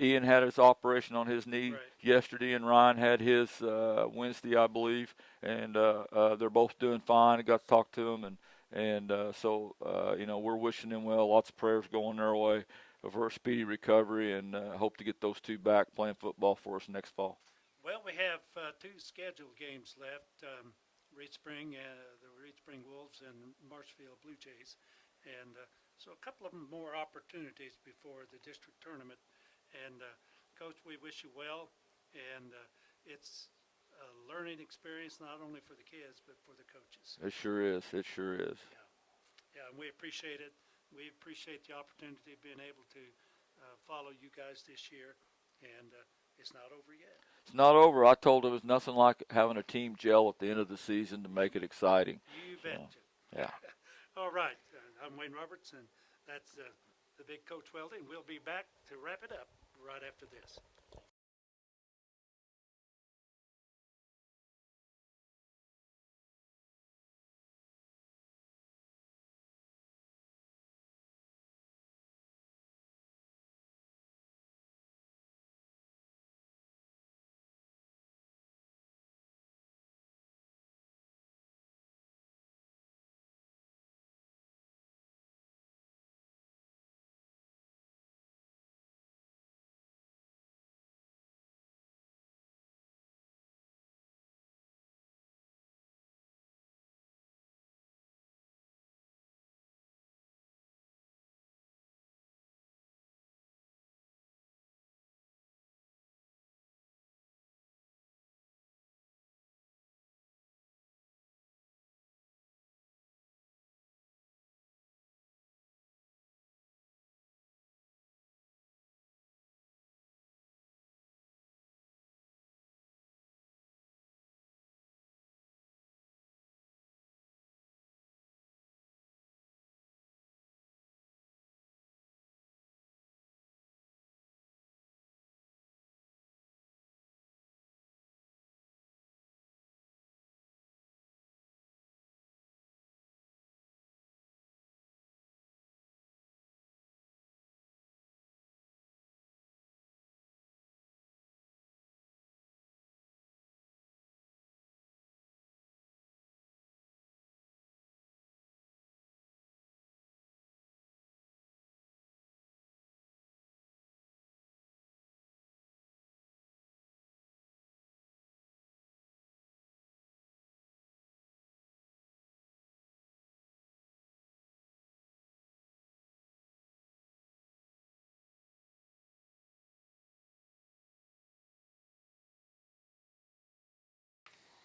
Speaker 3: Ian had his operation on his knee
Speaker 1: Right.
Speaker 3: yesterday, and Ryan had his Wednesday, I believe. And they're both doing fine. I got to talk to them, and we're wishing them well. Lots of prayers going their way for a speedy recovery, and hope to get those two back playing football for us next fall.
Speaker 1: Well, we have two scheduled games left. The Reed Spring Wolves and Marshfield Blue Jays. And so a couple of more opportunities before the district tournament. And Coach, we wish you well. And it's a learning experience not only for the kids but for the coaches.
Speaker 3: It sure is. It sure is.
Speaker 1: Yeah, yeah, and we appreciate it. We appreciate the opportunity of being able to follow you guys this year. And it's not over yet.
Speaker 3: It's not over. I told him it was nothing like having a team gel at the end of the season to make it exciting.
Speaker 1: You
Speaker 3: So,
Speaker 1: betcha.
Speaker 3: yeah.
Speaker 1: All right. I'm Wayne Roberts, and that's the big Coach Weldy. We'll be back to wrap it up right after this.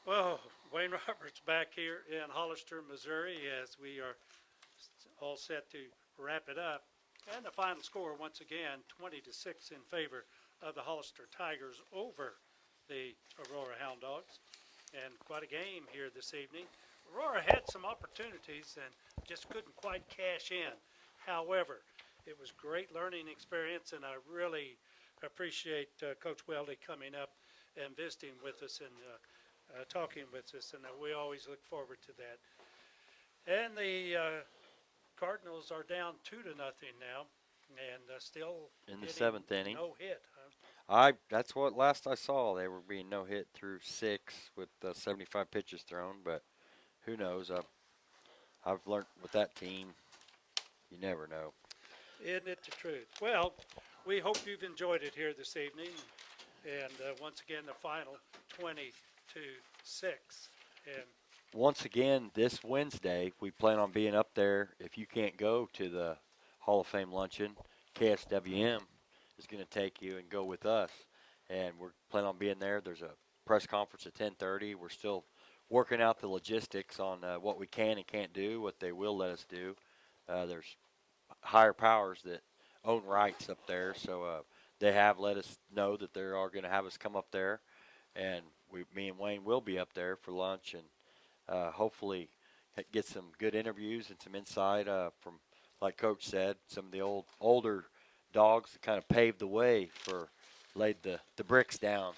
Speaker 1: Well, Wayne Roberts back here in Hollister, Missouri, as we are all set to wrap it up. And the final score, once again, 20-6 in favor of the Hollister Tigers over the Aurora Hound Dogs. And quite a game here this evening. Aurora had some opportunities and just couldn't quite cash in. However, it was great learning experience, and I really appreciate Coach Weldy coming up and visiting with us and talking with us, and we always look forward to that. And the Cardinals are down 2-0 now, and still
Speaker 2: In the
Speaker 1: getting
Speaker 2: seventh inning.
Speaker 1: no hit.
Speaker 2: That's what last I saw. They were being no hit through six with 75 pitches thrown, but who knows? I've learned with that team, you never know.
Speaker 1: Isn't it the truth? Well, we hope you've enjoyed it here this evening. And once again, the final 20-6. And
Speaker 2: Once again, this Wednesday, we plan on being up there. If you can't go to the Hall of Fame luncheon, KSWM is going to take you and go with us. And we're planning on being there. There's a press conference at 10:30. We're still working out the logistics on what we can and can't do, what they will let us do. There's higher powers that own rights up there, so they have let us know that they are going to have us come up there, and me and Wayne will be up there for lunch and hopefully get some good interviews and some insight from, like Coach said, some of the older dogs that kind of paved the way laid the bricks down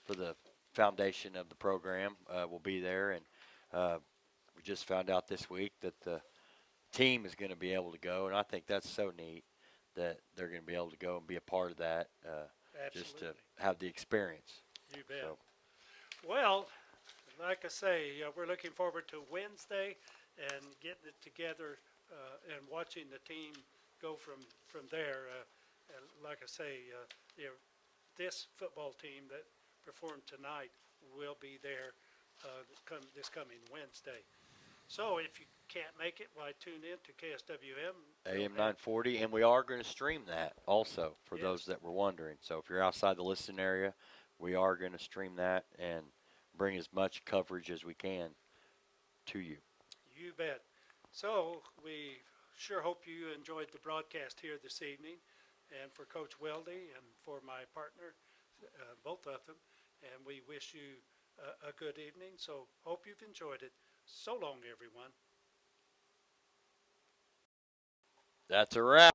Speaker 2: for the foundation of the program will be there. And we just found out this week that the team is going to be able to go, and I think that's so neat that they're going to be able to go and be a part of that, just to
Speaker 1: Absolutely.
Speaker 2: have the experience.
Speaker 1: You bet.
Speaker 2: So
Speaker 1: Well, like I say, we're looking forward to Wednesday and getting it together and watching the team go from there. And like I say, this football team that performed tonight will be there this coming Wednesday. So if you can't make it, why tune in to KSWM.
Speaker 2: AM 940, and we are going to stream that also for those
Speaker 1: Yes,
Speaker 2: that were wondering. So if you're outside the listening area, we are going to stream that and bring as much coverage as we can to you.
Speaker 1: you bet. So we sure hope you enjoyed the broadcast here this evening, and for Coach Weldy and for my partner, both of them. And we wish you a good evening. So hope you've enjoyed it. So long, everyone.
Speaker 2: That's a wrap.